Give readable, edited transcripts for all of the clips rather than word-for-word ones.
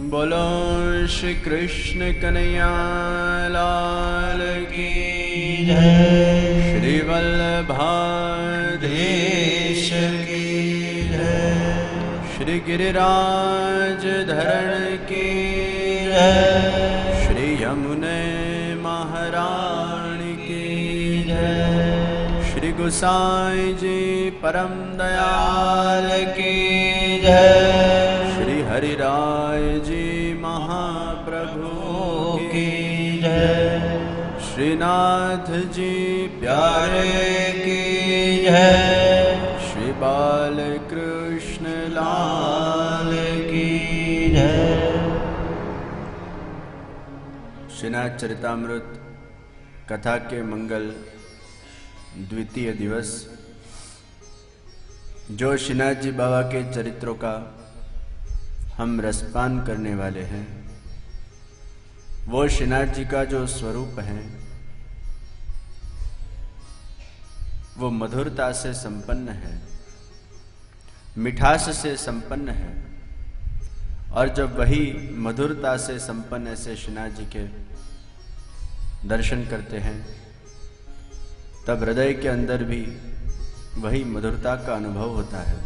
बोलो श्री कृष्ण कन्हैया लाल की जय। श्री वल्लभाधीश की जय। श्री गिरिराज धरण की जय। श्री यमुने महारानी की जय। श्री गोसाई जी परम दयाल की जय। श्री हरिराय जी महाप्रभु की जय। श्रीनाथ जी प्यारे की जय। श्री बालकृष्ण लाल की जय। श्रीनाथ चरितामृत कथा के मंगल द्वितीय दिवस। जो श्रीनाथ जी बाबा के चरित्रों का हम रसपान करने वाले हैं, वो श्रीनाथ जी का जो स्वरूप है वो मधुरता से संपन्न है, मिठास से संपन्न है। और जब वही मधुरता से संपन्न ऐसे श्रीनाथ जी के दर्शन करते हैं, तब हृदय के अंदर भी वही मधुरता का अनुभव होता है।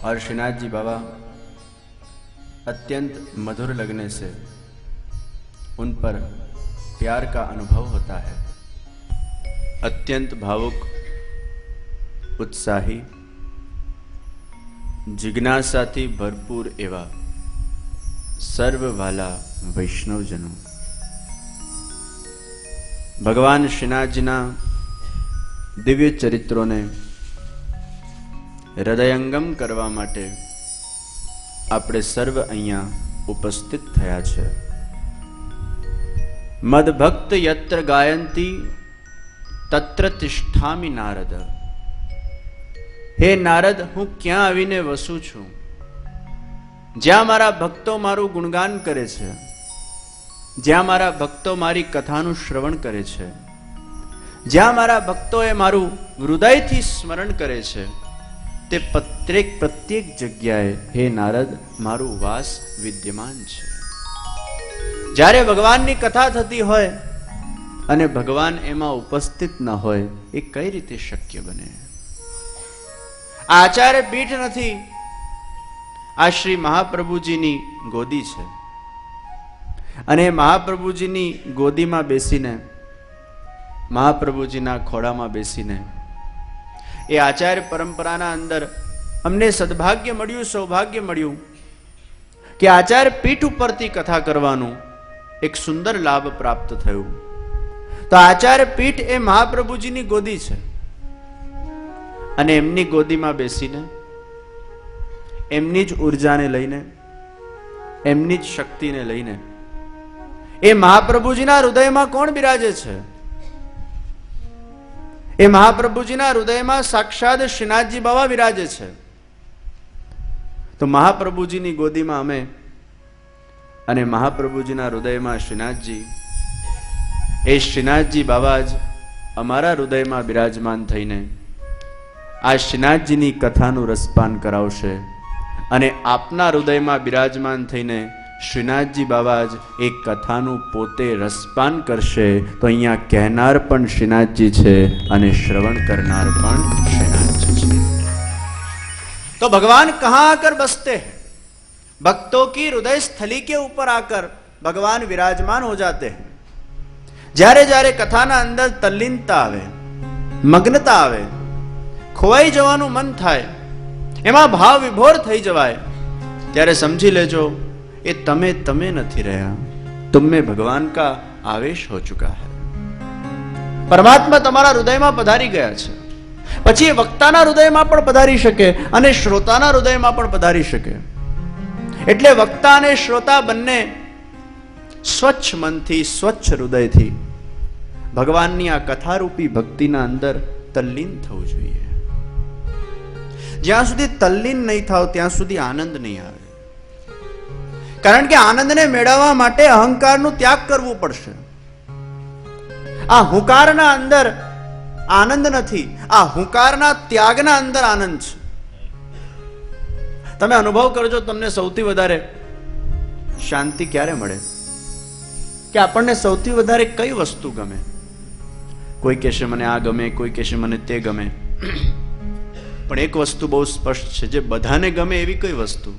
और श्रीनाथ जी बाबा अत्यंत मधुर लगने से उन पर प्यार का अनुभव होता है। अत्यंत भावुक, उत्साही, जिज्ञासाથી भरपूर एवा सर्ववाला वैष्णवजनों। भगवान श्रीनाथजीना दिव्य चरित्रों ने हृदयंगम करवा माटे આપણે સર્વ અહીંયા ઉપસ્થિત થયા છે। મદ ભક્ત યત્ર ગાયંતી તત્ર તિષ્ઠામિ નારદ। હે નારદ, હું ક્યાં આવીને વસું છું? જ્યાં મારા ભક્તો મારું ગુણગાન કરે છે, જ્યાં મારા ભક્તો મારી કથાનું શ્રવણ કરે છે, જ્યાં મારા ભક્તોએ મારું હૃદયથી સ્મરણ કરે છે, તે પ્રત્યેક જગ્યાએ હે નારદ મારું વાસ વિદ્યમાન છે। જ્યારે ભગવાનની કથા થતી હોય અને ભગવાન એમાં ઉપસ્થિત ન હોય, એ કઈ રીતે શક્ય બને? આચાર્ય પીઠ નથી, આ શ્રી મહાપ્રભુજીની ગોદી છે। અને મહાપ્રભુજીની ગોદીમાં બેસીને, મહાપ્રભુજીના ખોળામાં બેસીને એ આચાર્ય પરંપરાના અંદર અમને સદભાગ્ય મળ્યું, સૌભાગ્ય મળ્યું કે આચાર્ય પીઠ ઉપરથી કથા કરવાનું એક સુંદર લાભ પ્રાપ્ત થયું। તો આચાર્ય પીઠ એ મહાપ્રભુજીની ગોદી છે અને એમની ગોદીમાં બેસીને એમની જ ઉર્જાને લઈને, એમની જ શક્તિને લઈને એ મહાપ્રભુજીના હૃદયમાં કોણ બિરાજે છે? એ મહાપ્રભુજીના હૃદયમાં સાક્ષાત શ્રીનાથજી બાબા વિરાજે છે। તો મહાપ્રભુજીની ગોદીમાં અમે અને મહાપ્રભુજીના હૃદયમાં શ્રીનાથજી, એ શ્રીનાથજી બાબા જ અમારા હૃદયમાં બિરાજમાન થઈને આ શ્રીનાથજીની કથાનું રસપાન કરાવશે અને આપના હૃદયમાં બિરાજમાન થઈને શ્રીનાથજી બાબા જ એક કથાનું પોતે રસપાન કરશે। તો અહીંયા કહેનાર પણ શ્રીનાથજી છે અને શ્રવણ કરનાર પણ શ્રીનાથજી છે। तो भगवान कहां आकर बसते हैं? भक्तों की हृदय स्थली के ऊपर आकर भगवान विराजमान हो जाते हैं। જ્યારે જ્યારે કથાના અંદર તલ્લીનતા આવે, મગ્નતા આવે, ખોવાઈ જવાનું મન થાય, એમાં ભાવ વિભોર થઈ જવાય, ત્યારે સમજી લેજો એ તમે નથી રહ્યા, तुम में भगवान का आवेश हो चुका है। परमात्मा તમારા હૃદયમાં પધારી ગયા છે। પછી એ વક્તાના હૃદયમાં પણ પધારી શકે અને શ્રોતાના હૃદયમાં પણ પધારી શકે। એટલે વક્તા અને શ્રોતા બંને સ્વચ્છ મનથી, સ્વચ્છ હૃદયથી ભગવાનની આ કથારૂપી ભક્તિના અંદર તલ્લીન થવું જોઈએ। જ્યાં સુધી તલ્લીન નહીં થાવ ત્યાં સુધી આનંદ નહીં આવે। કારણ કે આનંદને મેળવવા માટે અહંકારનો ત્યાગ કરવો પડશે। આ હુંકારના અંદર આનંદ નથી, આ હુંકારના ત્યાગના અંદર આનંદ છે। તમે અનુભવ કરજો, તમને સૌથી વધારે શાંતિ ક્યારે મળે? કે આપણને સૌથી વધારે કઈ વસ્તુ ગમે? કોઈ કહેશે મને આ ગમે, કોઈ કહેશે મને તે ગમે, પણ એક વસ્તુ બહુ સ્પષ્ટ છે, જે બધાને ગમે એવી કઈ વસ્તુ?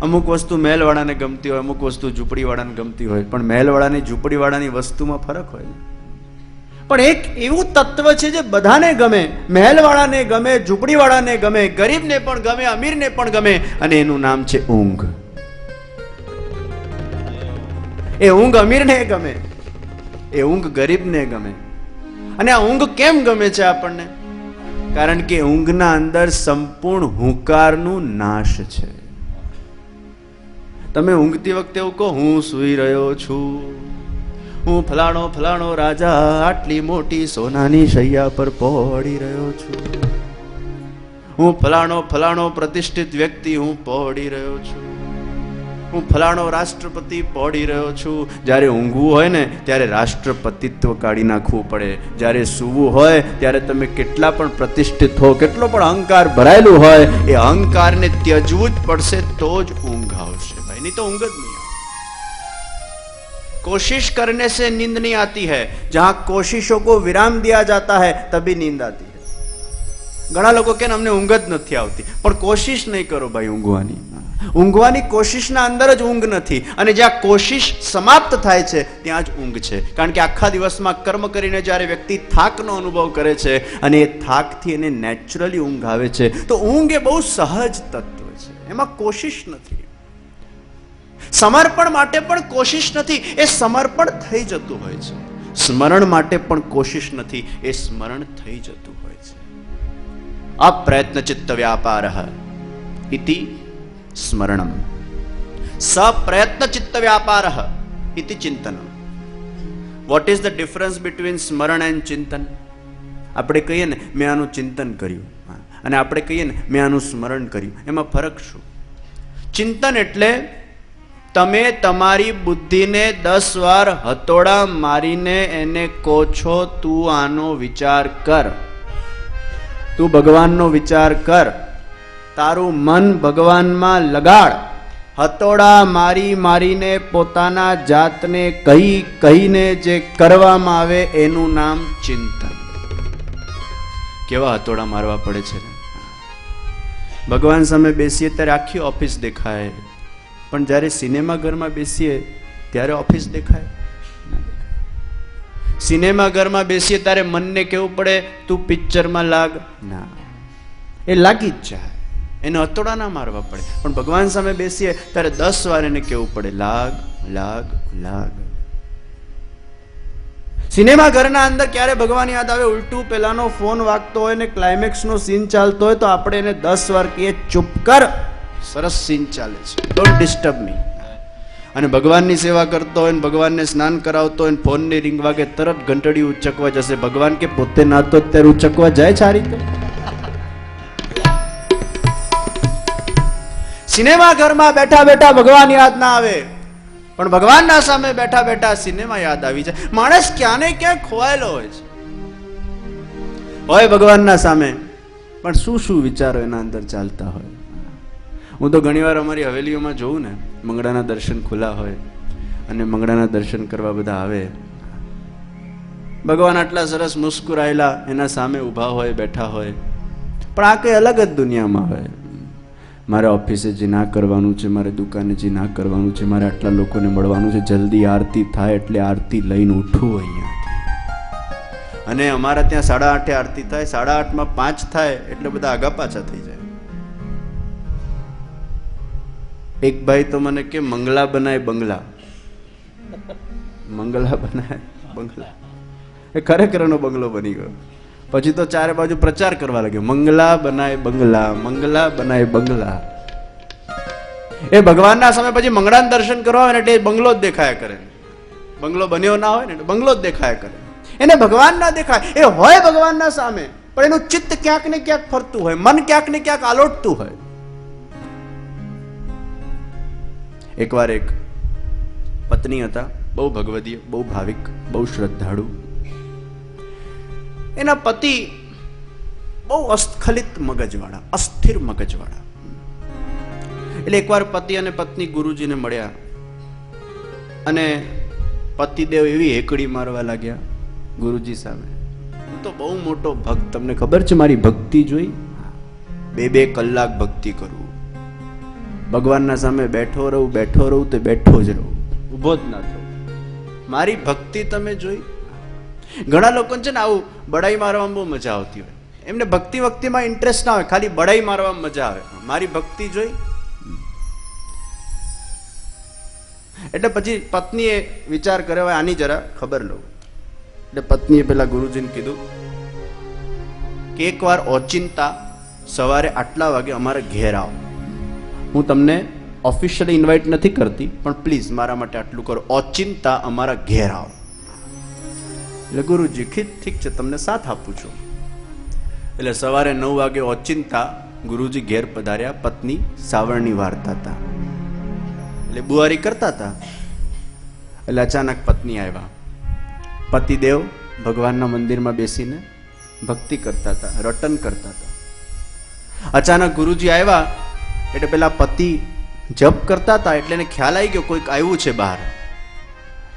અમુક વસ્તુ મહેલવાળાને ગમતી હોય, અમુક વસ્તુ ઝૂંપડીવાળાને ગમતી હોય, પણ મહેલવાળાની ઝૂંપડીવાળાની વસ્તુમાં ફરક હોય. પણ એક એવું તત્વ છે જે બધાને ગમે, મહેલવાળાને ગમે, ઝૂંપડીવાળાને ગમે, ગરીબને પણ ગમે, અમીરને પણ ગમે, અને એનું નામ છે ઊંઘ. એ ઊંઘ અમીરને ગમે, એ ઊંઘ ગરીબને ગમે. અને આ ઊંઘ કેમ ગમે છે આપણને? કારણ કે ઊંઘના અંદર સંપૂર્ણ હુંકારનું નાશ છે. તમે ઊંઘતી વખતે એવું કહો, હું સૂઈ રહ્યો છું, હું ફલાણો ફલાણો રાજા આટલી મોટી સોનાની શૈયા પર પહોળી રહ્યો છું, હું ફલાણો ફલાણો પ્રતિષ્ઠિત વ્યક્તિ હું પહોળી રહ્યો છું, હું ફલાણો રાષ્ટ્રપતિ પહોળી રહ્યો છું. જ્યારે ઊંઘવું હોય ને ત્યારે રાષ્ટ્રપતિત્વ કાઢી નાખવું પડે. જ્યારે સૂવું હોય ત્યારે તમે કેટલા પણ પ્રતિષ્ઠિત હો, કેટલો પણ અહંકાર ભરાયેલું હોય, એ અહંકારને ત્યજવું જ પડશે, તો જ ઊંઘ આવશે ભાઈ, નહીં તો ઊંઘ જ નહીં. कोशिश करने से नींद नहीं आती है, जहां कोशिशों को विराम दिया जाता है तभी नींद आती है. ઘણા લોકો કે અમને ઊંઘ જ નથી આવતી, પણ કોશિશ નહીં કરો ભાઈ ઊંઘવાની. ઊંઘવાની કોશિશના અંદર જ ઊંઘ નથી, અને જ્યાં કોશિશ સમાપ્ત થાય છે ત્યાં જ ઊંઘ છે. કારણ કે આખા દિવસમાં કર્મ કરીને જ્યારે વ્યક્તિ થાકનો અનુભવ કરે છે અને એ થાકથી એને નેચરલી ઊંઘ આવે છે, તો ઊંઘ એ બહુ સહજ તત્વ છે, એમાં કોશિશ નથી. સમર્પણ માટે પણ કોશિશ નથી, એ સમર્પણ થઈ જતું હોય છે. સ્મરણ માટે પણ કોશિશ નથી, એ સ્મરણ થઈ જતું હોય છે. અપ્રયત્ન ચિત્ત વ્યાપારઃ ઇતિ સ્મરણમ, સપ્રયત્ન ચિત્ત વ્યાપારઃ ઇતિ ચિંતનમ. What is the difference between smaran and chintan? આપણે કહીએ ને મેં આનું ચિંતન કર્યું, અને આપણે કહીએ ને મેં આનું સ્મરણ કર્યું, એમાં ફરક શું? ચિંતન એટલે તમે તમારી બુદ્ધિને 10 વાર હથોડા મારીને એને કહો છો, તું આનો વિચાર કર, તું ભગવાનનો વિચાર કર, તારું મન ભગવાનમાં લગાડ. હથોડા મારી મારીને પોતાના જાતને કહીને જે કરવામાં આવે એનું નામ ચિંતન. કેવા હથોડા મારવા પડે છે! ભગવાન સામે બેસીએ ત્યારે આખી ઓફિસ દેખાય, પણ જ્યારે સિનેમા ઘરમાં બેસીએ ત્યારે ઓફિસ દેખાય? સિનેમા ઘરમાં બેસીએ ત્યારે મનને કેવું પડે તું પિક્ચરમાં લાગ? ના, એ લાગી જ જાય, એને હથોડા ના મારવા પડે. પણ ભગવાન સામે બેસીએ ત્યારે 10 વાર એને કેવું પડે લાગ લાગ લાગ. સિનેમા ઘરના અંદર ક્યારે ભગવાન યાદ આવે? ઉલટું પેલાનો ફોન વાગતો હોય ને ક્લાઇમેક્સ નો સીન ચાલતો હોય તો આપણે એને 10 વાર કહીએ ચૂપ કર, સરસ સીન ચાલે છે, ડોન્ટ ડિસ્ટર્બ મી. અને ભગવાનની સેવા કરતો હોય ને ભગવાનને સ્નાન કરાવતો હોય ને ફોનની રિંગ વાગે તરત ઘંટડી ઉચકવા જશે. ભગવાન કે પોતે નાતો ત્યારે ઉચકવા જાય છે આ રીતે? સિનેમા ઘરમાં બેઠા બેઠા ભગવાન યાદ ના આવે, પણ ભગવાનના સામે બેઠા બેઠા સિનેમા યાદ આવી જાય. માણસ ક્યાં ને ક્યાં ખોવાયેલો હોય ભગવાનના સામે, પણ શું શું વિચારો એના અંદર ચાલતા હોય. હું તો ઘણીવાર અમારી હવેલીઓમાં જોઉં ને, મંગળાના દર્શન ખુલ્લા હોય અને મંગળાના દર્શન કરવા બધા આવે. ભગવાન આટલા સરસ મુસ્કુરાયેલા એના સામે ઊભા હોય, બેઠા હોય, પણ આ કઈ અલગ જ દુનિયામાં હોય. મારે ઓફિસે જે ના કરવાનું છે, મારે દુકાને જે ના કરવાનું છે, મારે આટલા લોકોને મળવાનું છે, જલ્દી આરતી થાય એટલે આરતી લઈને ઉઠવું અહીંયાથી. અને અમારા ત્યાં 8:30 આરતી થાય, 8:30 5 થાય એટલે બધા આગા પાછા થઈ જાય. એક ભાઈ તો મને કે મંગલા બનાય બંગલા, મંગલા બનાય બંગલા. એ ખરેખરનો બંગલો બની ગયો. પછી તો ચારે બાજુ પ્રચાર કરવા લાગ્યો, મંગલા બનાય બંગલા, મંગલા બનાય બંગલા. એ ભગવાનના સામે પછી મંગળાના દર્શન કરવા હોય ને એટલે બંગલો જ દેખાયા કરે. બંગલો બન્યો ના હોય ને બંગલો જ દેખાયા કરે. એને ભગવાન ના દેખાય. એ હોય ભગવાનના સામે, પણ એનું ચિત્ત ક્યાંક ને ક્યાંક ફરતું હોય, મન ક્યાંક ને ક્યાંક આલોટતું હોય. એકવાર એક પત્ની હતા, બહુ ભગવદીય, બહુ ભાવિક, બહુ શ્રદ્ધાળુ. એના પતિ બહુ અસ્ખલિત મગજવાળા, અસ્થિર મગજવાળા. એટલે એકવાર પતિ અને પત્ની ગુરુજીને મળ્યા અને પતિદેવ એવી હેકડી મારવા લાગ્યા ગુરુજી સામે, હું તો બહુ મોટો ભક્ત, તમને ખબર છે મારી ભક્તિ જોઈ, 2-2 કલાક ભક્તિ કરું, ભગવાનના સામે બેઠો રહું તો બેઠો જ રહું, ઊભો જ ના થવું, મારી ભક્તિ તમે જોઈ. ઘણા લોકોને છે ને આવું બડાઈ મારવામાં બહુ મજા આવતી હોય, એમને ભક્તિમાં ઇન્ટરેસ્ટ ના હોય, ખાલી બડાઈ મારવામાં મજા આવે, મારી ભક્તિ જોઈ. એટલે પછી પત્નીએ વિચાર કર્યો, હવે આની જરા ખબર લઉં. એટલે પત્નીએ પેલા ગુરુજીને કીધું કે એકવાર ઓચિંતા સવારે આટલા વાગે અમારે ઘેર આવો, હું તમને ઓફિશિયલી ઇન્વાઇટ નથી કરતી, પણ પ્લીઝ મારા માટે આટલું કરો, ઓચિંતા અમારા ઘેર આવો. એટલે ગુરુજી ઠીક છે, તમને સાથ આપું છું. એટલે સવારે 9 વાગે ઓચિંતા ગુરુજી ઘેર પધાર્યા. પત્ની સાવરણી વાર્તા હતા, એટલે બુહારી કરતા હતા. એટલે અચાનક પત્ની આવ્યા. પતિદેવ ભગવાનના મંદિરમાં બેસીને ભક્તિ કરતા હતા, રટન કરતા હતા. અચાનક ગુરુજી આવ્યા એટલે પેલા પતિ જપ કરતા હતા, એટલે એને ખ્યાલ આવી ગયો કોઈક આવ્યું છે બહાર.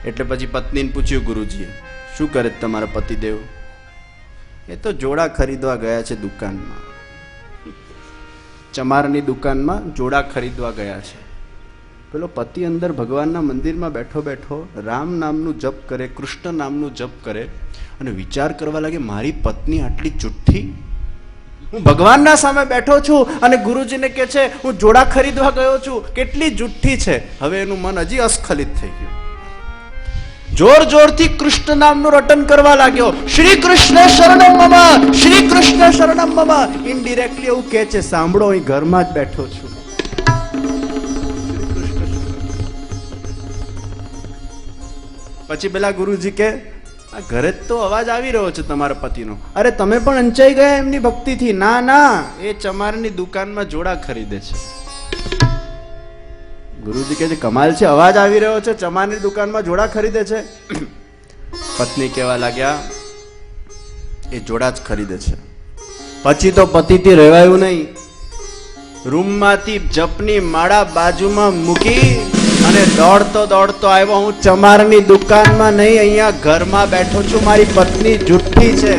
એટલે પછી પત્નીને પૂછ્યું ગુરુજીએ, શું કરે તમારા પતિદેવ? એ તો જોડા ખરીદવા ગયા છે દુકાનમાં, ચમારની દુકાનમાં જોડા ખરીદવા ગયા છે. પેલો પતિ અંદર ભગવાનના મંદિરમાં બેઠો રામ નામનું જપ કરે, કૃષ્ણ નામનું જપ કરે અને વિચાર કરવા લાગે, મારી પત્ની આટલી જુઠ્ઠી, હું ભગવાનના સામે બેઠો છું અને ગુરુજીને કહે છે હું જોડા ખરીદવા ગયો છું, કેટલી જુઠ્ઠી છે. હવે એનું મન હજી અસ્ખલિત થઈ ગયું, જોરથી કૃષ્ણ નામનું રટન કરવા લાગ્યો. શ્રી કૃષ્ણ શરણમ મમ, શ્રી કૃષ્ણ શરણમ મમ. ઇનડિરેક્ટલી એવું કહે છે, સાંભળો, અહીં ઘરમાં જ બેઠો છું. પછી પેલા ગુરુજી કે આ ઘરે જ તો અવાજ આવી રહ્યો છે તમારા પતિનો. અરે તમે પણ અંચાઈ ગયા એમની ભક્તિથી. ના, એ ચમારની દુકાનમાં જોડા ખરીદે છે. ગુરુજી કહે છે કમાલ છે, અવાજ આવી રહ્યો છે, ચમારની દુકાનમાં જોડા ખરીદે છે. પત્ની કહેવા લાગ્યા એ જોડા જ ખરીદે છે. પછી તો પતિથી રહેવાયું નહીં, રૂમમાંથી જપની માળા બાજુમાં મૂકી અને દોડતો આવ્યો, હું ચમારની દુકાનમાં નહીં, અહીંયા ઘરમાં બેઠો છું, મારી પત્ની જુઠ્ઠી છે.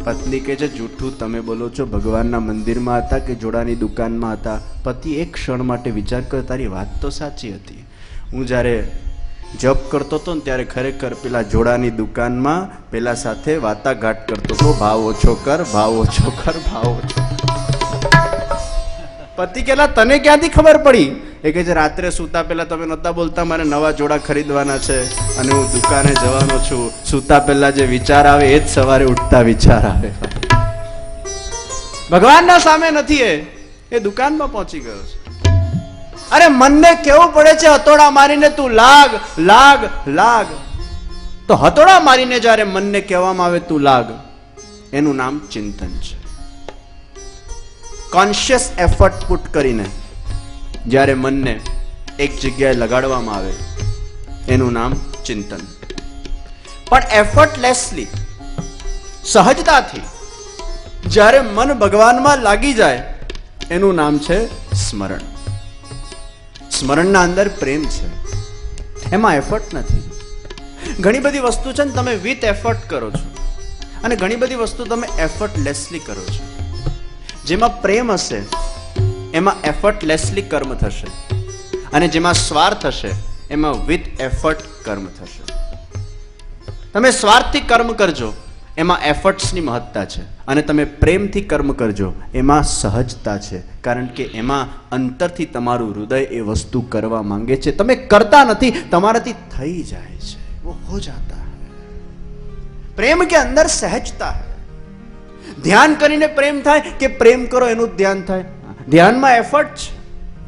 પત્ની કહે છે જુઠ્ઠું તમે બોલો છો, ભગવાનના મંદિરમાં હતા કે જોડાની દુકાનમાં હતા? પતિ એક ક્ષણ માટે વિચાર કર, તારી વાત તો સાચી હતી, હું જ્યારે જપ કરતો હતો ને ત્યારે ખરેખર પેલા જોડાની દુકાનમાં પેલા સાથે વાટાઘાટ કરતો હતો, ભાવ ઓછો કર, ભાવ ઓછો કર, ભાવ ઓછો. પતિ કેલા તને ક્યાંથી ખબર પડી? એ કહે છે રાત્રે સૂતા પહેલા તમે નહોતા બોલતા મારે નવા જોડા ખરીદવાના છે અને હું દુકાને જવાનો છું, સૂતા પહેલા જે વિચાર આવે એ જ સવારે ઉઠતા વિચાર આવે. ભગવાનના સામે નથી, એ દુકાનમાં પહોંચી ગયો છે. અરે મનને કેવું પડે છે હતોડા મારીને તું લાગ લાગ લાગ. તો હતોડા મારીને જ્યારે મનને કહેવામાં આવે તું લાગ, એનું નામ ચિંતન છે. કોન્શિયસ એફર્ટ પુટ કરીને જ્યારે મનને એક જગ્યાએ લગાડવામાં આવે એનું નામ ચિંતન. પણ એફર્ટલેસલી, સહજતાથી જ્યારે મન ભગવાનમાં લાગી જાય એનું નામ છે સ્મરણ. સ્મરણના અંદર પ્રેમ છે, એમાં એફર્ટ નથી. ઘણી બધી વસ્તુ છે ને તમે વિથ એફર્ટ કરો છો અને ઘણી બધી વસ્તુ તમે એફર્ટલેસલી કરો છો. જેમાં પ્રેમ હશે એમાં એફર્ટલેસલી કર્મ થશે અને જેમાં સ્વાર્થ હશે એમાં વિથ એફર્ટ કર્મ થશે. તમે સ્વાર્થથી કર્મ કરજો એમાં એફર્ટ્સની મહત્તા છે અને તમે પ્રેમથી કર્મ કરજો એમાં સહજતા છે, કારણ કે એમાં અંતરથી તમારું હૃદય એ વસ્તુ કરવા માંગે છે. તમે કરતા નથી, તમારાથી થઈ જાય છે, वो हो जाता है. પ્રેમ કે અંદર સહજતા है. ધ્યાન કરીને પ્રેમ થાય કે પ્રેમ કરો એનું ધ્યાન થાય? ધ્યાનમાં એફર્ટ છે,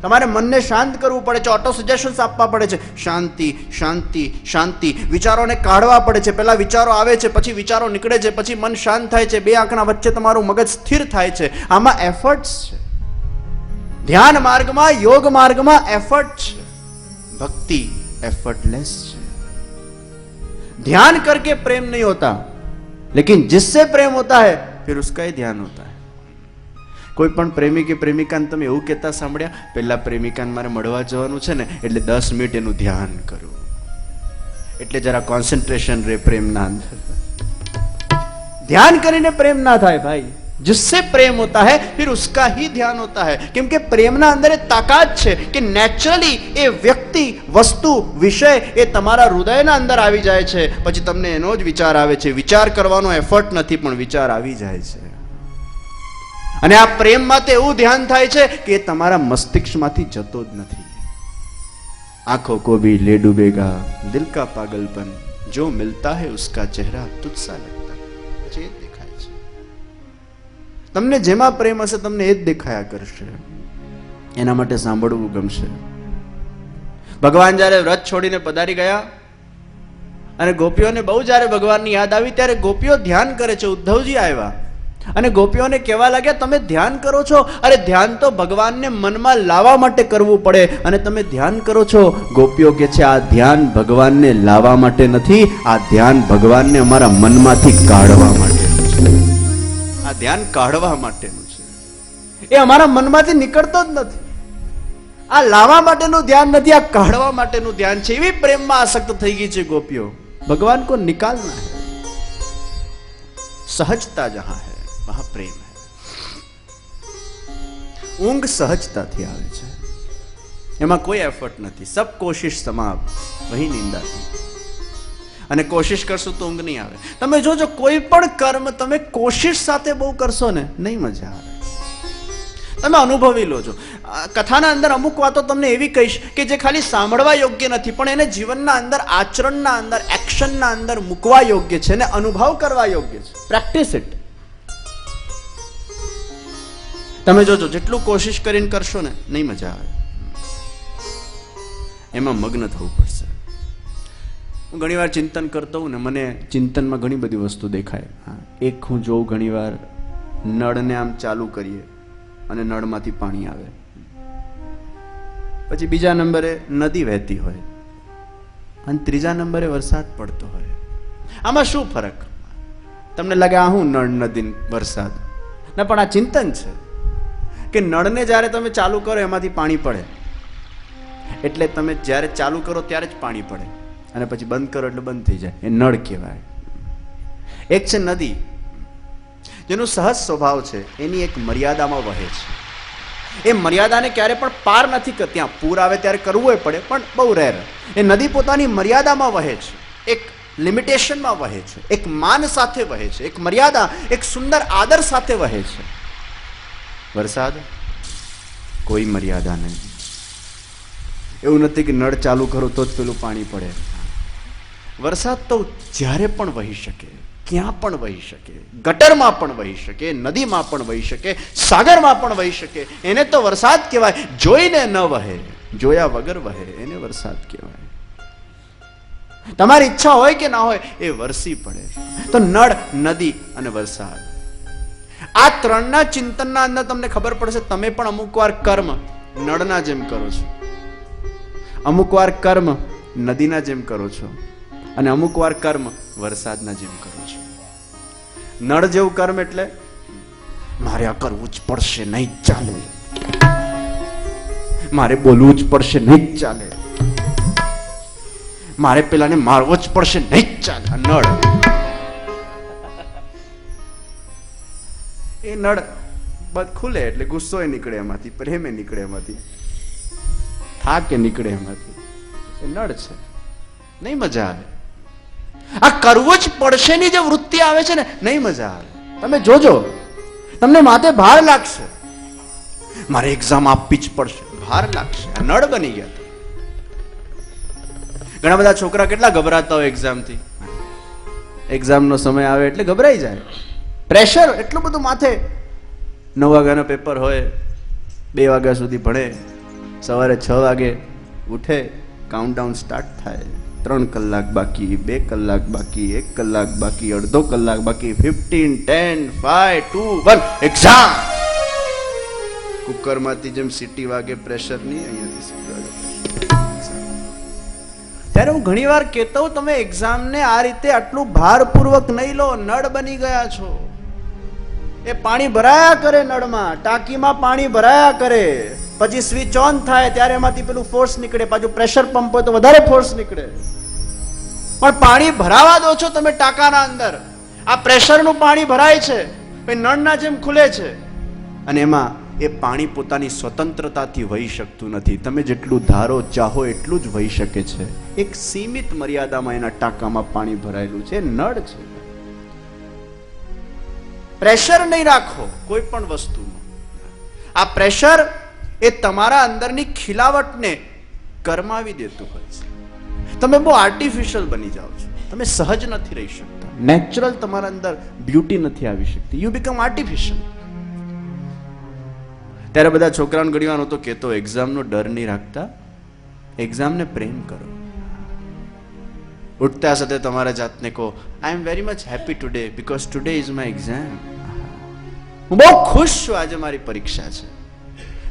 તમારે મનને શાંત કરવું પડે છે, ઓટો સજેશન્સ આપવા પડે છે, શાંતિ શાંતિ શાંતિ. વિચારોને કાઢવા પડે છે, પહેલા વિચારો આવે છે, પછી વિચારો નીકળે છે, પછી મન શાંત થાય છે, બે આંખના વચ્ચે તમારું મગજ સ્થિર થાય છે. આમાં એફર્ટ્સ છે. ધ્યાન માર્ગમાં, યોગ માર્ગમાં એફર્ટ છે. ભક્તિ एफर्टलेस है. ध्यान करके प्रेम नहीं होता, लेकिन जिससे प्रेम होता है फिर उसका ही ध्यान होता है. કોઈ પણ પ્રેમી કે પ્રેમિકાને તમે એવું કહેતા સાંભળ્યા, પેલા પ્રેમિકાને મારે મળવા જવાનું છે ને એટલે 10 મિનિટ એનું ધ્યાન કરું, એટલે જરા કોન્સન્ટ્રેશન રે પ્રેમના અંદર. ध्यान કરીને प्रेम ना થાય ભાઈ. जिससे प्रेम होता है फिर उसका ही ध्यान होता है. કેમ કે પ્રેમના અંદર એ તાકાત છે કે નેચરલી એ વ્યક્તિ, વસ્તુ, વિષય એ તમારા હૃદયના અંદર આવી જાય છે. પછી તમને એનો જ વિચાર આવે છે. વિચાર કરવાનો એફર્ટ નથી, પણ વિચાર આવી જાય છે. અને આ પ્રેમમાં તો એવું ધ્યાન થાય છે કે એ તમારા મસ્તિષ્કમાંથી જતો જ નથી. આંખો કો ભી લે ડૂબેગા દિલ કા પાગલપન, જો મિલતા હૈ ઉસકા ચહેરા તુજસા લગતા. પછી એ દેખાય છે. તમને જેમાં પ્રેમ હશે તમને એ જ દેખાયા કરશે. એના માટે સાંભળવું ગમશે. ભગવાન જયારે વ્રત છોડીને પધારી ગયા અને ગોપીઓને બહુ જયારે ભગવાનની યાદ આવી ત્યારે ગોપીઓ ધ્યાન કરે છે. ઉદ્ધવજી આવ્યા અને ગોપીઓને કહેવા લાગ્યા, તમે ધ્યાન કરો છો? અરે ધ્યાન તો ભગવાનને મનમાં લાવવા માટે કરવું પડે અને તમે ધ્યાન કરો છો. ગોપીઓ કે છે, આ ધ્યાન ભગવાનને લાવવા માટે નથી, આ ધ્યાન ભગવાનને અમારા મનમાંથી કાઢવા માટેનું છે. આ ધ્યાન કાઢવા માટેનું છે. એ અમારા મનમાંથી નીકળતો જ નથી. આ લાવવા માટેનું ધ્યાન નથી, આ કાઢવા માટેનું ધ્યાન છે. એવી પ્રેમમાં આસક્ત થઈ ગઈ છે ગોપીઓ. ભગવાન કો નિકાલના હૈ. સહજતા જહાં હૈ वहां प्रेम है. ઊંઘ સહજતાથી આવે છે, એમાં કોઈ એફર્ટ નથી. સબ કોશિશ સમાપ્ત વહી નિંદા થી. અને કોશિશ કરશો તો ઊંઘ નહીં આવે. તમે જોજો કોઈ પણ કર્મ તમે કોશિશ સાથે બહુ કરશો ને નહીં મજા આવે. તમે અનુભવી લો છો. કથાના અંદર અમુક વાતો તમને એવી કહીશ કે જે ખાલી સાંભળવા યોગ્ય નથી, પણ એને જીવનના અંદર, આચરણના અંદર, એક્શનના અંદર મૂકવા યોગ્ય છે અને અનુભવ કરવા યોગ્ય છે. Practice it. તમે જોજો જેટલું કોશિશ કરીને કરશો ને નહીં મજા આવે. એમાં મગ્ન થવું પડશે. હું ઘણી વાર ચિંતન કરતો હોઉં ને, મને ચિંતનમાં ઘણી બધી વસ્તુ દેખાય. એક હું જોઉં ઘણી વાર નળને આમ ચાલુ કરીએ અને નળમાંથી પાણી આવે. પછી બીજા નંબરે નદી વહેતી હોય અને ત્રીજા નંબરે વરસાદ પડતો હોય. આમાં શું ફરક? તમને લાગે આ હું નળ, નદી, વરસાદ? ના, પણ આ ચિંતન છે કે નળને જ્યારે તમે ચાલુ કરો એમાંથી પાણી પડે, એટલે તમે જ્યારે ચાલુ કરો ત્યારે જ પાણી પડે અને પછી બંધ કરો એટલે બંધ થઈ જાય. એ નળ કહેવાય. એક છે નદી, જેનો સહજ સ્વભાવ છે, એની એક મર્યાદામાં વહે છે. એ મર્યાદાને ક્યારે પણ પાર નથી કરતી. ત્યાં પૂર આવે ત્યારે કરવું પડે, પણ બહુ રેર. એ નદી પોતાની મર્યાદામાં વહે છે, એક લિમિટેશનમાં વહે છે, એક માન સાથે વહે છે, એક મર્યાદા, એક સુંદર આદર સાથે વહે છે. વરસાદ કોઈ મર્યાદા નહીં. એવું નથી કે નળ ચાલુ કરો તો જ પેલું પાણી પડે. વરસાદ તો જ્યારે પણ વહી શકે, ક્યાં પણ વહી શકે, ગટરમાં પણ વહી શકે, નદીમાં પણ વહી શકે, સાગરમાં પણ વહી શકે. એને તો વરસાદ કહેવાય. જોઈને ન વહે, જોયા વગર વહે, એને વરસાદ કહેવાય. તમારી ઈચ્છા હોય કે ના હોય એ વરસી પડે. તો નળ, નદી અને વરસાદ, આ ત્રણના ચિંતનના અંદર તમને ખબર પડશે તમે પણ અમુક વાર કર્મ નળના જેમ કરો છો, અમુક વાર કર્મ નદીના જેમ કરો છો અને અમુક વાર કર્મ વરસાદના જેમ કરો છો. નળ જેવું કર્મ એટલે મારે આ કરવું જ પડશે, નહીં ચાલે, મારે બોલવું જ પડશે, નહીં ચાલે, મારે પેલાને મારવો જ પડશે, નહીં ચાલે. આ નળ. એ નળ બધ ખુલે એટલે ગુસ્સો એ નીકળે એમાંથી, પ્રેમ એ નીકળે એમાંથી, થાક એ નીકળે એમાંથી. એ નળ છે, નહીં મજા આવે. આ કરવું જ પડશે ની જે વૃત્તિ આવે છે ને, નહીં મજા આવે. તમે જોજો, તમને માથે ભાર લાગશે, મારે એક્ઝામ આપવી જ પડશે, ભાર લાગશે. આ નળ બની ગયા. ઘણા બધા છોકરા કેટલા ગભરાતા હોય એક્ઝામથી. એક્ઝામનો સમય આવે એટલે ગભરાઈ જાય. પ્રેશર એટલું બધું માથે. 9 વાગ્યાનો પેપર હોય, 2 વાગ્યા સુધી ભણે, સવારે 6 વાગે ઉઠે, કાઉન્ટડાઉન સ્ટાર્ટ થાય. 3 કલાક બાકી, 2 કલાક બાકી, 1 કલાક બાકી, અડધો કલાક બાકી, 15, 10, 5, 2, 1 એક્ઝામ. કુકરમાંથી જેમ સીટી વાગે પ્રેશર નહીં, અહીંયાથી સીટી વાગે. ત્યારે હું ઘણી વાર કહેતો હું, તમે એક્ઝામને આ રીતે આટલું ભારપૂર્વક નહીં લો. નળ બની ગયા છો. એ પાણી ભરાયા કરે નળમાં, ટાંકીમાં પાણી ભરાયા કરે, પછી સ્વિચ ઓન થાય ત્યારે એમાંથી પેલું ફોર્સ નીકળે, પાછું પ્રેશર પંપ હોય તો વધારે ફોર્સ નીકળે. પણ પાણી ભરાવા દો છો તમે ટાંકાના અંદર, આ પ્રેશરનું પાણી ભરાય છે, પછી નળના જેમ ખુલે છે, અને એમાં એ પાણી પોતાની સ્વતંત્રતાથી વહી શકતું નથી. તમે જેટલું ધારો ચાહો એટલું જ વહી શકે છે. એક સીમિત મર્યાદામાં એના ટાંકામાં પાણી ભરાયેલું છે. નળ છે. પ્રેશર નહીં રાખો કોઈ પણ વસ્તુમાં. આ પ્રેશર એ તમારા અંદરની ખિલાવટને ગરમાવી દેતું હોય છે. તમે બહુ આર્ટિફિશિયલ બની જાઓ છો, તમે સહજ નથી રહી શકતા, નેચરલ તમારા અંદર બ્યુટી નથી આવી શકતી. You become artificial. ત્યારે બધા છોકરાઓને ઘણી વાર તો કહેતો, એક્ઝામનો ડર નહીં રાખતા, એક્ઝામને પ્રેમ કરો. ઉઠતા સાથે તમારા જાતને કહો, I am very much happy today because today is my exam. હું બહુ ખુશ છું, આજે મારી પરીક્ષા છે.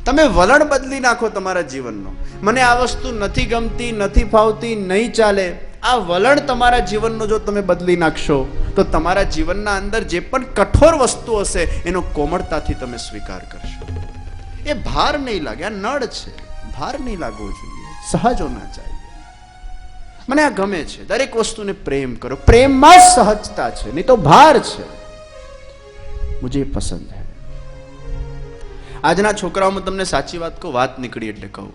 તમે વલણ બદલી નાખો તમારા જીવનનો. મને આ વસ્તુ નથી ગમતી, નથી ફાવતી, નહીં ચાલે. આ વલણ તમારા જીવનનો જો તમે બદલી નાખશો તો તમારા જીવનના અંદર જે પણ કઠોર વસ્તુ હશે એનો કોમળતાથી તમે સ્વીકાર કરશો. એ ભાર નહીં લાગે. આ નળ છે, ભાર નહીં લાગવો જોઈએ, સહજ હોના ચાહીએ. મને આ ગમે છે. દરેક વસ્તુને પ્રેમ કરો. પ્રેમમાં સહજતા છે, નહીં તો ભાર છે. મુझे પસંદ है. આજના છોકરાઓમાં તમને સાચી વાત કહું, વાત નીકળી એટલે કહું,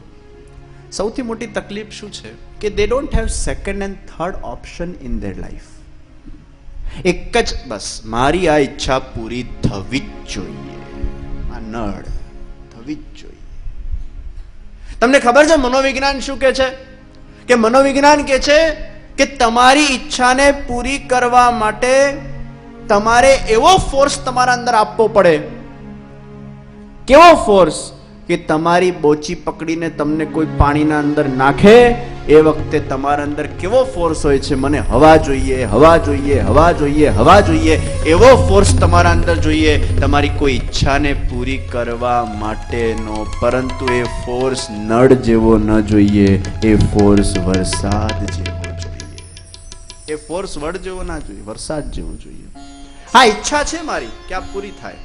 સૌથી મોટી તકલીફ શું છે કે દે don't have second and third option in their life. એક જ બસ, મારી આ ઈચ્છા પૂરી થવી જ જોઈએ. આ નળ થવી જ જોઈએ. તમને ખબર છે મનોવિજ્ઞાન શું કે છે? કે મનોવિજ્ઞાન કે છે કે તમારી ઈચ્છાને પૂરી કરવા માટે તમારે એવો ફોર્સ તમારા અંદર આપવો પડે. કેવો ફોર્સ? કે તમારી બોચી પકડીને તમને કોઈ પાણીના અંદર નાખે એ વખતે તમારા અંદર કેવો ફોર્સ હોય છે? મને હવા જોઈએ, હવા જોઈએ, હવા જોઈએ, હવા જોઈએ. એવો ફોર્સ તમારા અંદર જોઈએ તમારી કોઈ ઈચ્છાને પૂરી કરવા માટેનો. પરંતુ એ ફોર્સ નળ જેવો ન જોઈએ, એ ફોર્સ વરસાદ જેવો જોઈએ. એ ફોર્સ વડ જેવો ના જોઈએ, વરસાદ જેવો જોઈએ. હા, ઈચ્છા છે મારી કે આ પૂરી થાય,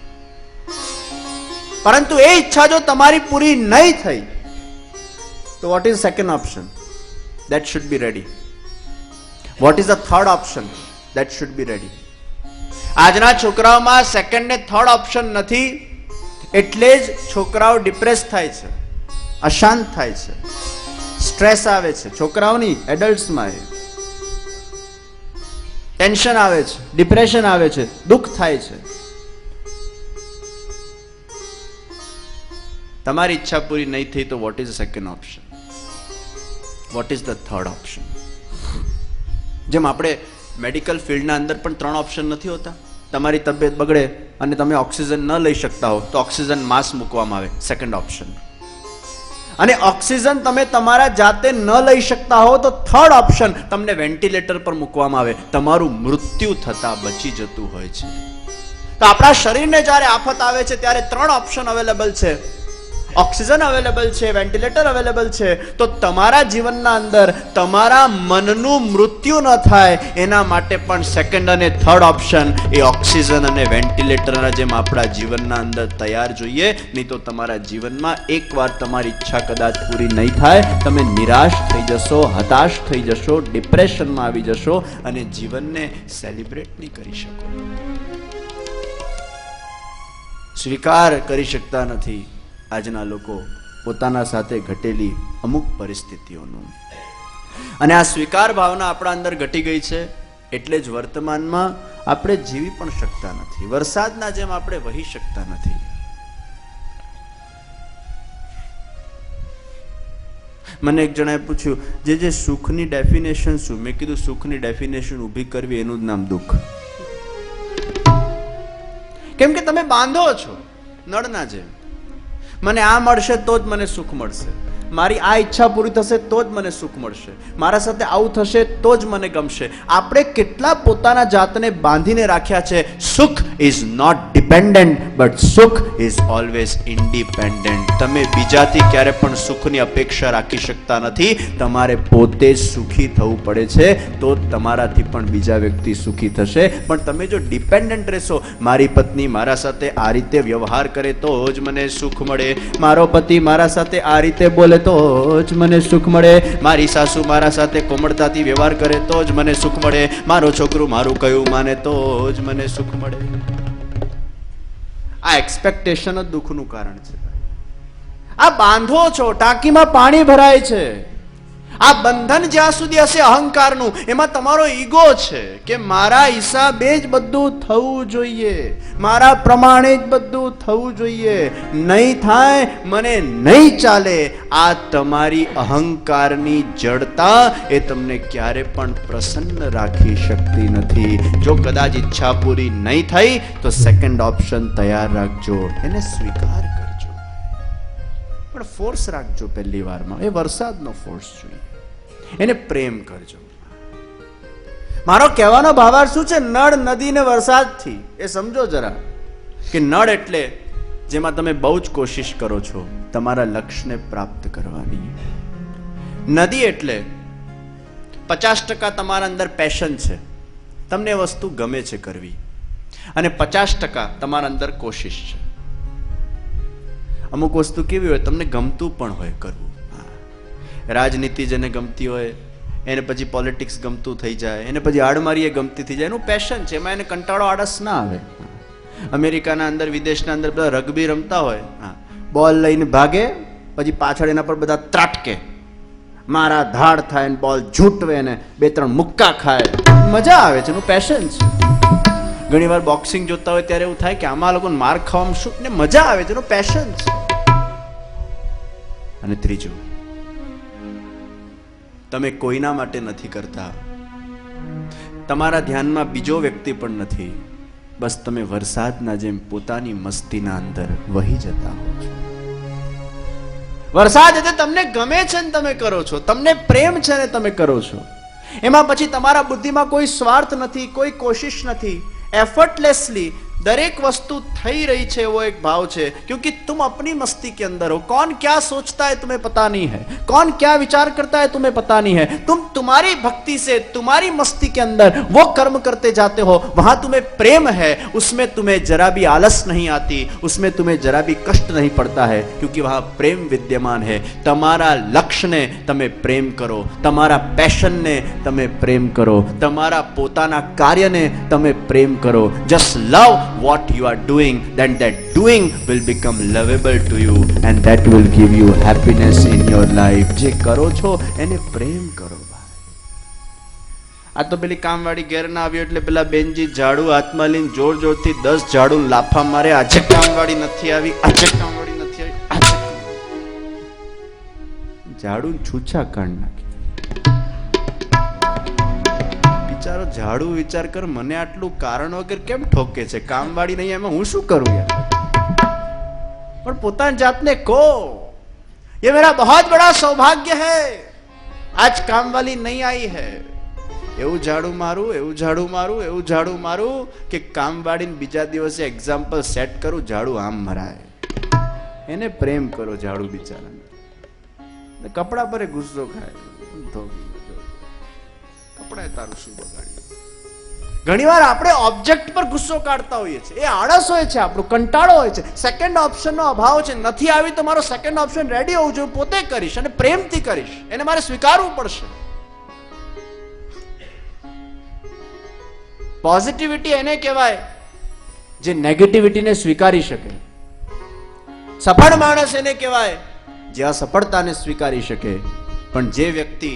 પરંતુ એ ઈચ્છા જો તમારી પૂરી નહીં થઈ તો what is second option? That should be ready. What is the third option? That should be ready. આજના છોકરાઓમાં સેકન્ડ ને થર્ડ ઓપ્શન નથી, એટલે જ છોકરાઓ ડિપ્રેસ થાય છે, અશાંત થાય છે, સ્ટ્રેસ આવે છે. છોકરાઓની, એડલ્ટ્સમાં ટેન્શન આવે છે, ડિપ્રેશન આવે છે, દુઃખ થાય છે. તમારી ઈચ્છા પૂરી નહીં થઈ તો vote is the second option? Vote is the third option? જેમ આપણે મેડિકલ ફિલ્ડના અંદર પણ 3 ઓપ્શન નથી હોતા. તમારી તબિયત બગડે અને તમે ઓક્સિજન ન લઈ શકતા હો તો ઓક્સિજન માસ્ક મૂકવામાં આવે, સેકન્ડ ઓપ્શન. અને ઓક્સિજન તમે તમારા જાતે ન લઈ શકતા હો તો થર્ડ ઓપ્શન, તમને વેન્ટિલેટર પર મૂકવામાં આવે. તમારું મૃત્યુ થતા બચી જતું હોય છે. તો આપણા શરીરને જ્યારે આફત આવે છે ત્યારે 3 ઓપ્શન અવેલેબલ છે. ઓક્સિજન અવેલેબલ છે, વેન્ટિલેટર અવેલેબલ છે. તો તમારા જીવનના અંદર તમારા મનનું મૃત્યુ ન થાય એના માટે પણ સેકન્ડ અને થર્ડ ઓપ્શન એ ઓક્સિજન અને વેન્ટિલેટરના જેમ આપણા જીવનના અંદર તૈયાર જોઈએ. નહીં તો તમારા જીવનમાં એકવાર તમારી ઈચ્છા કદાચ પૂરી નહીં થાય, તમે નિરાશ થઈ જશો, હતાશ થઈ જશો, ડિપ્રેશનમાં આવી જશો અને જીવનને સેલિબ્રેટ નહીં કરી શકો, સ્વીકાર કરી શકતા નથી આજના લોકો પોતાના સાથે ઘટેલી અમુક પરિસ્થિતિઓનું. અને આ સ્વીકાર ભાવના આપણા અંદર ઘટી ગઈ છે એટલે જ વર્તમાનમાં આપણે જીવી પણ શકતા નથી. વરસાદના જેમ આપણે વહી શકતા નથી. મને એક જણાએ પૂછ્યું, જે સુખની ડેફિનેશન શું? મેં કીધું સુખની ડેફિનેશન ઊભી કરવી એનું જ નામ દુઃખ. કેમ કે તમે બાંધો છો નળના જેમ. મને આ મળશે તો જ મને સુખ મળશે, મારી આ ઈચ્છા પૂરી થશે તો જ મને સુખ મળશે, મારા સાથે આવું થશે તો જ મને ગમશે. આપણે કેટલા પોતાના જાતને બાંધીને રાખ્યા છે. સુખ is not depend dependent, but સુખ ઇઝ ઓલવેઝ ઇન્ડિપેન્ડન્ટ. તમે બીજાથી ક્યારે પણ સુખની અપેક્ષા રાખી શકતા નથી. તમારે પોતે જ સુખી થવું પડે છે, તો તમારાથી પણ બીજા વ્યક્તિ સુખી થશે. પણ તમે જો ડિપેન્ડન્ટ રહેશો, મારી પત્ની મારા સાથે આ રીતે વ્યવહાર કરે તો જ મને સુખ મળે, મારો પતિ મારા સાથે આ રીતે બોલે તો જ મને સુખ મળે, મારી સાસુ મારા સાથે કોમળતાથી વ્યવહાર કરે તો જ મને સુખ મળે, મારો છોકરો મારું કયું માને તો જ મને સુખ મળે. આ એક્સપેક્ટેશન જ દુઃખનું કારણ છે. આ બાંધો છો, ટાંકીમાં પાણી ભરાય છે. આ બંધન જ્યાં સુધી હશે અહંકારનું, એમાં તમારો ઈગો છે કે મારા હિસાબે જ બધું થવું જોઈએ, મારા પ્રમાણે જ બધું થવું જોઈએ, નહીં થાય મને નહીં ચાલે. આ તમારી અહંકારની જડતા એ તમને ક્યારે પણ પ્રસન્ન રાખી શકતી નથી. જો કદાચ ઈચ્છા પૂરી નહીં થઈ તો સેકન્ડ ઓપ્શન તૈયાર રાખજો, એને સ્વીકાર કરજો, પણ ફોર્સ રાખજો. પહેલી વારમાં એ વરસાદનો ફોર્સ જોઈએ, એને પ્રેમ કરજો. મારો કહેવાનો ભાવાર્થ શું છે? નળ, નદી ને વરસાદથી એ સમજો જરા, કે નળ એટલે જેમાં તમે બહુ જ કોશિશ કરો છો તમારા લક્ષ્યને પ્રાપ્ત કરવાની. નદી એટલે 50% તમારા અંદર પેશન છે, તમને વસ્તુ ગમે છે કરવી, અને 50% તમારા અંદર કોશિશ છે. અમુક વસ્તુ કેવી હોય, તમને ગમતું પણ હોય કરવું. રાજનીતિ જેને ગમતી હોય એને પછી પોલિટિક્સ ગમતું થઈ જાય, એને પછી આડમારી એ ગમતી થઈ જાય, એનું પેશન છે, એમાં એને કંટાળો આળસ ના આવે. અમેરિકાના અંદર, વિદેશના અંદર બધા રગ્બી રમતા હોય, બોલ લઈને ભાગે, પછી પાછળ એના પર બધા ત્રાટકે, મારા ધાડ થાય ને બોલ ઝૂંટવે ને 2-3 મુક્કા ખાય, મજા આવે છે, એનું પેશન છે. ઘણી વાર બોક્સિંગ જોતા હોય ત્યારે એવું થાય કે આમાં લોકોને માર ખાવામાં શું ને મજા આવે છે, એનું પેશન છે. અને ત્રીજું, તમે કોઈના માટે નથી કરતા, તમારા ધ્યાનમાં બીજો વ્યક્તિ પણ નથી, બસ તમે વરસાદના જેમ પોતાની મસ્તીના અંદર વહી જતા હો છો. વરસાદ એટલે તમને ગમે છે ને તમે કરો છો, તમને પ્રેમ છે ને તમે કરો છો. એમાં પછી તમારા બુદ્ધિમાં કોઈ સ્વાર્થ નથી, કોઈ કોશિશ નથી, એફર્ટલેસલી દરેક વस्तु થઈ રહી છે, वो एक भाव છે. क्योंकि तुम अपनी मस्ती के अंदर हो, कौन क्या सोचता है तुम्हें पता नहीं है, कौन क्या विचार करता है तुम्हें पता नहीं है. तुम तुम्हारी भक्ति से, तुम्हारी मस्ती के अंदर वो कर्म करते जाते हो, वहां तुम्हें प्रेम है, उसमें तुम्हें जरा भी आलस नहीं आती, उसमें तुम्हें जरा भी कष्ट नहीं पड़ता है, क्योंकि वहां प्रेम विद्यमान है. તમારા લક્ષ્યને તમે પ્રેમ કરો, તમારા પેશનને તમે પ્રેમ કરો, તમારા પોતાના કાર્યને તમે પ્રેમ કરો. Just love what you are doing, then that doing will become lovable to you, and that will give you happiness in your life. જે કરો છો એને પ્રેમ કરો. આ તો પેલી કામવાળી ઘેર ના આવ્યો એટલે પેલા બેનજી ઝાડુ હાથમાં લઈને જોર જોરથી 10 ઝાડુ લાફા મારે, આજે કામવાળી નથી આવી, આજે કામવાળી નથી આવી, ઝાડુ છૂછા કાઢ નાખી. બિચારો ઝાડુ વિચાર કર, મને આટલું કારણ વગર કેમ ઠોકે છે, કામવાળી નહીં, એમાં હું શું કરું યાર. પણ પોતાની જાતને કહો, ये मेरा बहुत बड़ा सौभाग्य है, आज कामवाली नहीं आई है. એવું ઝાડુ મારું, એવું ઝાડુ મારું, એવું ઝાડુ મારું કે કામવાળીને બીજા દિવસે એક્ઝામ્પલ સેટ કરું, ઝાડુ આમ મરાય. એને પ્રેમ કરો ઝાડુ બિચારાને. કપડા પર ગુસ્સો ખાય, કપડા તારું શું બગાડ્યું. ઘણી વાર આપણે ઓબ્જેક્ટ પર ગુસ્સો કાઢતા હોઈએ છીએ, એ આળસ હોય છે, આપણું કંટાળો હોય છે, સેકન્ડ ઓપ્શનનો અભાવ છે. નથી આવી તો મારો સેકન્ડ ઓપ્શન રેડી હોવું જોઈએ, પોતે કરીશ અને પ્રેમથી કરીશ, એને મારે સ્વીકારવું પડશે. પોઝિટિવિટી એને કહેવાય જે નેગેટિવિટીને સ્વીકારી શકે. સફળ માણસ એને કહેવાય જે અસફળતાને સ્વીકારી શકે. પણ જે વ્યક્તિ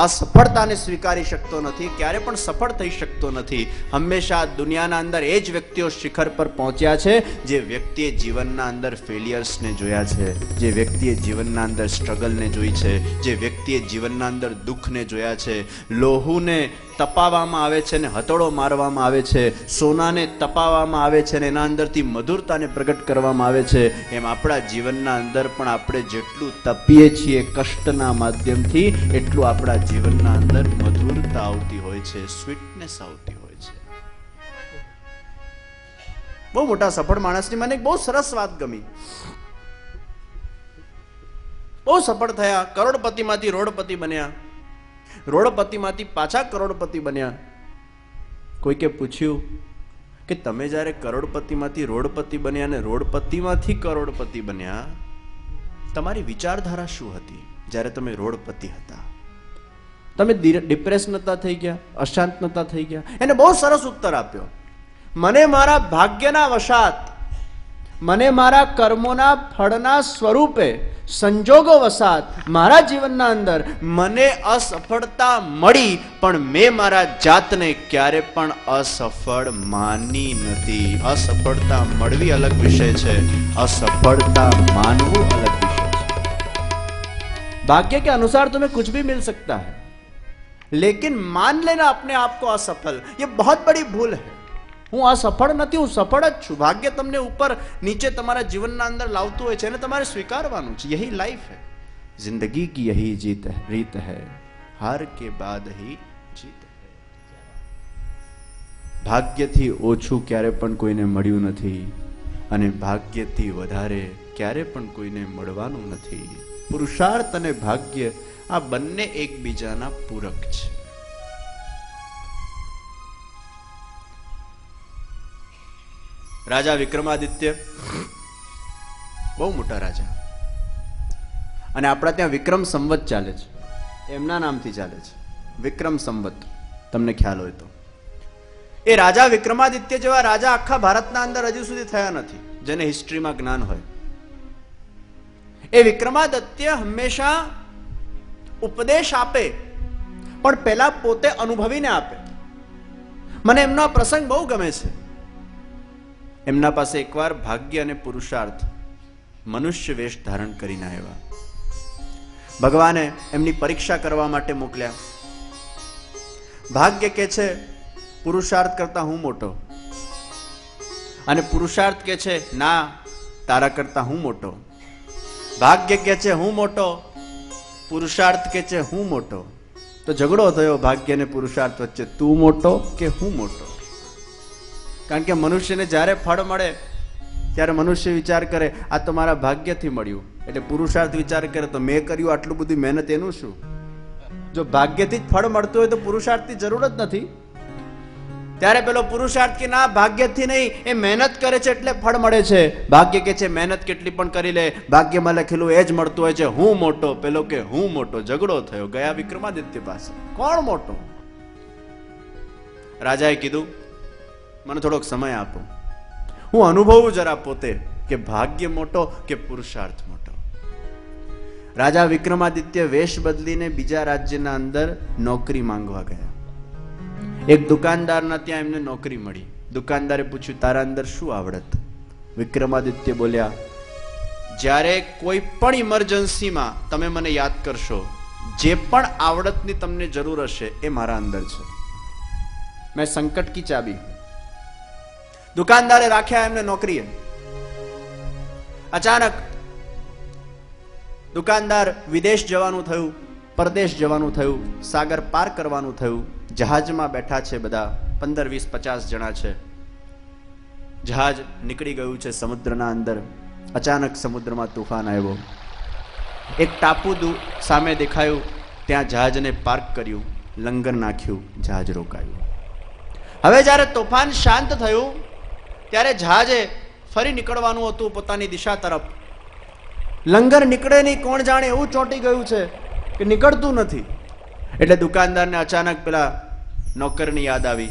અસફળતાને સ્વીકારી શકતો નથી, ક્યારે પણ સફળ થઈ શકતો નથી. હંમેશા દુનિયાના અંદર એ જ વ્યક્તિઓ શિખર પર પહોંચ્યા છે જે વ્યક્તિએ જીવનના અંદર ફેલિયર્સને જોયા છે, જે વ્યક્તિએ જીવનના અંદર સ્ટ્રગલને જોઈ છે, જે વ્યક્તિએ જીવનના અંદર દુઃખને જોયા છે. લોહુને તપાવવામાં આવે છે ને હથોડો મારવામાં આવે છે, સોનાને તપાવવામાં આવે છે ને એના અંદરથી મધુરતાને પ્રગટ કરવામાં આવે છે. એમ આપણા જીવનના અંદર પણ આપણે જેટલું તપીએ છીએ કષ્ટના માધ્યમથી, એટલું આપણા જીવનના અંદર મધુરતા આવતી હોય છે, સ્વીટનેસ આવતી હોય છે. બહુ મોટા સફળ માણસની મને એક બહુ સરસ વાત ગમી. બહુ સફળ થયા, કરોડપતિમાંથી રોડપતિ બન્યા, રોડપતિમાંથી પાછા કરોડપતિ બન્યા. કોઈકે પૂછ્યું કે તમે જ્યારે કરોડપતિમાંથી રોડપતિ બન્યા અને રોડપતિમાંથી કરોડપતિ બન્યા, તમારી વિચારધારા શું હતી જ્યારે તમે રોડપતિ હતા? તમે ડિપ્રેસ નતા થઈ ગયા, અશાંત નતા થઈ ગયા? એને બહુ સરસ ઉત્તર આપ્યો. મને મારા ભાગ્યના વશાત, મને મારા કર્મોના ફળના સ્વરૂપે, સંજોગો વસાત મારા જીવનના અંદર મને અસફળતા મળી, પણ મેં મારા જાતને ક્યારે પણ અસફળ માની નથી. અસફળતા મળવી અલગ વિષય છે, અસફળતા માનવું અલગ વિષય છે. भाग्य के अनुसार तुम्हें कुछ भी मिल सकता है, लेकिन मान लेना अपने आप को असफल, ये बहुत बड़ी भूल है. હું અસફળ નથી, હું સફળ જ છું. ભાગ્ય તમને ઉપર નીચે તમારા જીવનના અંદર લાવતું હોય છે અને તમારે સ્વીકારવાનું છે. યહી લાઈફ है, जिंदगी की यही जीत है, रीत है, हार के बाद ही जीत है. ભાગ્યથી ઓછું ક્યારે પણ કોઈને મળ્યું નથી અને ભાગ્યથી વધારે ક્યારે પણ કોઈને મળવાનું નથી. પુરુષાર્થ અને ભાગ્ય આ બંને એકબીજાના પૂરક છે. રાજા વિક્રમાદિત્ય બહુ મોટા રાજા, અને આપણા ત્યાં વિક્રમ સંવત ચાલે છે, એમના નામથી ચાલે છે વિક્રમ સંવત, તમને ખ્યાલ હોય તો. એ રાજા વિક્રમાદિત્ય જેવા રાજા આખા ભારતના અંદર હજુ સુધી થયા નથી, જેને હિસ્ટ્રીમાં જ્ઞાન હોય. એ વિક્રમાદિત્ય હંમેશા ઉપદેશ આપે, પણ પહેલા પોતે અનુભવીને આપે. મને એમનો પ્રસંગ બહુ ગમે છે. એમના પાસે એકવાર ભાગ્ય અને પુરુષાર્થ મનુષ્ય વેશ ધારણ કરીને આવ્યા. ભગવાને એમની પરીક્ષા કરવા માટે મોકલ્યા. ભાગ્ય કે છે પુરુષાર્થ કરતા હું મોટો, અને પુરુષાર્થ કે છે ના, તારા કરતા હું મોટો. ભાગ્ય કે છે હું મોટો, પુરુષાર્થ કે છે હું મોટો. તો ઝઘડો થયો ભાગ્ય અને પુરુષાર્થ વચ્ચે, તું મોટો કે હું મોટો. કારણ કે મનુષ્યને જ્યારે ફળ મળે ત્યારે મનુષ્ય વિચાર કરે આ તો મારા ભાગ્યથી મળ્યું, એટલે પુરુષાર્થ વિચાર કરે તો મેં કર્યું આટલું બધું મહેનત એનું શું. જો ભાગ્યથી જ ફળ મળતું હોય તો પુરુષાર્થની જરૂર જ નથી. ત્યારે પેલો પુરુષાર્થ કે ના, ભાગ્યથી નહીં, એ મહેનત કરે છે એટલે ફળ મળે છે. ભાગ્ય કે છે મહેનત કેટલી પણ કરી લે, ભાગ્યમાં લખેલું એ જ મળતું હોય છે, હું મોટો. પેલો કે હું મોટો. ઝઘડો થયો. ગયા વિક્રમાદિત્ય પાસે, કોણ મોટો? રાજાએ કીધું મને થોડોક સમય આપો, હું અનુભવું જરા પોતે કે ભાગ્ય મોટો કે પુરુષાર્થ મોટો. રાજા વિક્રમાદિત્ય વેશ બદલીને બીજા રાજ્યના અંદર નોકરી માંગવા ગયા. એક દુકાનદારના ત્યાં એમને નોકરી મળી. દુકાનદારે પૂછ્યું તારા અંદર શું આવડત? વિક્રમાદિત્ય બોલ્યા જ્યારે કોઈ પણ ઇમરજન્સીમાં તમે મને યાદ કરશો, જે પણ આવડતની તમને જરૂર હશે એ મારા અંદર છે. મેં સંકટ કી ચાબી. દુકાનદારે રાખ્યા એમને નોકરીએ. અચાનક દુકાનદાર વિદેશ જવાનું થયું, પરદેશ જવાનું થયું, સાગર પાર કરવાનું થયું. જહાજમાં બેઠા છે બધા, 15, 20, 50 જણા છે. જહાજ નીકળી ગયું છે સમુદ્રના અંદર. અચાનક સમુદ્રમાં તુફાન આવ્યો. એક ટાપુ સામે દેખાયું, ત્યાં જહાજને પાર્ક કર્યું, લંગર નાખ્યું, જહાજ રોકાયું. હવે જ્યારે તોફાન શાંત થયું ત્યારે જહાજે ફરી નીકળવાનું હતું પોતાની દિશા તરફ. લંગર નીકળે નહીં, કોણ જાણે એવું ચોંટી ગયું છે કે નીકળતું નથી. એટલે દુકાનદારને અચાનક પેલા નોકરની યાદ આવી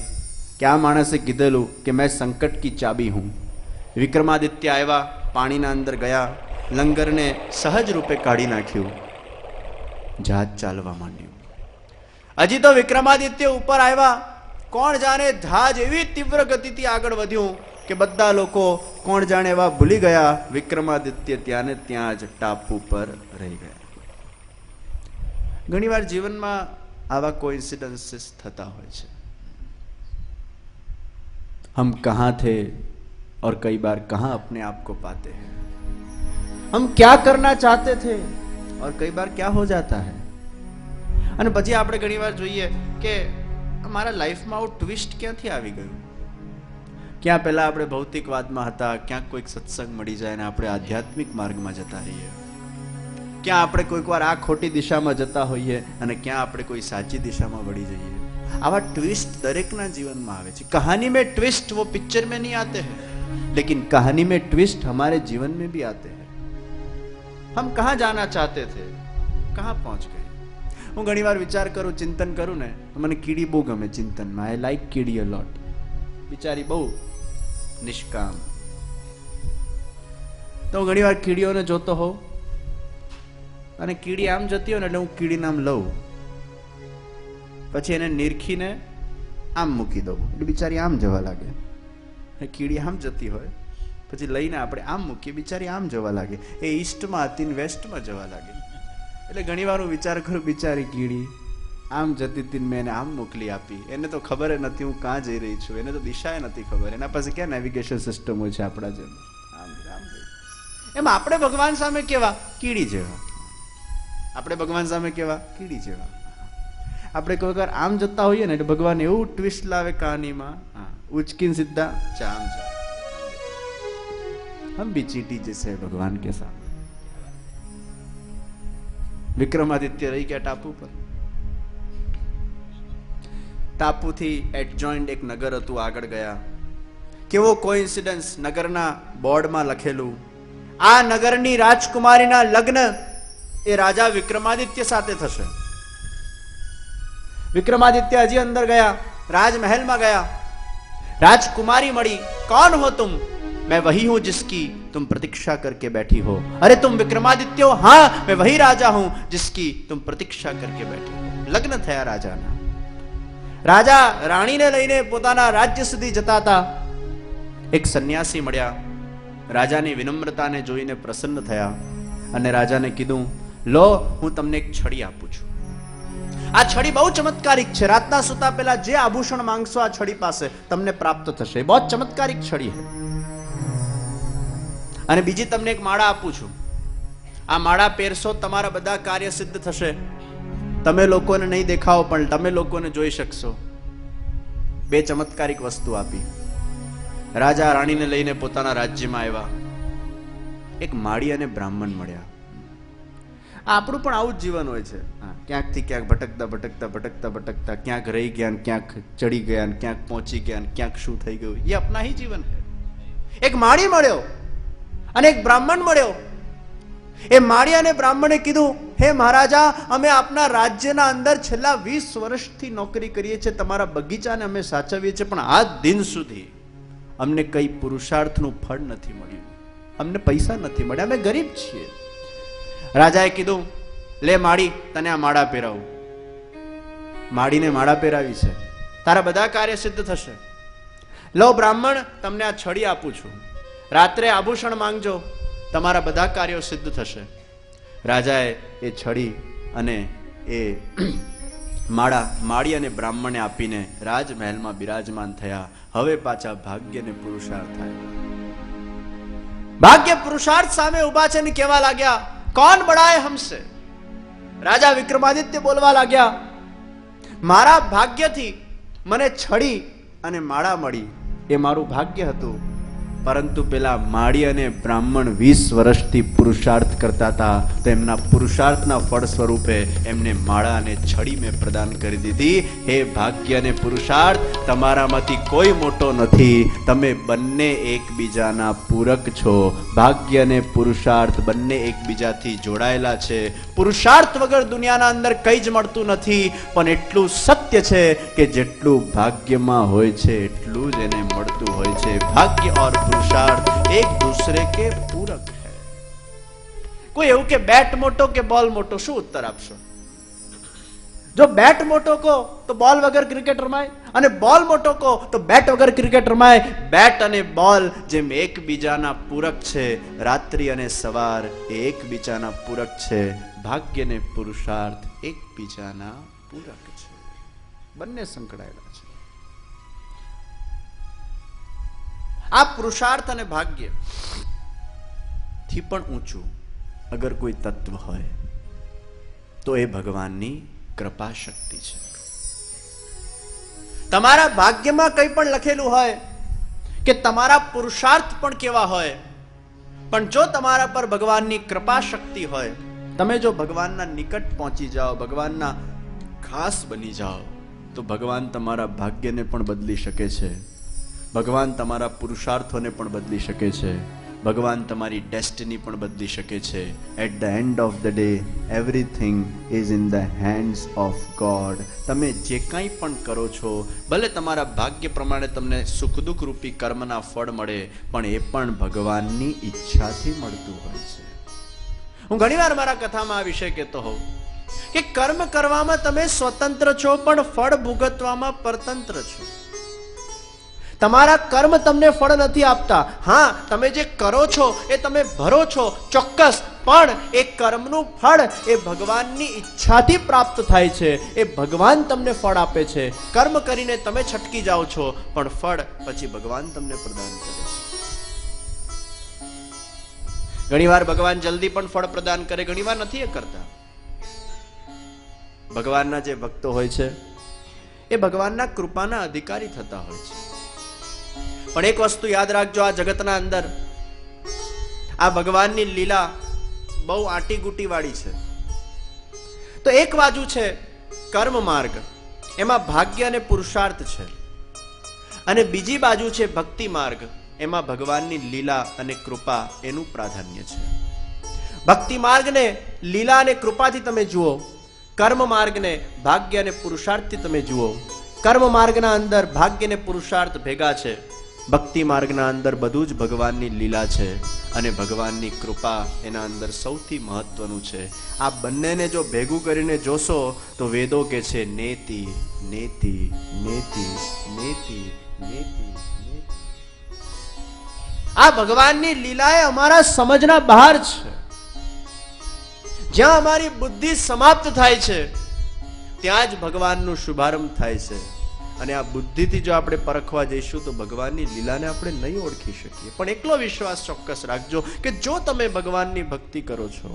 કે આ માણસે કીધેલું કે મેં સંકટ કી ચાબી હું. વિક્રમાદિત્ય આવ્યા, પાણીના અંદર ગયા, લંગરને સહજ રૂપે કાઢી નાખ્યું, જહાજ ચાલવા માંડ્યું. હજી તો વિક્રમાદિત્ય ઉપર આવ્યા, કોણ જાણે જહાજ એવી તીવ્ર ગતિથી આગળ વધ્યું કે બધા લોકો કોણ જાણે એવા ભૂલી ગયા. વિક્રમાદિત્ય ત્યાં ને ત્યાં જ ટાપુ પર રહી ગયા. ઘણીવાર જીવનમાં આવા કોઇન્સિડન્સીસ થતા હોય છે. हम कहाँ थे और कई बार कहाँ अपने आप को पाते हैं. हम क्या करना चाहते थे और कई बार क्या हो जाता है. અને પછી આપણે ઘણીવાર જોઈએ કે મારા લાઈફમાં આવું ટ્વિસ્ટ ક્યાંથી આવી ગયું. ક્યાં પહેલા આપણે ભૌતિકવાદમાં હતા, ક્યાંક કોઈક સત્સંગ મળી જાય અને આપણે આધ્યાત્મિક માર્ગમાં જતા રહીએ. ક્યાં આપણે કોઈક વાર આ ખોટી દિશામાં જતા હોઈએ અને ક્યાં આપણે કોઈ સાચી દિશામાં વળી જઈએ. આવા ટ્વિસ્ટ દરેકના જીવનમાં આવે છે. કહાની में ट्विस्ट वो पिक्चर में नहीं आते हैं, लेकिन कहानी में ट्विस्ट हमारे जीवन में भी आते हैं. हम कहाँ जाना चाहते थे, कहाँ पहुंच गए. હું ઘણી વાર વિચાર કરું, ચિંતન કરું ને તો મને કીડી બહુ ગમે ચિંતનમાં. આઈ લાઈક કીડી અ લોટ. બિચારી બહુ નિષ્કામ. તો હું ઘણી વાર કીડીઓને જોતો હોઉં અને કીડી આમ જતી હોય ને એટલે હું કીડીને આમ લઉં, પછી એને નિરખીને આમ મૂકી દઉં એટલે બિચારી આમ જવા લાગે. કીડી આમ જતી હોય પછી લઈને આપણે આમ મૂકીએ, બિચારી આમ જવા લાગે. એ ઈસ્ટમાં હતી ને વેસ્ટમાં જવા લાગે. એટલે ઘણી વાર હું વિચાર કરું, બિચારી કીડી આમ જતી હતી, મેં એને આમ મોકલી આપી. એને તો ખબર નથી હું ક્યાં જઈ રહી છું, એને તો દિશા નથી ખબર. એના પાસે ક્યાં નેવિગેશન સિસ્ટમ હોય છે આપણા જેમ. એમ આપણે ભગવાન સામે કેવા? કીડી જેવા. આપણે ભગવાન સામે કેવા? કીડી જેવા. આપણે કોઈ વાર આમ જતા હોઈએ ને એટલે ભગવાન એવું ટ્વિસ્ટ લાવે કહાનીમાં, ઉચકીને સીધા ચામ જા. हम भी चींटी जैसे भगवान के साथ. વિક્રમાદિત્ય રહી ગયા ટાપુ પર. ટાપુથી એડજોઇન્ટ એક નગર હતું, આગળ ગયા. કેવો કોઇન્સિડન્સ, નગરના બોર્ડમાં લખેલું આ નગરની રાજકુમારીના લગ્ન એ રાજા વિક્રમાદિત્ય સાથે થશે. વિક્રમાદિત્ય હજી અંદર ગયા, રાજમહેલમાં ગયા. राजकुमारी मड़ी. कौन हो तुम? मैं वही हूं जिसकी तुम प्रतीक्षा करके बैठी हो. अरे तुम विक्रमादित्य हो? हाँ, मैं वही राजा हूं जिसकी तुम प्रतीक्षा करके बैठी हो. लग्न थया राजाना. राजा राણીને લઈને પોતાના રાજ્ય સુધી જતા હતા. એક સન્યાસી મળ્યા. રાજાની વિનમ્રતાને જોઈને પ્રસન્ન થયા અને રાજાને કીધું, લો હું તમને એક છડી આપું છું. આ છડી બહુ ચમત્કારિક છે. રાતના સુતા પહેલા જે આભૂષણ માંગશો આ છડી પાસે તમને પ્રાપ્ત થશે. બહુ ચમત્કારિક છડી છે. અને બીજી તમને એક માળા આપું છું. આ માળા પહેરશો તમારા બધા કાર્ય સિદ્ધ થશે. તમે લોકોને નહીં દેખાવો પણ તમે લોકોને જોઈ શકશો. બે ચમત્કારિક વસ્તુ આપી. રાજા રાણીને લઈને પોતાના રાજ્યમાં આવ્યા. એક માળી અને બ્રાહ્મણ મળ્યા. આપણું પણ આવું જ જીવન હોય છે. ક્યાંકથી ક્યાંક ભટકતા ભટકતા ભટકતા ભટકતા ક્યાંક રહી ગયા, ક્યાંક ચડી ગયા, ક્યાંક પહોંચી ગયા, ક્યાંક શું થઈ ગયું. એ આપના હી જીવન છે. એક માળી મળ્યો અને એક બ્રાહ્મણ મળ્યો. એ માળી અને બ્રાહ્મણે કીધું, હે મહારાજા, અમે આપના રાજ્યના અંદર છેલ્લા 20 વર્ષથી નોકરી કરીએ છીએ. તમારા બગીચાને અમે સાચવીએ છીએ, પણ આજ દિન સુધી અમને કઈ પુરુષાર્થનું ફળ નથી મળ્યું. અમને પૈસા નથી મળ્યા. અમે ગરીબ છીએ. રાજાએ કીધું, લે માળી, તને આ માળા પહેરાવું. માળીને માળા પહેરાવી છે. તારા બધા કાર્ય સિદ્ધ થશે. લો બ્રાહ્મણ, તમને આ છડી આપું છું. રાત્રે આભૂષણ માંગજો, તમારા બધા કાર્યો સિદ્ધ થશે. રાજાએ એ છડી અને એ માળી અને બ્રાહ્મણને આપીને રાજમહેલમાં બિરાજમાન થયા. હવે પાછા ભાગ્ય ને પુરુષાર્થ થાય. ભાગ્ય પુરુષાર્થ સામે ઉભા છે ને કહેવા લાગ્યા, કોણ બડા હે હમસે? રાજા વિક્રમાદિત્ય બોલવા લાગ્યા, મારા ભાગ્યથી મને છડી અને માળા મળી, એ મારું ભાગ્ય હતું. પરંતુ પેલા માળી અને બ્રાહ્મણ 20 વર્ષથી પુરુષાર્થ કરતા હતા. તેમના પુરુષાર્થના ફળ સ્વરૂપે એમને માળા અને છડી મેં પ્રદાન કરી દીધી. હે ભાગ્ય અને પુરુષાર્થ, તમારામાંથી કોઈ મોટો નથી. તમે બંને એકબીજાના પૂરક છો. ભાગ્ય અને પુરુષાર્થ બંને એકબીજાથી જોડાયેલા છે. પુરુષાર્થ વગર દુનિયાના અંદર કંઈ જ મળતું નથી. પણ એટલું સત્ય છે કે જેટલું ભાગ્યમાં હોય છે એટલું જ એને મળતું હોય છે. ભાગ્ય और पुरुषार्थ एक दूसरे के पूरक है. कोई એવું કે બેટ મોટો કે બોલ મોટો, શું ઉત્તર આપશો? જો બેટ મોટો કહો તો બોલ વગર ક્રિકેટ રમાય, અને બોલ મોટો કહો તો બેટ વગર ક્રિકેટ રમાય. બેટ અને બોલ જેમ એકબીજાના પૂરક છે, રાત્રિ અને સવાર એ એકબીજાના પૂરક છે. ભાગ્ય અને પુરુષાર્થ એકબીજાના પૂરક છે. બંને સંકળાયેલા છે. આ પુરુષાર્થ અને ભાગ્ય થી પણ ઊંચું અગર કોઈ તત્વ હોય તો એ ભગવાનની કૃપા શક્તિ છે. તમારા ભાગ્યમાં કંઈ પણ લખેલું હોય કે તમારા પુરુષાર્થ પણ કેવા હોય, પણ જો તમારા પર ભગવાનની કૃપા શક્તિ હોય, તમે જો ભગવાનના નિકટ પહોંચી જાઓ, ભગવાનના ખાસ બની જાઓ, તો ભગવાન તમારા ભાગ્યને પણ બદલી શકે છે, ભગવાન તમારા પુરુષાર્થોને પણ બદલી શકે છે, ભગવાન તમારી ડેસ્ટિની પણ બદલી શકે છે. At the end of the day everything is in the hands of God. તમે જે કાંઈ પણ કરો છો, ભલે તમારા ભાગ્ય પ્રમાણે તમને સુખ દુઃખ રૂપી કર્મના ફળ મળે, પણ એ પણ ભગવાનની ઈચ્છાથી મળતું હોય છે. હું ઘણીવાર મારા કથામાં આ વિષય કહેતો હોઉં કે કર્મ કરવામાં તમે સ્વતંત્ર છો, પણ ફળ ભોગવવામાં પરતંત્ર છો. તમારા કર્મ તમને ફળ નથી આપતા. હા, તમે જે કરો છો એ તમે ભરો છો ચોક્કસ, પણ એ કર્મનું ફળ એ ભગવાનની ઈચ્છાથી પ્રાપ્ત થાય છે. એ ભગવાન તમને ફળ આપે છે. કર્મ કરીને તમે છટકી જાઓ છો, પણ ફળ પછી ભગવાન તમને પ્રદાન કરે છે. ઘણીવાર ભગવાન જલ્દી પણ ફળ પ્રદાન કરે, ઘણીવાર નથી એ કરતા. ભગવાનના જે ભક્તો હોય છે એ ભગવાનના કૃપાના અધિકારી થતા હોય છે. પણ એક વસ્તુ યાદ રાખજો, આ જગતના અંદર આ ભગવાનની લીલા બહુ આંટીગુટી વાળી છે. તો એક બાજુ છે કર્મ માર્ગ, એમાં ભાગ્ય અને પુરુષાર્થ છે, અને બીજી બાજુ છે ભક્તિ માર્ગ, એમાં ભગવાનની લીલા અને કૃપા એનું પ્રાધાન્ય છે. ભક્તિ માર્ગને લીલા અને કૃપાથી તમે જુઓ, કર્મ માર્ગને ભાગ્ય અને પુરુષાર્થથી તમે જુઓ. કર્મ માર્ગના અંદર ભાગ્ય અને પુરુષાર્થ ભેગા છે, ભક્તિ માર્ગના અંદર બધું જ ભગવાનની લીલા છે, અને ભગવાનની કૃપા એના અંદર સૌથી મહત્વનું છે. આ બંનેને જો ભેગું કરીને જોશો તો વેદો કે છે નેતિ નેતિ નેતિ નેતિ નેતિ. આ ભગવાનની લીલા એ અમારા સમજના બહાર છે. જ્યાં અમારી બુદ્ધિ સમાપ્ત થાય છે ત્યાં જ ભગવાનનો શુભારંભ થાય છે. અને આ બુદ્ધિથી જો આપણે પરખવા જઈશું તો ભગવાનની લીલાને આપણે નહીં ઓળખી શકીએ. પણ એકલો વિશ્વાસ ચોક્કસ રાખજો કે જો તમે ભગવાનની ભક્તિ કરો છો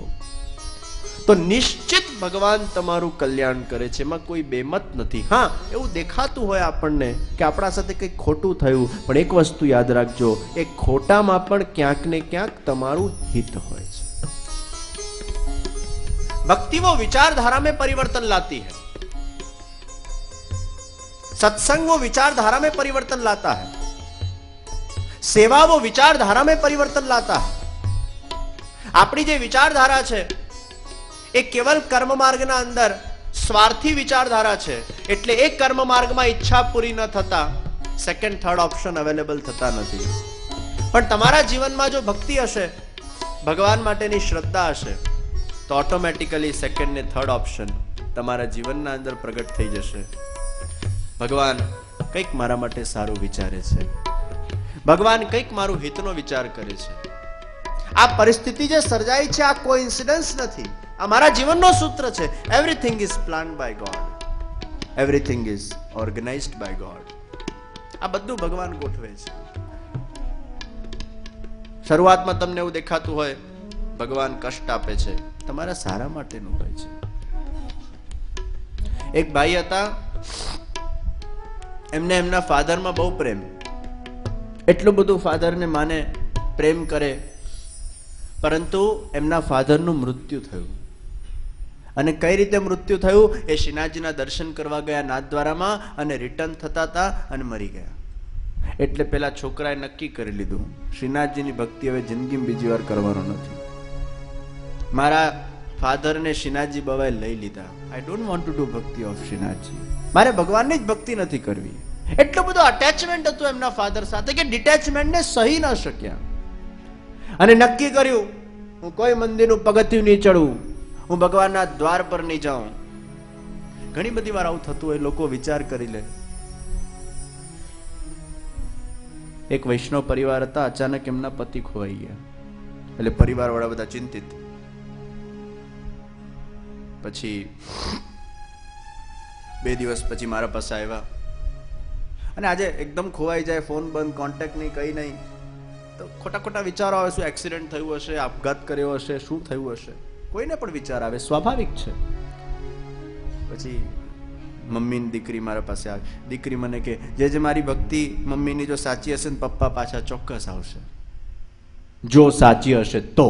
તો નિશ્ચિત ભગવાન તમારું કલ્યાણ કરે છે, એમાં કોઈ બેમત નથી. હા, એવું દેખાતું હોય આપણને કે આપણા સાથે કંઈક ખોટું થયું, પણ એક વસ્તુ યાદ રાખજો, એ ખોટામાં પણ ક્યાંક ને ક્યાંક તમારું હિત હોય છે. भक्ति वो विचारधारा में परिवर्तन लाती है, सत्संग वो विचारधारा में परिवर्तन लाता है, सेवा वो विचारधारा में परिवर्तन लाता है. આપણી જે વિચારધારા છે એ કેવલ કર્મ માર્ગના અંદર સ્વાર્થી વિચારધારા છે, એટલે એ કર્મ માર્ગમાં ઈચ્છા પૂરી ન થતા સેકન્ડ થર્ડ ઓપ્શન અવેલેબલ થતા નથી. પણ તમારા જીવનમાં જો ભક્તિ હશે, ભગવાન માટેની શ્રદ્ધા હશે, તો ઓટોમેટિકલી સેકન્ડ ને થર્ડ ઓપ્શન તમારા જીવનના અંદર પ્રગટ થઈ જશે. ભગવાન કંઈક મારા માટે સારું વિચારે છે, ભગવાન કંઈક મારું હિતનો વિચાર કરે છે. આ પરિસ્થિતિ જે સર્જાઈ છે આ કોઇન્સિડન્સ નથી, આ મારા જીવનનો સૂત્ર છે. Everything is planned by God, everything is organised by God. આ બધું ભગવાન ગોઠવે છે. શરૂઆતમાં તમને એવું દેખાતું હોય ભગવાન કષ્ટ આપે છે, તમારા સારા માટેનું હોય છે. એક ભાઈ હતા, એમને એમના ફાધરમાં બહુ પ્રેમ, એટલું બધું ફાધરને માને, પ્રેમ કરે, પરંતુ એમના ફાધરનું મૃત્યુ થયું. અને કઈ રીતે મૃત્યુ થયું? એ શ્રીનાથજીના દર્શન કરવા ગયા નાથદ્વારામાં, અને રિટર્ન થતા હતા અને મરી ગયા. એટલે પેલા છોકરાએ નક્કી કરી લીધું, શ્રીનાથજીની ભક્તિ હવે જિંદગીમાં બીજી વાર કરવાનો નથી. મારા ફાધરને શ્રીનાથજી બાબાએ લઈ લીધા. I don't want to do ભક્તિ ઓફ શ્રીનાથજી. મારે ભગવાનની જ ભક્તિ નથી કરવી. એટલું બધું અટેચમેન્ટ હતું એમના ફાધર સાથે કે ડિટેચમેન્ટને સહી ન શક્યા. અને નક્કી કર્યું, હું કોઈ મંદિરનું પગથિયું નહીં ચડું, હું ભગવાનના દ્વાર પર નહીં જાઉં. ઘણી બધી વાર આવું થતું હોય, લોકો વિચાર કરી લે. એક વૈષ્ણવ પરિવાર હતા, અચાનક એમના પતિ ખોવાઈ ગયા. એટલે પરિવાર વાળા બધા ચિંતિત. પછી 2 દિવસ પછી મારા પાસે આવ્યા, અને આજે એકદમ ખોવાઈ જાય, ફોન બંધ, કોન્ટેક્ટ નહીં, કઈ નહીં, તો ખોટા ખોટા વિચારો આવે. શું એક્સિડન્ટ થયું હશે, આપઘાત કર્યો હશે, શું થયું હશે, કોઈને પણ વિચાર આવે, સ્વાભાવિક છે. પછી મમ્મીની દીકરી મારા પાસે આવે, દીકરી મને કે જે મારી ભક્તિ મમ્મીની જો સાચી હશે ને પપ્પા પાછા ચોક્કસ આવશે, જો સાચી હશે તો.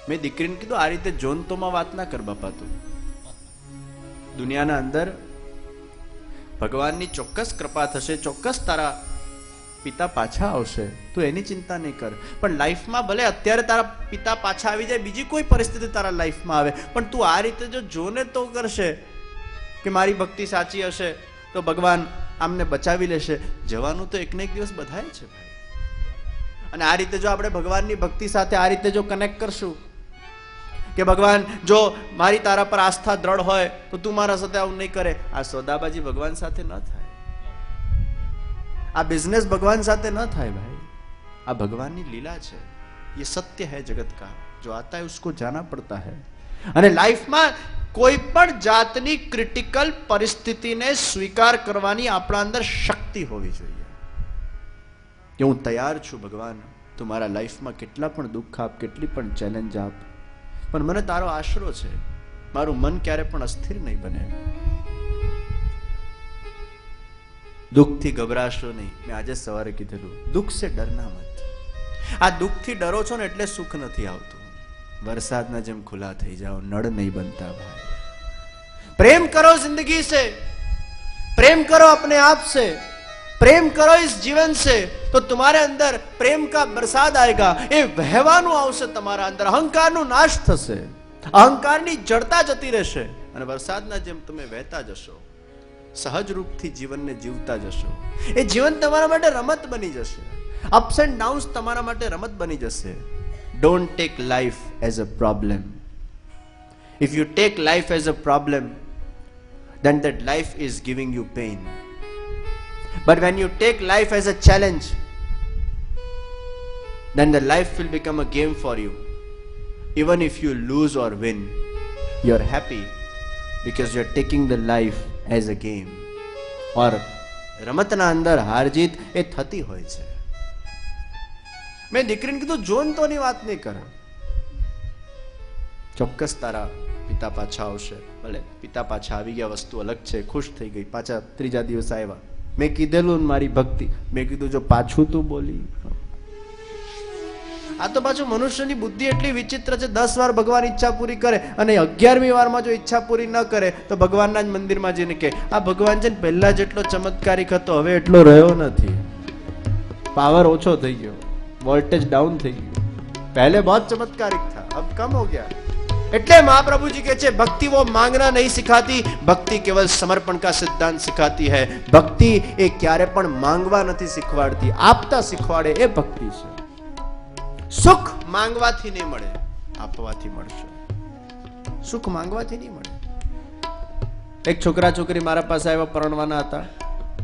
મેં દીકરીને કીધું આ રીતે જોનતોમાં વાત ના કર બાપા, તું દુનિયાના અંદર ભગવાનની ચોક્કસ કૃપા થશે, ચોક્કસ તારા પિતા પાછા આવશે, તું એની ચિંતા નહીં કર. પણ લાઈફમાં ભલે અત્યારે તારા પિતા પાછા આવી જાય, બીજી કોઈ પરિસ્થિતિ તારા લાઈફમાં આવે, પણ તું આ રીતે જો જોને તો કરશે કે મારી ભક્તિ સાચી હશે તો ભગવાન આમને બચાવી લેશે. જવાનું તો એક ને એક દિવસ બધાય છે ભાઈ. અને આ રીતે જો આપણે ભગવાનની ભક્તિ સાથે આ રીતે જો કનેક્ટ કરશું કે ભગવાન જો મારી તારા પર આસ્થા દ્રઢ હોય તો તું મારા સાથે આવું નહીં કરે, આ સોદાબાજી ભગવાન સાથે ન થાય, આ બિઝનેસ ભગવાન સાથે ન થાય ભાઈ. આ ભગવાનની લીલા છે, ये सत्य है जगत का, जो आता है उसको जाना पड़ता है. અને લાઈફમાં કોઈ પણ જાતની ક્રિટિકલ પરિસ્થિતિને સ્વીકાર કરવાની આપણા અંદર શક્તિ હોવી જોઈએ કે હું તૈયાર છું ભગવાન, તું મારા લાઈફમાં કેટલા પણ દુઃખ આપ, કેટલી પણ ચેલેન્જ આપ, પણ મને તારો આશરો છે, મારું મન ક્યારે પણ અસ્થિર નહીં બને. દુઃખથી ગભરાશો નહીં. મેં આજે સવારે કીધેલું, દુઃખ સે ડરના મત. આ દુઃખથી ડરો છો ને એટલે સુખ નથી આવતું. વરસાદના જેમ ખુલ્લા થઈ જાઓ, નળ નહીં બનતા ભાઈ. प्रेम करो जिंदगी से, प्रेम करो अपने आप से, प्रेम करो इस जीवन से, तो तुम्हारे अंदर प्रेम का बरसात आएगा. એ વહેવાનું આવશે તમારા અંદર, અહંકારનો નાશ થશે, અહંકારની જડતા જતી રહેશે અને વરસાદના જેમ તમે વહેતા જશો, સહજ રૂપથી જીવનને જીવતા જશો. એ જીવન તમારા માટે રમત બની જશે, અપ્સ એન્ડ ડાઉન્સ તમારા માટે રમત બની જશે. Don't take life as a problem. If you take life as a problem, then that life is giving you pain. But when you take life as a challenge, then the life will become a game for you. Even if you lose or win, you are happy because you are taking the life as a game. और રમતના અંદર હાર જીત એ થતી હોય છે. મેં દીકરીને કીધું જોન તોની વાત નહીં કર, ચોક્કસ તારા પિતા પાછા આવશે. ભલે પિતા પાછા આવી ગયા વસ્તુ અલગ છે, ખુશ થઈ ગઈ, પાછા ત્રીજા દિવસ આવ્યા. મેં કીધેલું મારી ભક્તિ, મેં કીધું જો પાછું તું બોલી. આ તો પાછું મનુષ્યની બુદ્ધિ એટલી વિચિત્ર છે, 10 વાર ભગવાન ઈચ્છા પૂરી કરે અને 11મી વારમાં જો ઈચ્છા પૂરી ન કરે તો ભગવાનના જ મંદિરમાં જઈને કે આ ભગવાન છે ને પહેલા જેટલો ચમત્કારિક હતો હવે એટલો રહ્યો નથી, પાવર ઓછો થઈ ગયો, वोल्टेज डाउन થઈ ગયું, पहले बहुत चमत्कारिक था अब कम हो गया. એટલે મહાપ્રભુજી કહે છે ભક્તિ वो मांगना नहीं सिखाती, भक्ति केवल समर्पण का सिद्धांत सिखाती है. भक्ति એ ક્યારે પણ માંગવા નથી શીખવાડતી, આપતા શીખવાડે એ ભક્તિ છે. સુખ માંગવાથી નહીં મળે, આપવાથી મળશે. સુખ માંગવાથી નહીં મળે. એક છોકરા છોકરી મારા પાસે આવ્યા, પરણવાના હતા.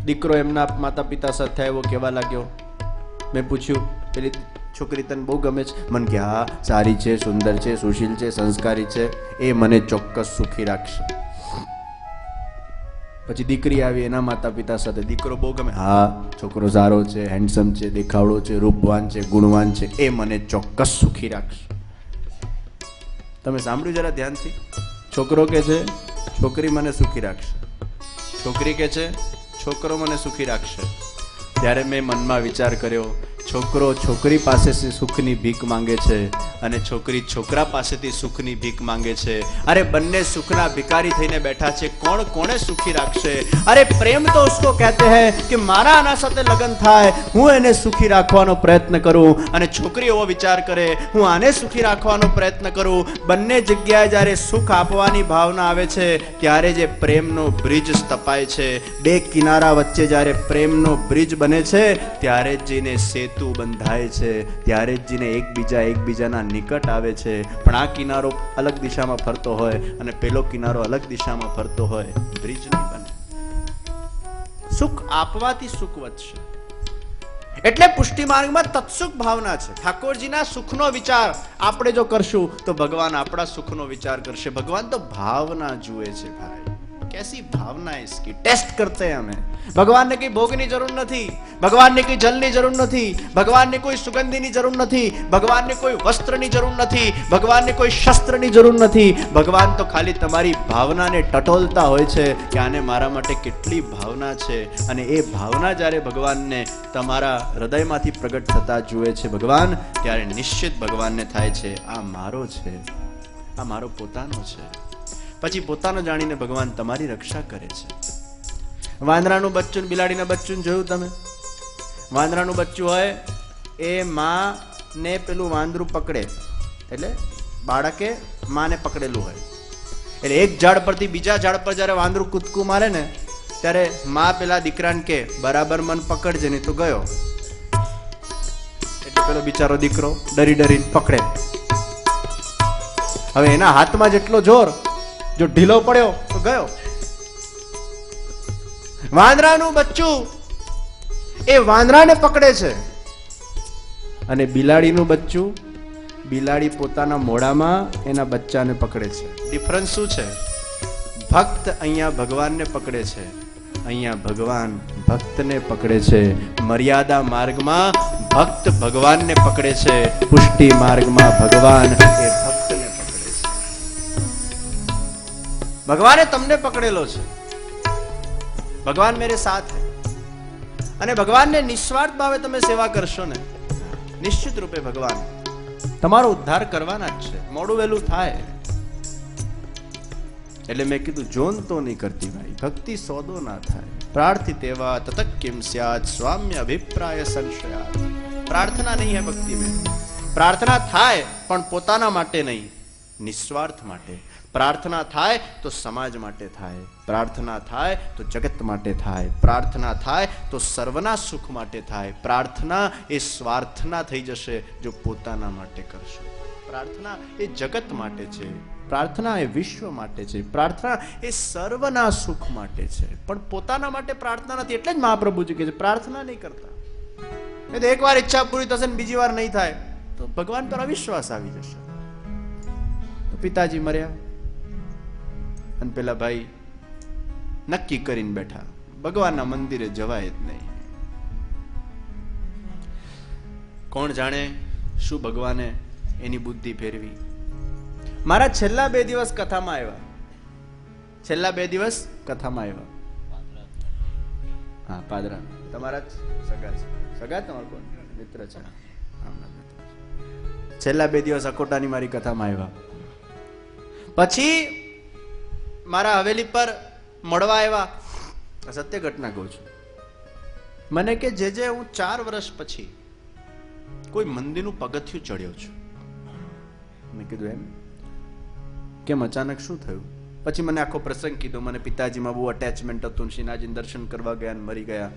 દીકરો એમના માતા પિતા સાથે આવ્યો, કેવા લાગ્યો? મેં પૂછ્યું પેલી છોકરી તને બહુ ગમે છે? મને કે હા સારી છે, સુંદર છે, સુશીલ છે, સંસ્કારી છે, એ મને ચોક્કસ સુખી રાખશે. પછી દીકરી આવી એના માતા પિતા સાથે, દીકરો બહુ ગમે, હા છોકરો સારો છે, હેન્ડસમ છે, દેખાવડો છે, રૂપવાન છે, ગુણવાન છે, એ મને ચોક્કસ સુખી રાખશે. તમે સાંભળ્યું જરા ધ્યાનથી? છોકરો કે છે છોકરી મને સુખી રાખશે, છોકરી કે છે છોકરો મને સુખી રાખશે. ત્યારે મેં મનમાં વિચાર કર્યો, છોકરો છોકરી પાસેથી સુખની ભીખ માંગે છે અને છોકરી છોકરા પાસેથી સુખની ભીખ માંગે છે. અરે બંને સુખના ભિખારી થઈને બેઠા છે, કોણ કોને સુખી રાખશે? અરે પ્રેમ તો उसको कहते हैं કે મારા આના સાથે લગ્ન થાય, હું એને સુખી રાખવાનો પ્રયત્ન કરું, અને છોકરી એવો વિચાર કરે હું આને સુખી રાખવાનો પ્રયત્ન કરું. બંને જગ્યાએ જ્યારે સુખ આપવાની ભાવના આવે છે ત્યારે જે પ્રેમનો બ્રિજ સ્થપાય છે, બે કિનારા વચ્ચે જ્યારે પ્રેમનો બ્રિજ બને છે ત્યારે જ જઈને સેતુ બંધાય છે, ત્યારે જ જઈને એકબીજાના નિકટ આવે છે. પણ આ કિનારો અલગ દિશામાં ફરતો હોય અને પેલો કિનારો અલગ દિશામાં ફરતો હોય, બ્રિજ નહીં બને. સુખ આપવાથી સુખ વધશે. એટલે પુષ્ટિ માર્ગમાં તત્સુખ ભાવના છે. ઠાકોરજીના સુખનો વિચાર આપણે જો કરશું તો ભગવાન આપણા સુખનો વિચાર કરશે. ભગવાન તો ભાવના જુએ છે ભાઈ, कैसी भावना है इसकी, टेस्ट करते हैं हमें। भगवान ने कई भोग की जरूर નથી, ભગવાન ને કોઈ જલની જરૂર નથી, ભગવાન ને કોઈ સુગંધીની જરૂર નથી, ભગવાન ને કોઈ વસ્ત્રની જરૂર નથી, ભગવાન ને કોઈ શસ્ત્રની જરૂર નથી। ભગવાન તો ખાલી તમારી ભાવનાને ટટોલતા હોય છે કે આને મારા માટે કેટલી ભાવના છે, અને એ ભાવના જ્યારે ભગવાનને તમારા હૃદયમાંથી પ્રગટ થતા જુએ છે ભગવાન, ત્યારે નિશ્ચિત ભગવાનને થાય છે આ મારો છે, આ મારો પોતાનો છે। પછી પોતાનો જાણીને ભગવાન તમારી રક્ષા કરે છે। વાંદરાનું બચ્ચું બિલાડીના બચ્ચું જોયું તમે? વાંદરાનું બચ્ચું હોય એ માં ને પેલું વાંદરું પકડે એટલે બાળકે માને પકડેલું હોય, એટલે એક ઝાડ પરથી બીજા ઝાડ પર જ્યારે વાંદરું કૂદકું મારે ને ત્યારે માં પેલા દીકરાને કે બરાબર મન પકડજે નહીં તો ગયો, એટલે પેલો બિચારો દીકરો ડરી ડરીને પકડે। હવે એના હાથમાં જેટલો જોર, જો ઢીલો પડ્યો તો ગયો। વાંદરાનું બચ્ચું એ વાંદરાને પકડે છે, અને બિલાડીનું બચ્ચું બિલાડી પોતાના મોઢામાં એના બચ્ચાને પકડે છે। ડિફરન્સ શું છે? ભક્ત અહીંયા ભગવાનને પકડે છે, અહીંયા ભગવાન ભક્તને પકડે છે। મર્યાદા માર્ગમાં ભક્ત ભગવાનને પકડે છે, પુષ્ટિ માર્ગમાં ભગવાન એ ભક્તને પકડે છે। ભગવાને તમને પકડેલો છે, ભગવાન મેરે સાથ હૈ, અને ભગવાનને નિસ્વાર્થ ભાવે તમે સેવા કરશો ને, નિશ્ચિત રૂપે ભગવાન તમારો ઉદ્ધાર કરવાના જ છે, મોડું વહેલું થાય। એટલે મેં કીધું જોન તો નહીં કરતી ભાઈ, ભક્તિ સોદો ના થાય। પ્રાર્થિતેવા તતઃ કિમ સ્યાત સ્વામ્ય અભિપ્રાય સંશયાત। પ્રાર્થના નહીં है भक्ति में, પ્રાર્થના થાય પણ પોતાના માટે નહીં, નિસ્વાર્થ માટે। પ્રાર્થના થાય તો સમાજ માટે થાય, પ્રાર્થના થાય તો જગત માટે થાય, પ્રાર્થના થાય તો સર્વના સુખ માટે થાય। પ્રાર્થના એ સ્વાર્થના થઈ જશે જો પોતાના માટે કરશો। પ્રાર્થના એ જગત માટે છે, પ્રાર્થના એ વિશ્વ માટે છે, પ્રાર્થના એ સર્વના સુખ માટે છે, પણ પોતાના માટે પ્રાર્થના નથી। એટલે જ મહાપ્રભુજી કહે છે પ્રાર્થના નહીં કરતા, એ તો એકવાર ઈચ્છા પૂરી થશે ને બીજી વાર નહીં થાય તો ભગવાન પર અવિશ્વાસ આવી જશે। તો પિતાજી મર્યા અને પેલા ભાઈ નક્કી કરીને બેઠા ભગવાનના મંદિરે જવાય જ નહીં। કોણ જાણે શું ભગવાને એની બુદ્ધિ ફેરવી। મારા છેલ્લા 2 દિવસ કથામાં આવ્યા, છેલ્લા 2 દિવસ કથામાં આવ્યા। હા, પાદરા તમારા જ સગા છે, સગા તમારો કોણ મિત્ર છે? છેલ્લા 2 દિવસ અકોટાની મારી કથામાં આવ્યા। પછી મારા હવેલી પર મળવા આવ્યા। સત્ય ઘટના કહું છું। મને કે જે હું 4 વર્ષ પછી કોઈ મંદિરનું પગથિયું ચડ્યો છું। મેં કીધું એમ કેમ, અચાનક શું થયું? પછી મને આખો પ્રસંગ કીધો। મને પિતાજીમાં બહુ અટેચમેન્ટ હતું, શ્રીનાથજીને દર્શન કરવા ગયા અને મરી ગયા,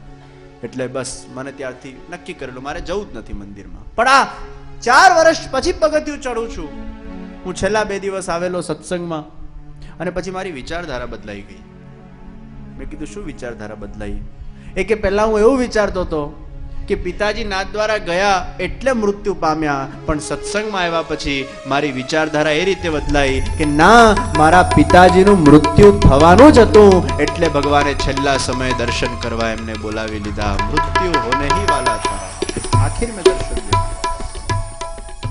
એટલે બસ મને ત્યારથી નક્કી કરેલું મારે જવું જ નથી મંદિરમાં। પણ આ 4 વર્ષ પછી પગથિયું ચડું છું। હું છેલ્લા 2 દિવસ આવેલો સત્સંગમાં, અને પછી મારી વિચારધારા બદલાઈ ગઈ। મેં કીધું શું વિચારધારા બદલાઈ? એ કે પહેલા હું એવું વિચારતો હતો કે પિતાજી નાથ દ્વારા ગયા એટલે મૃત્યુ પામ્યા, પણ સત્સંગમાં આવ્યા પછી મારી વિચારધારા એ રીતે બદલાઈ કે ના, મારા પિતાજીનું મૃત્યુ થવાનું જ હતું, એટલે ભગવાને છેલ્લા સમયે દર્શન કરવા એમને બોલાવી લીધા। મૃત્યુ હોને હી વાલા થા, આખિર મેં દર્શન દીધા।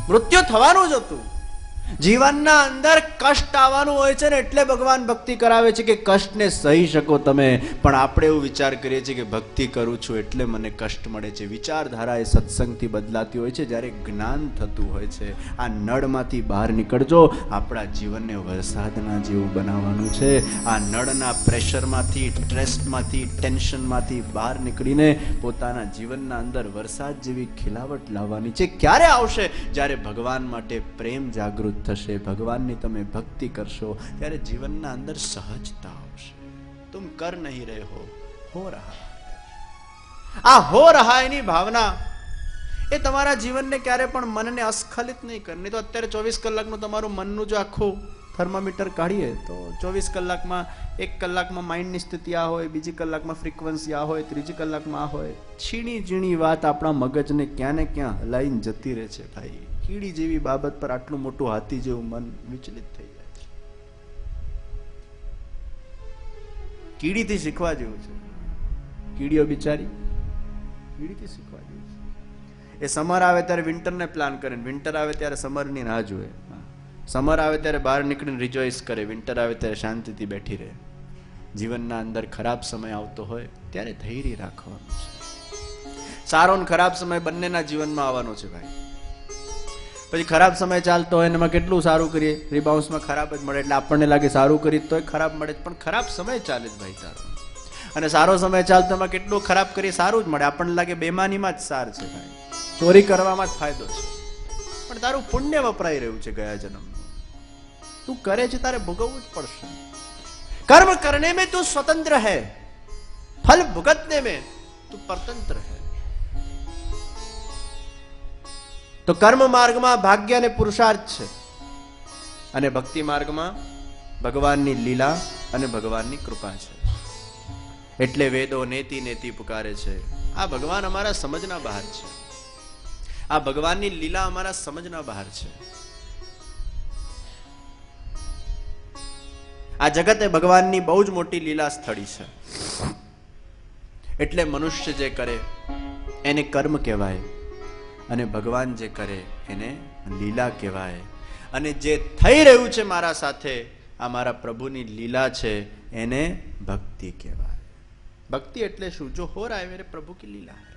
મૃત્યુ થવાનું જ હતું। જીવનના અંદર કષ્ટ આવવાનું હોય છે ને, એટલે ભગવાન ભક્તિ કરાવે છે કે કષ્ટને સહી શકો તમે। પણ આપણે એવું વિચાર કરીએ છીએ કે ભક્તિ કરું છું એટલે મને કષ્ટ મળે છે। વિચારધારા એ સત્સંગથી બદલાતી હોય છે જ્યારે જ્ઞાન થતું હોય છે। આ નળમાંથી બહાર નીકળજો, આપણા જીવનને વરસાદના જેવું બનાવવાનું છે। આ નળના પ્રેશરમાંથી, સ્ટ્રેસમાંથી, ટેન્શનમાંથી બહાર નીકળીને પોતાના જીવનના અંદર વરસાદ જેવી ખિલાવટ લાવવાની છે। ક્યારે આવશે? જ્યારે ભગવાન માટે પ્રેમ જાગૃત થશે, ભગવાનની તમે ભક્તિ કરશો, ત્યારે જીવનના અંદર સહજતા આવશે। તુમ કર નહીં રહે હો રહા। આ હો રહા એની ભાવના એ તમારા જીવનને ક્યારે પણ મનને અસ્ખલિત નહીં કરે। નહીં તો અત્યારે 24 કલાકનું તમારું મનનું જો આખું થર્મામીટર કાઢીએ તો 24 કલાકમાં 1 કલાકમાં માઇન્ડની સ્થિતિ આ હોય, બીજી કલાકમાં ફ્રીક્વન્સી આ હોય, ત્રીજી કલાકમાં આ હોય। છીણી ઝીણી વાત આપણા મગજને ક્યાં ને ક્યાં હલાઈને જતી રહે છે ભાઈ। કીડી જેવી બાબત પર આટલું મોટું હાથી જેવું મન વિચલિત થઈ જાય છે। કીડીથી શીખવા જેવું છે. કીડીઓ બિચારી કીડીથી શીખવા જેવું છે. એ સમર આવે ત્યારે વિન્ટરને પ્લાન કરે, વિન્ટર આવે ત્યારે સમરની રાહ જુએ. સમર આવે ત્યારે બહાર નીકળીને રિજોઇસ કરે, વિન્ટર આવે ત્યારે શાંતિથી બેઠી રહે. જીવનના અંદર ખરાબ સમય આવતો હોય ત્યારે ધૈર્ય રાખવાનું છે. સારો ને ખરાબ સમય બંનેના જીવનમાં આવવાનો છે ભાઈ. પછી ખરાબ સમય ચાલતો હોય એમાં કેટલું સારું કરીએ, રિબાઉન્સમાં ખરાબ જ મળે, એટલે આપણને લાગે સારું કરી તોય ખરાબ મળે, પણ ખરાબ સમય ચાલે જ ભાઈ તારો. અને સારો સમય ચાલતો એમાં કેટલું ખરાબ કરીએ સારું જ મળે, આપણને લાગે બેમાનીમાં જ સાર છે ભાઈ, ચોરી કરવામાં જ ફાયદો છે. પણ તારું પુણ્ય વપરાઈ રહ્યું છે ગયા જન્મ. તું કરે છે તારે ભોગવવું જ પડશે. કર્મ કરને में तू स्वतंत्र है, फल भुगतने में तू परतंत्र है. તો કર્મ માર્ગમાં ભાગ્ય અને પુરુષાર્થ છે, અને ભક્તિ માર્ગમાં ભગવાનની લીલા અને ભગવાનની કૃપા છે. એટલે વેદો નેતિ નેતિ પુકારે છે. આ ભગવાન અમારા સમજના બહાર છે, આ ભગવાનની લીલા અમારા સમજના બહાર છે. આ જગત એ ભગવાનની બહુ જ મોટી લીલા સ્થળી છે. એટલે મનુષ્ય જે કરે એને કર્મ કહેવાય, અને ભગવાન જે કરે એને લીલા કહેવાય. અને જે થઈ રહ્યું છે મારા સાથે, આ મારા પ્રભુની લીલા છે, એને ભક્તિ કહેવાય. ભક્તિ એટલે શું? જો હો રહા હૈ મેરે પ્રભુ કી લીલા હૈ.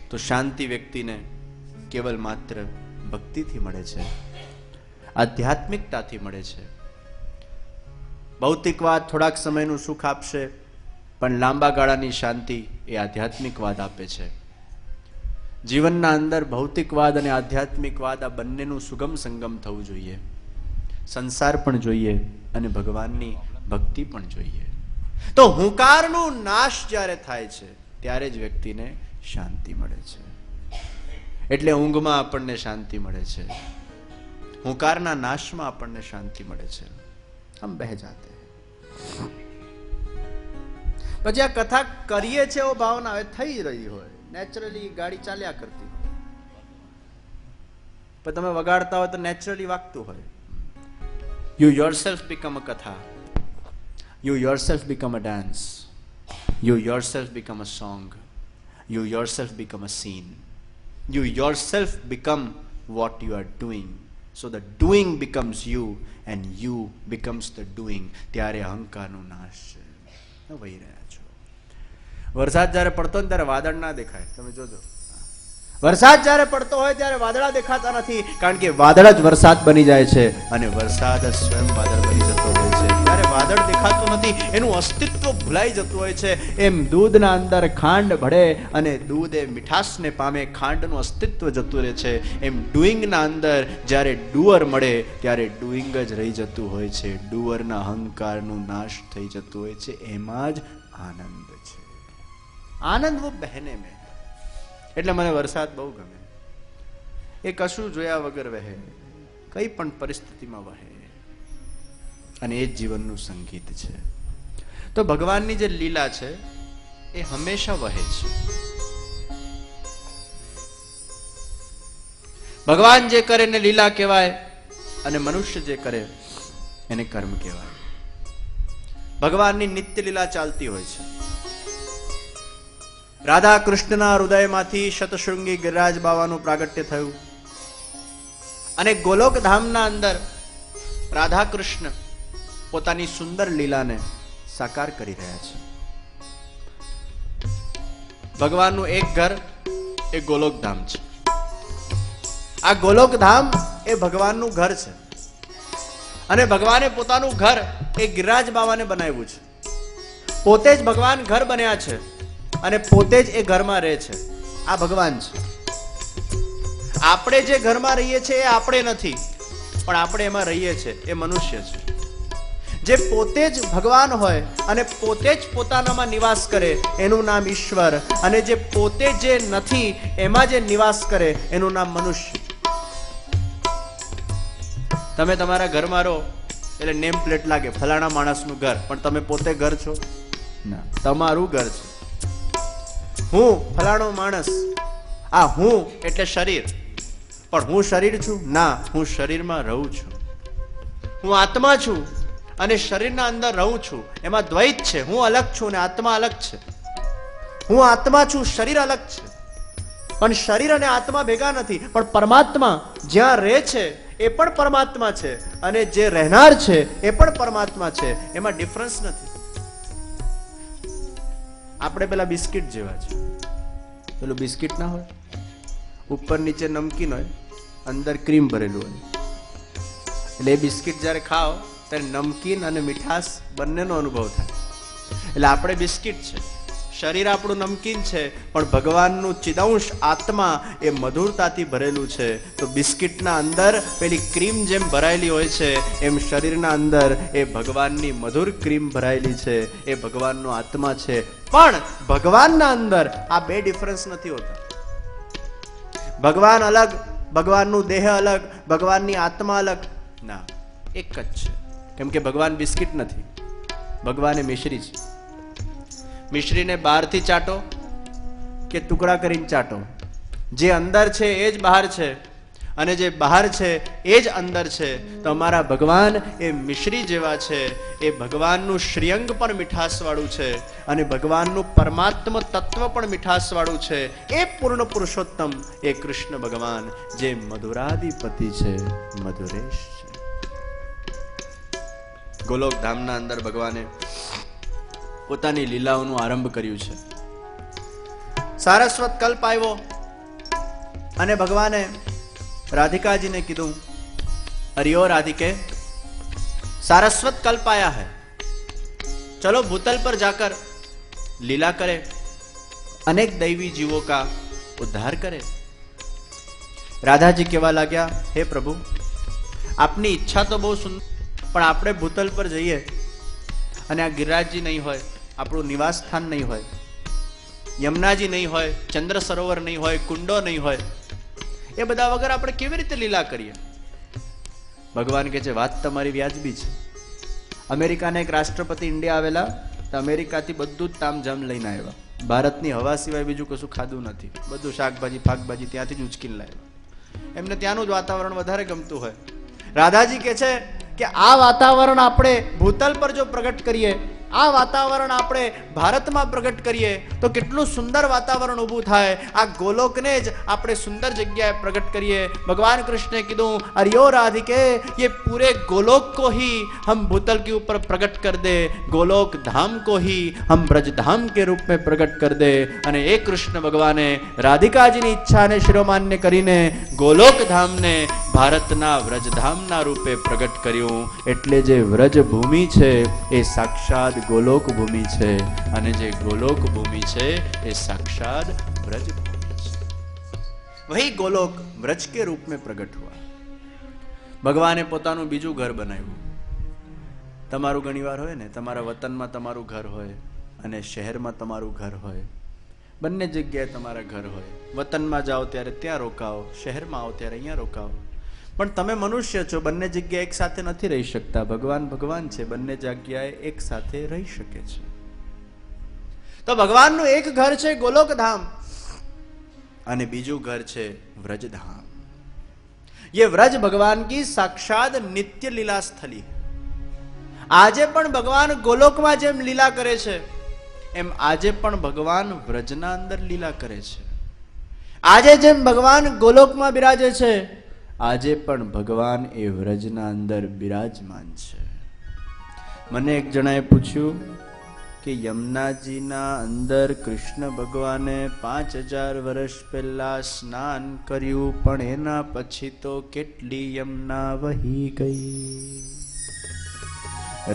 તો શાંતિ વ્યક્તિને કેવલ માત્ર ભક્તિથી મળે છે, આધ્યાત્મિકતાથી મળે છે. ભૌતિકવાદ થોડાક સમયનું સુખ આપશે, પણ લાંબા ગાળાની શાંતિ એ આધ્યાત્મિકવાદ આપે છે. જીવનના અંદર ભૌતિકવાદ અને આધ્યાત્મિકવાદ આ બંનેનું સુગમ સંગમ થવું જોઈએ. સંસાર પણ જોઈએ અને ભગવાનની ભક્તિ પણ જોઈએ. તો હુંકારનું નાશ જ્યારે થાય છે ત્યારે જ વ્યક્તિને શાંતિ મળે છે. એટલે ઊંઘમાં આપણને શાંતિ મળે છે, હુંકારના નાશમાં આપણને શાંતિ મળે છે. હમ બહ જાતે હૈ. પછી આ કથા કરીએ છે એવો ભાવના હવે થઈ રહી હોય, નેચરલી ગાડી ચાલ્યા કરતી હોય, પણ તમે વગાડતા હોય તો નેચરલી વાગતું હોય. યુ યોરસેલ્ફ બીકમ અ કથા, you yourself become a dance, you yourself become a song, you yourself become a scene, you yourself become what you are doing. So the doing becomes you and you becomes the doing. ત્યારે અહંકારનો નાશ છે. વહી રહ્યા છો. વરસાદ જ્યારે પડતો હોય ત્યારે વાદળ ના દેખાય. તમે જોજો, વરસાદ જ્યારે પડતો હોય ત્યારે વાદળા દેખાતા નથી, કારણ કે વાદળ જ વરસાદ બની જાય છે, અને વરસાદ જ સ્વયં વાદળ બની જતો હોય છે. ત્યારે વાદળ દેખાતું નથી, એનું અસ્તિત્વ ભૂલાઈ જતું હોય છે. એમ દૂધના અંદર ખાંડ ભળે અને દૂધ એ મીઠાશને પામે, ખાંડનું અસ્તિત્વ જતું રહે છે. એમ ડુઈંગના અંદર જ્યારે ડુઅર મળે ત્યારે ડુઈંગ જ રહી જતું હોય છે. ડુઅરના અહંકારનું નાશ થઈ જતું હોય છે. એમાં જ આનંદ છે. આનંદ વો બહેને મેં. એટલે મને વરસાદ બહુ ગમે. એ કશું જોયા વગર વહે, કઈ પણ પરિસ્થિતિમાં વહે, અને એ જ જીવનનું સંગીત છે. તો ભગવાનની જે લીલા છે એ હંમેશા વહે છે. ભગવાન જે કરે એને લીલા કહેવાય, અને મનુષ્ય જે કરે એને કર્મ કહેવાય. ભગવાનની નિત્ય લીલા ચાલતી હોય છે. રાધા કૃષ્ણના હૃદયમાંથી શતશૃંગી ગિરિરાજ બાવાનું પ્રાગટ્ય થયું, અને ગોલોક ધામના અંદર રાધા કૃષ્ણ પોતાની સુંદર લીલાને સાકાર કરી રહ્યા છે. ભગવાનનું એક ઘર એ ગોલોક ધામ છે. આ ગોલોક ધામ એ ભગવાનનું ઘર છે, અને ભગવાને પોતાનું ઘર એ ગિરિરાજ બાવાને બનાવ્યું છે. પોતે જ ભગવાન ઘર બન્યા છે, અને પોતે જ એ ઘરમાં રહે છે. આ ભગવાન છે. આપણે જે ઘરમાં રહીએ છીએ એ આપણે નથી, પણ આપણે એમાં રહીએ છીએ, એ મનુષ્ય છે. જે પોતે જ ભગવાન હોય અને પોતે જ પોતાનામાં નિવાસ કરે એનું નામ ઈશ્વર, અને જે પોતે જે નથી એમાં જે નિવાસ કરે એનું નામ મનુષ્ય. તમે તમારા ઘરમાં રહો એટલે નેમ પ્લેટ લાગે ફલાણા માણસનું ઘર, પણ તમે પોતે ઘર છો ના, તમારું ઘર છે. હું ફલાણો માણસ, આ હું એટલે શરીર, પણ હું શરીર છું ના, હું શરીરમાં રહું છું. હું આત્મા છું, અને શરીરના અંદર રહું છું, એમાં દ્વૈત છે. હું અલગ છું અને આત્મા અલગ છે. હું આત્મા છું, શરીર અલગ છે. પણ શરીર અને આત્મા ભેગા નથી. પણ પરમાત્મા જ્યાં રહે છે એ પણ પરમાત્મા છે અને જે રહેનાર છે એ પણ પરમાત્મા છે. એમાં ડિફરન્સ નથી. આપણે પેલા બિસ્કિટ જેવા છે. પેલું બિસ્કિટ ના હોય, ઉપર નીચે નમકીન હોય, અંદર ક્રીમ ભરેલું હોય. એટલે એ બિસ્કિટ જ્યારે ખાઓ ત્યારે નમકીન અને મીઠાશ બંનેનો અનુભવ થાય. એટલે આપણે બિસ્કિટ છે, શરીર આપણું નમકીન છે, પણ ભગવાનનું ચિદંશ આત્મા એ મધુરતાથી ભરેલું છે. તો બિસ્કિટના અંદર પેલી ક્રીમ જેમ ભરાયેલી હોય છે, એમ શરીરના અંદર એ ભગવાનની મધુર ક્રીમ ભરાયેલી છે. એ ભગવાનનો આત્મા છે. પણ ભગવાનના અંદર આ બે ડિફરન્સ નથી હોતા. ભગવાન અલગ, ભગવાનનું દેહ અલગ, ભગવાનની આત્મા અલગ ના, એક જ છે. કેમ કે ભગવાન બિસ્કિટ નથી, ભગવાન એ મિશ્રી છે. મિશ્રીને બહારથી ચાટો કે ટુકડા કરીને ચાટો, જે અંદર છે એ જ બહાર છે અને જે બહાર છે એ જ અંદર છે. તો અમારા ભગવાન એ મિશ્રી જેવા છે. એ ભગવાનનું શ્રીઅંગ પણ મીઠાશવાળું છે અને ભગવાનનું પરમાત્મ તત્વ પણ મીઠાશવાળું છે. એ પૂર્ણ પુરુષોત્તમ એ કૃષ્ણ ભગવાન જે મધુરાધિપતિ છે, મધુરેશ છે. ગોલોક ધામના અંદર ભગવાને પોતાની લીલાઓનું આરંભ કર્યું છે. સારસ્વત કલ્પ આવ્યો અને ભગવાને राधिकाजी ने कीधु, अरियो राधिके सारस्वत कल्प आया है, चलो भूतल पर जाकर लीला करे, अनेक दैवी जीवों का उद्धार करे. राधा जी कहवा लाग्या, हे प्रभु आपनी ઈચ્છા તો બહુ સુંદર, પણ આપણે ભૂતલ પર જઈએ અને આ ગિરિરાજજી નહીં હોય, આપણું નિવાસ સ્થાન નહીં હોય, યમુનાજી નહીં હોય, ચંદ્ર સરોવર નહીં હોય, કુંડો નહીં હોય, એ બધા વગર આપણે કેવી રીતે લીલા કરીએ? ભગવાન કહે છે, વાત તમારી વ્યાજબી છે. અમેરિકાના એક રાષ્ટ્રપતિ ઇન્ડિયા આવેલા, તો અમેરિકાથી બધું જ તામઝામ લઈને આવ્યા. ભારતની હવા સિવાય બીજું કશું ખાધું નથી, બધું શાકભાજી ફાકભાજી ત્યાંથી જ ઉચકીને લાવ્યા. એમને ત્યાંનું જ વાતાવરણ વધારે ગમતું હોય. રાધાજી કહે છે કે આ વાતાવરણ આપણે ભૂતલ પર જો પ્રગટ કરીએ, આ વાતાવરણ આપણે ભારતમાં પ્રગટ કરીએ તો કેટલું સુંદર વાતાવરણ ઊભું થાય. આ ગોલોકને જ આપણે સુંદર જગ્યાએ પ્રગટ કરીએ. ભગવાન કૃષ્ણે કીધું, અરિયો રાધિકે ये पूरे गोलोक को ही हम भूतल के ऊपर प्रकट कर दे, गोलोक धाम को ही हम ब्रज धाम के रूप में प्रकट कर दे. અને એ કૃષ્ણ ભગવાને રાધિકાજીની ઈચ્છાને શિરોમાન્ય કરીને ગોલોક ધામને ભારતના વ્રજધામના રૂપે પ્રગટ કર્યું. એટલે જે વ્રજ ભૂમિ છે એ સાક્ષાત गोलोक भूमि છે અને જે गोलोक भूमि છે એ साक्षात ब्रज भूमि છે. वही गोलोक ब्रज के रूप में प्रकट हुआ. ભગવાને પોતાનું બીજું ઘર બનાવ્યું. તમારું ઘણીવાર હોય ને, તમારા વતનમાં તમારું ઘર હોય અને શહેરમાં તમારું ઘર હોય, બંને જગ્યાએ તમારા ઘર હોય. વતનમાં જાઓ ત્યારે ત્યાં રોકાઓ, શહેરમાં આવો ત્યારે અહીંયા રોકાઓ. પણ તમે મનુષ્ય છો, બંને જગ્યાએ એક સાથે નથી રહી શકતા. ભગવાન ભગવાન છે, બંને જગ્યાએ એક સાથે રહી શકે છે. તો ભગવાનનું એક ઘર છે ગોલોક ધામ અને બીજું ઘર છે વ્રજધામ. ये व्रज भगवान की साक्षात नित्य लीला स्थली. આજે પણ ભગવાન ગોલોકમાં જેમ લીલા કરે છે એમ આજે પણ ભગવાન વ્રજના અંદર લીલા કરે છે. આજે જેમ ભગવાન ગોલોકમાં બિરાજે છે, આજે પણ ભગવાન એ વ્રજના અંદર બિરાજમાન છે. મને એક જણાએ પૂછ્યું કે યમુનાજીના અંદર કૃષ્ણ ભગવાને 5000 વર્ષ પહેલા સ્નાન કર્યું, પણ એના પછી તો કેટલી યમુના વહી ગઈ.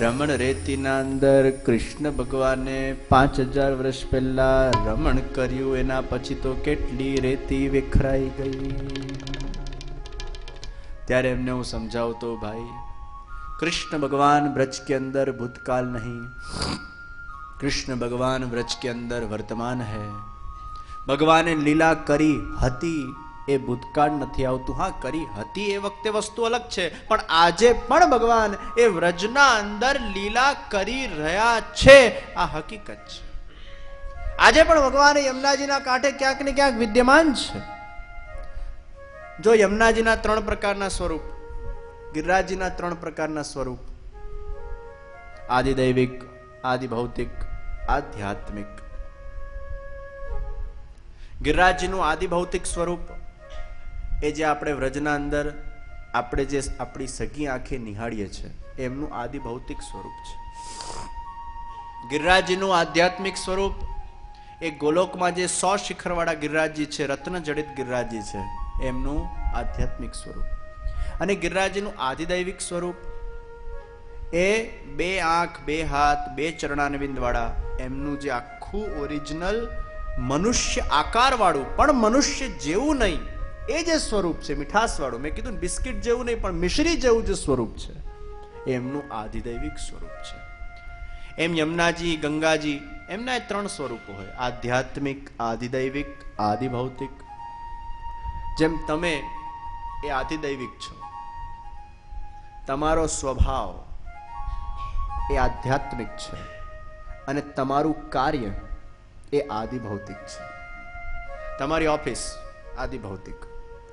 રમણ રેતીના અંદર કૃષ્ણ ભગવાને 5000 વર્ષ પહેલા રમણ કર્યું, એના પછી તો કેટલી રેતી વિખરાઈ ગઈ. ત્યારે એમને હું સમજાવતો, ભાઈ कृष्ण भगवान ब्रज के अंदर भूतकाल नहीं, कृष्ण भगवान ब्रज के अंदर वर्तमान है. भगवाने लीला करी हती એ ભૂતકાળ નથી આવતું. હા, કરી હતી એ વખતે વસ્તુ અલગ છે, પણ આજે પણ ભગવાન એ વ્રજના અંદર લીલા કરી રહ્યા છે, આ હકીકત છે. આજે પણ ભગવાન યમુનાજીના કાંઠે ક્યાંક ને ક્યાંક વિદ્યમાન છે. જો યમુનાજીના 3 પ્રકારના સ્વરૂપ, ગિરિરાજજીના 3 પ્રકારના સ્વરૂપ, આદિદૈવિક, આદિભૌતિક, આધ્યાત્મિક. ગિરિરાજજીનું આદિભૌતિક સ્વરૂપ એ જે આપણે વ્રજના અંદર આપણે જે આપણી સગી આંખે નિહાળીએ છીએ એમનું આદિભૌતિક સ્વરૂપ છે. ગિરિરાજજીનું આધ્યાત્મિક સ્વરૂપ એ ગોલોકમાં જે 100 શિખરવાળા ગિરિરાજજી છે, રત્ન જડિત ગિરિરાજજી છે, એમનું આધ્યાત્મિક સ્વરૂપ. અને ગિરિરાજજીનું આદિદૈવિક સ્વરૂપ એ 2 આંખ, 2 હાથ, 2 ચરણાનવિંદ વાળા એમનું જે આખું ઓરિજિનલ મનુષ્ય આકાર વાળું પણ મનુષ્ય જેવું નહીં એ જે સ્વરૂપ છે, મીઠાસ વાળું, મેં કીધું બિસ્કિટ જેવું નહીં પણ મિશ્રી જેવું જે સ્વરૂપ છે એમનું આદિદૈવિક સ્વરૂપ છે. એમ યમુનાજી, ગંગાજી એમના 3 સ્વરૂપો હોય, આધ્યાત્મિક, આદિદૈવિક, આદિભૌતિક. જેમ તમે એ આદિદૈવિક છો, તમારો સ્વભાવ એ આધ્યાત્મિક છે અને તમારું કાર્ય એ આદિભૌતિક છે. તમારી ઓફિસ આદિભૌતિક,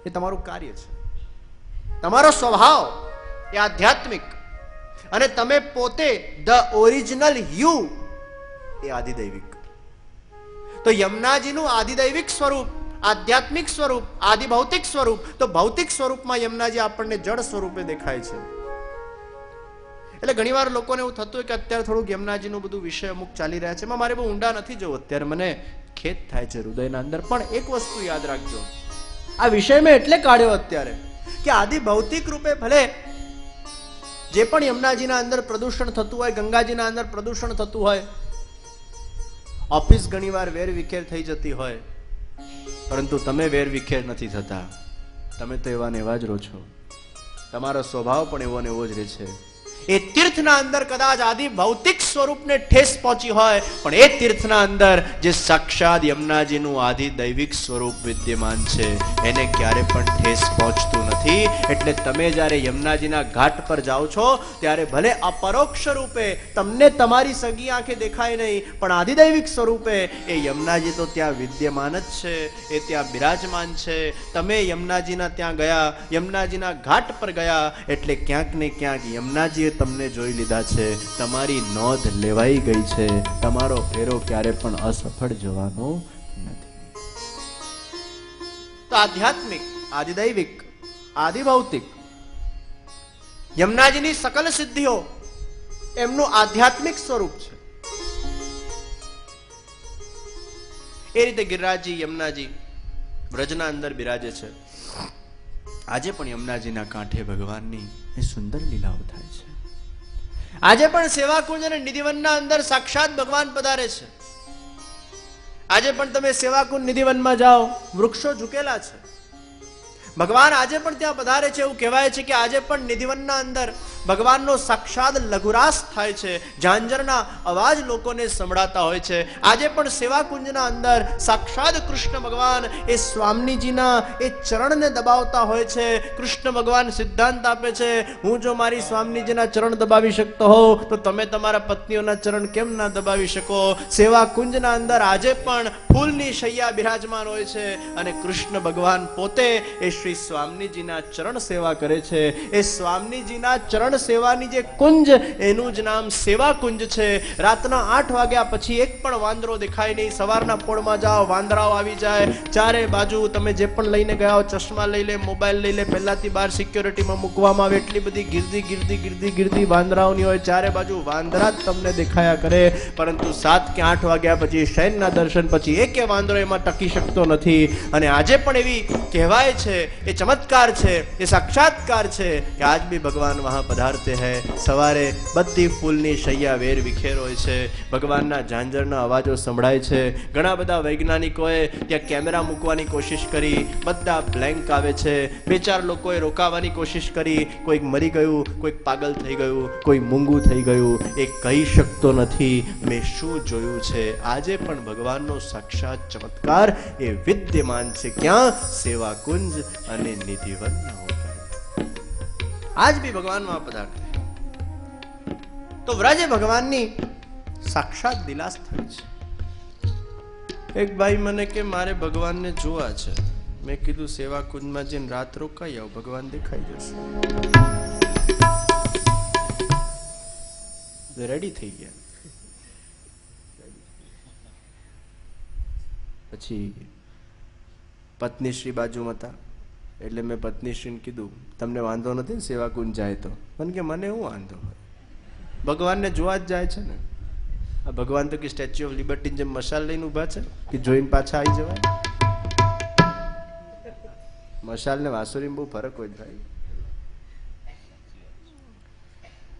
એ તમારું કાર્ય છે. તમારો સ્વભાવ એ આધ્યાત્મિક અને તમે પોતે ધ ઓરિજિનલ યુ એ આદિદૈવિક. તો યમુનાજીનું આદિદૈવિક સ્વરૂપ, આધ્યાત્મિક સ્વરૂપ, આદિભૌતિક સ્વરૂપ. તો ભૌતિક સ્વરૂપમાં યમુનાજી આપણને જળ સ્વરૂપે દેખાય છે. એટલે ઘણીવાર લોકોને એવું થતું હોય કે અત્યારે થોડુંક યમુનાજીનું બધું વિષય અમુક ચાલી રહ્યા છે, એમાં મારે બહુ ઊંડા નથી જવું અત્યારે, મને ખેદ થાય છે હૃદયના અંદર. પણ એક વસ્તુ યાદ રાખજો, આ વિષય મેં એટલે કાઢ્યો અત્યારે કે આદિભૌતિક રૂપે ભલે જે પણ યમુનાજીના અંદર પ્રદૂષણ થતું હોય, ગંગાજીના અંદર પ્રદૂષણ થતું હોય, ઓફિસ ઘણીવાર વેર વિખેર થઈ જતી હોય, પરંતુ તમે વેર વિખેર નથી થતા. તમે તો એવા ને એવા જ રહો છો. તમારો સ્વભાવ પણ એવો ને એવો જ રહે છે. એ તીર્થના અંદર કદાચ આદિ ભૌતિક સ્વરૂપને ઠેસ પહોંચી હોય, પણ એ તીર્થના અંદર જે સાક્ષાત યમુનાજીનું આદિ દૈવિક સ્વરૂપ વિદ્યમાન છે એને ક્યારે પણ ઠેસ પહોંચતું નથી. એટલે તમે જ્યારે યમુનાજીના ઘાટ પર જાઓ છો ત્યારે ભલે અપરોક્ષ રૂપે તમને તમારી સગી આંખે દેખાય નહીં, પણ આદિદૈવિક સ્વરૂપે એ યમુનાજી તો ત્યાં વિદ્યમાન જ છે, એ ત્યાં બિરાજમાન છે. તમે યમુનાજીના ત્યાં ગયા, યમુનાજીના ઘાટ પર ગયા એટલે ક્યાંક ને ક્યાંક યમુનાજીએ તમને જોઈ લીધા છે, તમારી નોંધ લેવાઈ ગઈ છે. તમારો ફેરો ક્યારે પણ અસફળ જવાનો નથી. તો આધ્યાત્મિક, આદિદૈવિક, આદિભૌતિક યમુનાજીની સકલ સિદ્ધિઓ એમનું આધ્યાત્મિક સ્વરૂપ છે. એ રીતે ગિરિરાજજી, યમુનાજી વ્રજના અંદર બિરાજે છે. આજે પણ યમુનાજીના કાંઠે ભગવાનની એ સુંદર લીલાઓ થાય છે. આજે પણ સેવાકુંજ અને નિધિવનના અંદર સાક્ષાત ભગવાન પધારે છે. આજે પણ તમે સેવાકુંજ નિધિવનમાં જાઓ, વૃક્ષો ઝૂકેલા છે, ભગવાન આજે પણ ત્યાં પધારે છે. એવું કહેવાય છે કે આજે પણ નિધિવનના અંદર ભગવાનનો સાક્ષાત લઘુરાસ થાય છે, ઝાંઝરના અવાજ લોકોને સંભળાતા હોય છે. આજે પણ સેવાકુંજના અંદર સાક્ષાત કૃષ્ણ ભગવાન એ સ્વામીજીના એ ચરણને દબાવતા હોય છે. કૃષ્ણ ભગવાન સિદ્ધાંત આપે છે, હું જો મારી સ્વામીજીના ચરણ દબાવી શકતો હોઉં તો તમે તમારા પત્નીઓના ચરણ કેમ ના દબાવી શકો. સેવાકુંજના અંદર આજે પણ ફૂલની શૈયા બિરાજમાન હોય છે અને કૃષ્ણ ભગવાન પોતે એ શ્રી સ્વામીજીના ચરણ સેવા કરે છે. એ સ્વામીજીના ચરણ સેવાની જે કુંજ, એનું જ નામ સેવા કુંજ છે. રાતના 8 વાગ્યા પછી એક પણ વાંદરો દેખાય નહીં. સવારના પોળમાં જાઓ, વાંદરાઓ આવી જાય ચારે બાજુ. તમે જે પણ લઈને ગયા હો, ચશ્મા લઈ લે, મોબાઈલ લઈ લે, પહેલાથી બહાર સિક્યોરિટીમાં મૂકવામાં આવે, એટલી બધી ગીર્દી વાંદરાઓની હોય. ચારે બાજુ વાંદરા જ તમને દેખાયા કરે. પરંતુ 7 કે 8 વાગ્યા પછી શયનના દર્શન પછી એકે વાંદરો એમાં ટકી શકતો નથી. અને આજે પણ એવી કહેવાય છે, એ ચમત્કાર છે, એ સાક્ષાત્કાર છે કે આજ બી ભગવાન વહાં પધારતે હૈ. સવારે બધી ફૂલની શૈયા વેર વિખેર હોય છે, ભગવાનના ઝાંઝરના અવાજો સંભળાય છે. ઘણા બધા વૈજ્ઞાનિકોએ ત્યાં કેમેરા મૂકવાની કોશિશ કરી, બધા બ્લેન્ક આવે છે. 2-4 લોકોએ રોકાવાની કોશિશ કરી, કોઈક મરી ગયું, કોઈક પાગલ થઈ ગયું, કોઈ મૂંગું થઈ ગયું, એ કહી શકતો નથી મેં શું જોયું છે. આજે પણ ભગવાનનો સાક્ષાત ચમત્કાર એ વિદ્યમાન છે. ક્યાં? સેવાકુંજ અને નિધિવનના ઉપર. આજ બી ભગવાનમાં પધારતા. તો વ્રજ ભગવાનની સાક્ષાત દિલા સ્થળ છે. એક ભાઈ મને કે મારે ભગવાનને જોવા છે. મેં કીધું સેવાકુંજમાં જઈને રાત રોકાઈ આવો, ભગવાન દેખાઈ જશે. રેડી થઈ ગયા. પછી પત્નીશ્રી બાજુમાં હતા એટલે મેં પત્નીશ્રીને કીધું, તમને વાંધો નથી ને સેવા કુંજ જાય તો? મને કે મને શું વાંધો હોય, ભગવાનને જોવા જ જાય છે ને. આ ભગવાન તો કે સ્ટેચ્યુ ઓફ લિબર્ટી જેમ મશાલ લઈને ઊભા છે કે જોઈને પાછા આવી જવાય? મશાલ ને વાસુરીમાં બહુ ફરક હોય ભાઈ.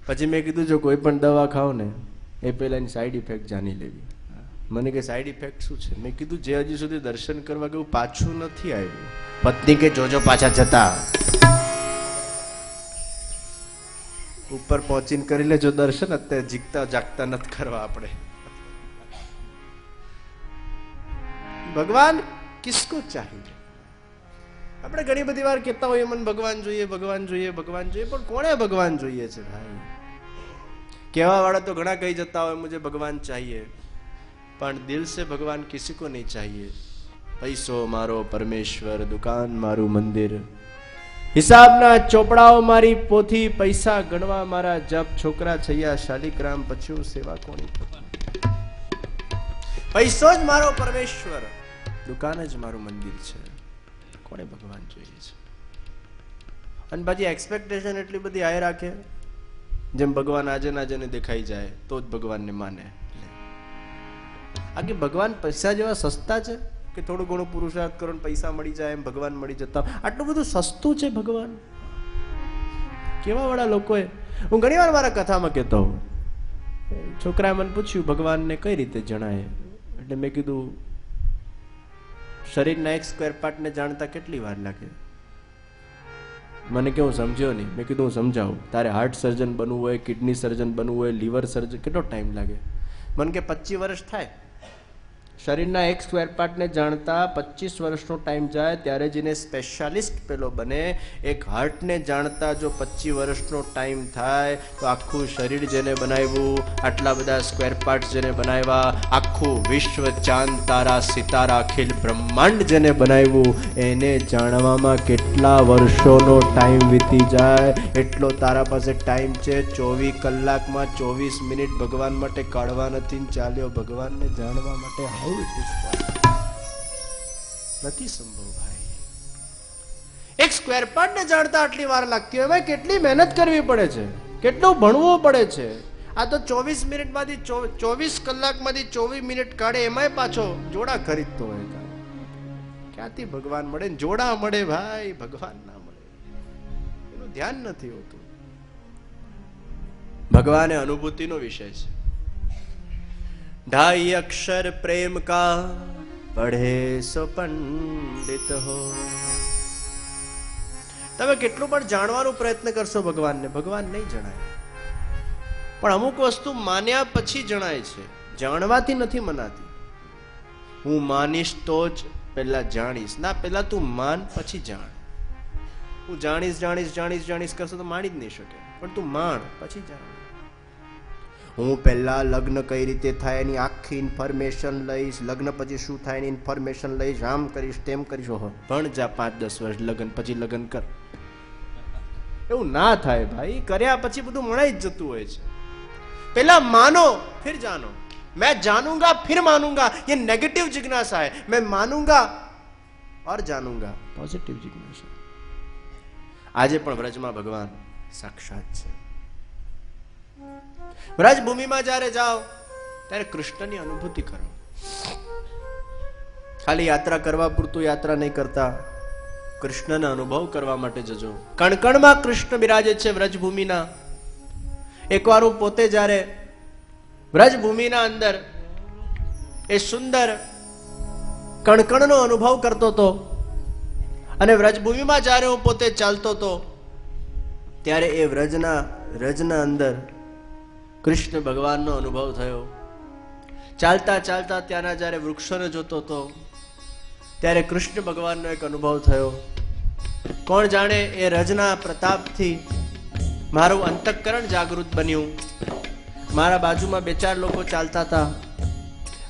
પછી મેં કીધું જો કોઈ પણ દવા ખાઓ ને એ પહેલા એની સાઈડ ઇફેક્ટ જાણી લેવી. મને કે સાઈડ ઇફેક્ટ શું છે? મેં કીધું જે હજી સુધી દર્શન કરવા ગયું પાછું નથી આવ્યું. પત્ની કે જોજો પાછા જતા, ઉપર પહોંચીને કરી લેજો દર્શન, અત્યારે જીગતા જાગતા નથી કરવા આપણે. ભગવાન કિસકો ચાહીએ? આપણે ઘણી બધી વાર કહેતા હોઈએ મને ભગવાન જોઈએ, ભગવાન જોઈએ, ભગવાન જોઈએ, પણ કોને ભગવાન જોઈએ છે ભાઈ? કહેવા વાળા તો ઘણા કહી જતા હોય મુझे ભગવાન चाहिए, પણ દિલ से ભગવાન किसी को नहीं चाहिए. પૈસો મારો પરમેશ્વર, દુકાન મારું મંદિર, હિસાબના ચોપડાઓ મારી પોથી, પૈસા ગણવા મારા જપ, છોકરા છૈયા શાલિગ્રામ, પછી સેવા કોની? પૈસો જ મારો પરમેશ્વર, દુકાન જ મારું મંદિર છે. કોને ભગવાન જોઈએ છે? અને પછી એક્સપેક્ટેશન એટલી બધી હાઈ રાખે, જેમ ભગવાન આજે ના જેને દેખાઈ જાય તો જ ભગવાનને માને. આગે ભગવાન પૈસા જેવા સસ્તા છે કે થોડું ઘણું પુરુષાર્થ કરો પૈસા મળી જાય એમ ભગવાન મળી જતા? આટલું બધું સસ્તું છે ભગવાન? કેવા વાળા લોકોએ, હું ઘણી વાર મારા કથામાં કહેતો હોઉં, છોકરાએ મને પૂછ્યું ભગવાનને કઈ રીતે જણાય? એટલે મેં કીધું શરીરના એક સ્ક્વેર પાર્ટને જાણતા કેટલી વાર લાગે? મને કેવું સમજ્યો નહીં. મેં કીધું હું સમજાવું. તારે હાર્ટ સર્જન બનવું હોય, કિડની સર્જન બનવું હોય, લીવર સર્જન, કેટલો ટાઈમ લાગે? મને કે 25 વર્ષ થાય. શરીરના એક સ્ક્વેર પાર્ટને જાણતા 25 વર્ષનો ટાઈમ જાય ત્યારે જેને સ્પેશિયાલિસ્ટ પેલો બને. એક હાર્ટને જાણતા જો 25 વર્ષનો ટાઈમ થાય તો આખું શરીર જેને બનાવ્યું, આટલા બધા સ્ક્વેર પાર્ટ જેને બનાવ્યા, આખું વિશ્વ, ચાંદ તારા સિતારા અખિલ બ્રહ્માંડ જેને બનાવ્યું, એને જાણવામાં કેટલા વર્ષોનો ટાઈમ વીતી જાય એટલો તારા પાસે ટાઈમ છે. 24 કલાકમાં 24 મિનિટ ભગવાન માટે કાઢવા નથી ચાલ્યો ભગવાનને જાણવા માટે. નથી સંભવ ભાઈ. એક સ્ક્વેર પાર્ટ ને જાણતા આટલી વાર લાગતી હોય, ભાઈ કેટલી મહેનત કરવી પડે છે, કેટલું ભણવું પડે છે. આ તો 24 મિનિટમાંથી 24 કલાકમાંથી 24 મિનિટ કાઢે એમાંય પાછો જોડા ખરીદતો હોય. ક્યાંથી ભગવાન મળે? જોડા મળે ભાઈ, ભગવાન ના મળે. એનું ધ્યાન નથી હોતું. ભગવાન એ અનુભૂતિનો વિષય છે. 2.5 અક્ષર પ્રેમ કા પढ़े સો પંડિત હો. તમે કેટલું પણ જાણવાનો પ્રયત્ન કરશો ભગવાનને, ભગવાન નહીં જણાય. પણ અમુક વસ્તુ માન્યા પછી જણાય છે, જાણવાથી નથી મનાતી. હું માનીશ તો જ પહેલા જાણીશ. ના, પહેલા તું માન પછી જાણ. હું જાણીશ જાણીશ જાણીશ જાણીશ કરશો તો માણી જ નહીં શકે, પણ તું માણ પછી જાણ. હું પહેલા લગ્ન કઈ રીતે થાય એની આખી ઇન્ફોર્મેશન લઈશ, લગ્ન પછી શું થાય એની ઇન્ફોર્મેશન લઈશ, આમ કરીશ તેમ કરીશ. ઓહો, પણ જા 5-10 વર્ષ લગ્ન પછી લગ્ન કર. એવું ના થાય ભાઈ. કર્યા પછી બધું મળાઈ જ જતું હોય છે. પહેલા માનો फिर जानो. मैं जानूंगा फिर मानूंगा, ये नेगेटिव जिज्ञासा है. मैं मानूंगा और जानूंगा, पॉजिटिव जिज्ञासा. આજે પણ વ્રજમાં ભગવાન સાક્ષાત છે. વ્રજ ભૂમિમાં જ્યારે જાઓ ત્યારે કૃષ્ણની અનુભૂતિ કરો. ખાલી યાત્રા કરવા પૂરતું યાત્રા નહીં કરતા, કૃષ્ણનો અનુભવ કરવા માટે જજો. કણકણમાં કૃષ્ણ બિરાજે છે વ્રજભૂમિના. એકવાર હું પોતે જ્યારે વ્રજભૂમિના અંદર એ સુંદર કણકણનો અનુભવ કરતો હતો અને વ્રજભૂમિમાં જ્યારે હું પોતે ચાલતો હતો ત્યારે એ રજના અંદર કૃષ્ણ ભગવાનનો અનુભવ થયો. ચાલતા ચાલતા ત્યાંના જ્યારે વૃક્ષોને જોતો હતો ત્યારે કૃષ્ણ ભગવાનનો એક અનુભવ થયો. કોણ જાણે એ રજના પ્રતાપથી મારું અંતઃકરણ જાગૃત બન્યું. મારા બાજુમાં 2-4 લોકો ચાલતા હતા.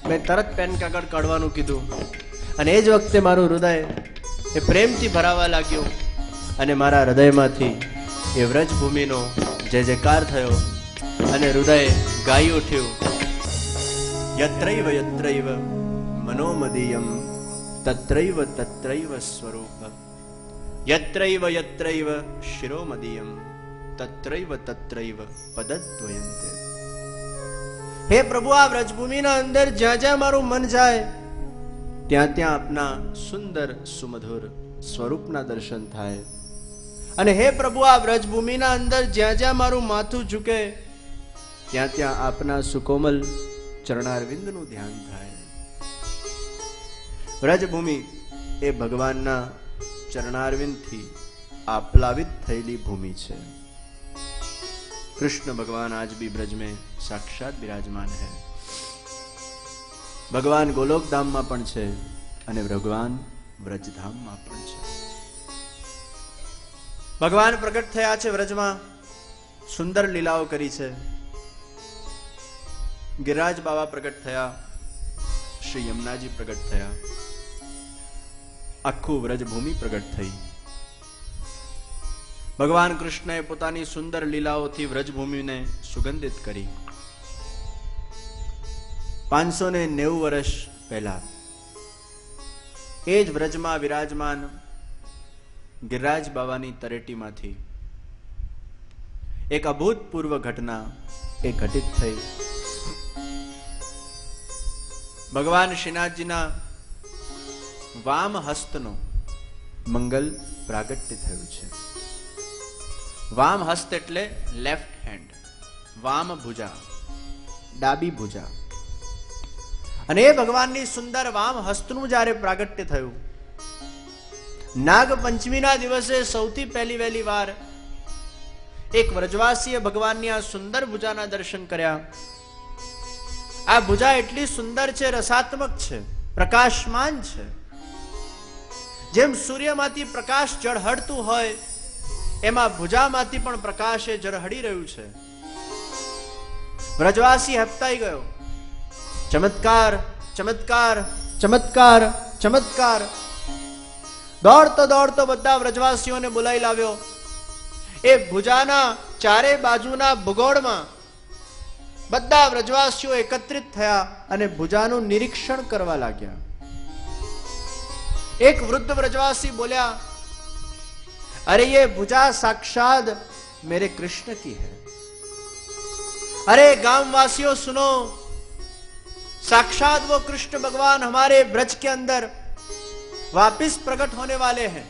મેં તરત પેન કાગળ કાઢવાનું કીધું અને એ જ વખતે મારું હૃદય એ પ્રેમથી ભરાવા લાગ્યું અને મારા હૃદયમાંથી એ વ્રજભૂમિનો જય જયકાર થયો અને હૃદય ગાઈ ઉઠ્યું, યત્રૈવ યત્રૈવ મનોમદીયમ તત્રૈવ તત્રૈવ સ્વરૂપ, યત્રૈવ યત્રૈવ શિરોમદીયમ તત્રૈવ તત્રૈવ પદદ્વયંતે. હે પ્રભુ, આ વ્રજભૂમિના અંદર જ્યાં જ્યાં મારું મન જાય ત્યાં ત્યાં આપના સુંદર સુમધુર સ્વરૂપના દર્શન થાય. અને હે પ્રભુ, આ વ્રજભૂમિના અંદર જ્યાં જ્યાં મારું માથું ઝૂકે ત્યાં ત્યાં આપના સુકોમલ ચરણારવિંદનું ધ્યાન થાય. વ્રજભૂમિ એ ભગવાનના ચરણારવિંદથી આપ્લાવિત થયેલી ભૂમિ છે. कृष्ण भगवान आज भी ब्रज में साक्षात विराजमान है. भगवान गोलोक धाम में पण छे अने भगवान व्रजधाम में पण छे. भगवान प्रकट थया छे व्रज में, सुंदर लीलाओं करी छे. गिरिराज बाबा प्रकट थया, श्री यमुनाजी प्रकट थया, आखू व्रजभूमि प्रकट थई. भगवान कृष्णए पोतानी सुंदर लीलाओथी व्रजभूमि ने सुगंधित करी. 590 वर्ष पहला एज व्रज में विराजमान गिरिराज बाबानी तरेटीमांथी एक अभूतपूर्व घटना एक घटित थई. भगवान श्रीनाथजीना वाम हस्तनो मंगल प्रागट्य थयुं छे. वाम हस्त एटले लेफ्ट हेन्ड, वाम भुजा, डाबी भुजा. અને એ ભગવાનની સુંદર વામ હસ્તનું જ્યારે પ્રાગટ્ય થયું, નાગ પંચમીના દિવસે સૌથી પહેલી વહેલી વાર એક વ્રજવાસીએ ભગવાનની આ સુંદર ભુજાના દર્શન કર્યા. આ ભુજા એટલી સુંદર છે, રસાત્મક છે, પ્રકાશમાન છે. જેમ સૂર્યમાંથી પ્રકાશ ઝળહળતું હોય એમાં ભુજામાંથી પણ પ્રકાશ એ ઝળહળી રહ્યું છે. વ્રજવાસી હપ્તાઈ ગયો. ચમત્કાર ચમત્કાર ચમત્કાર ચમત્કાર. દોડતો દોડતો બધા વ્રજવાસીઓને બોલાવી લાવ્યો. એ ભુજાના ચારે બાજુના ભૂગોળમાં બધા વ્રજવાસીઓ એકત્રિત થયા અને ભુજાનું નિરીક્ષણ કરવા લાગ્યા. એક વૃદ્ધ વ્રજવાસી બોલ્યા, अरे ये भुजा साक्षात मेरे कृष्ण की है. अरे गांववासियों सुनो, साक्षात वो कृष्ण भगवान हमारे ब्रज के अंदर वापिस प्रकट होने वाले हैं,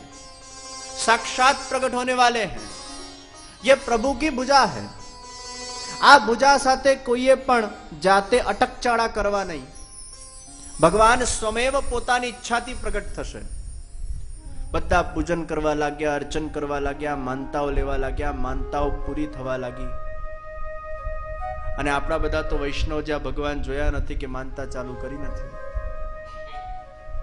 साक्षात प्रकट होने वाले हैं. ये प्रभु की भुजा है. आ भुजा साथे कोઈએ पण जाते अटकचाळा करवा नहीं. भगवान स्वमेव पोतानी इच्छाथी प्रकट थशे. બધા પૂજન કરવા લાગ્યા, અર્ચન કરવા લાગ્યા, માનતાઓ લેવા લાગ્યા, માનતાઓ પૂરી થવા લાગી. અને આપણા બધા તો વૈષ્ણવ જ્યાં ભગવાન જોયા નથી કે માનતા ચાલુ કરી નથી.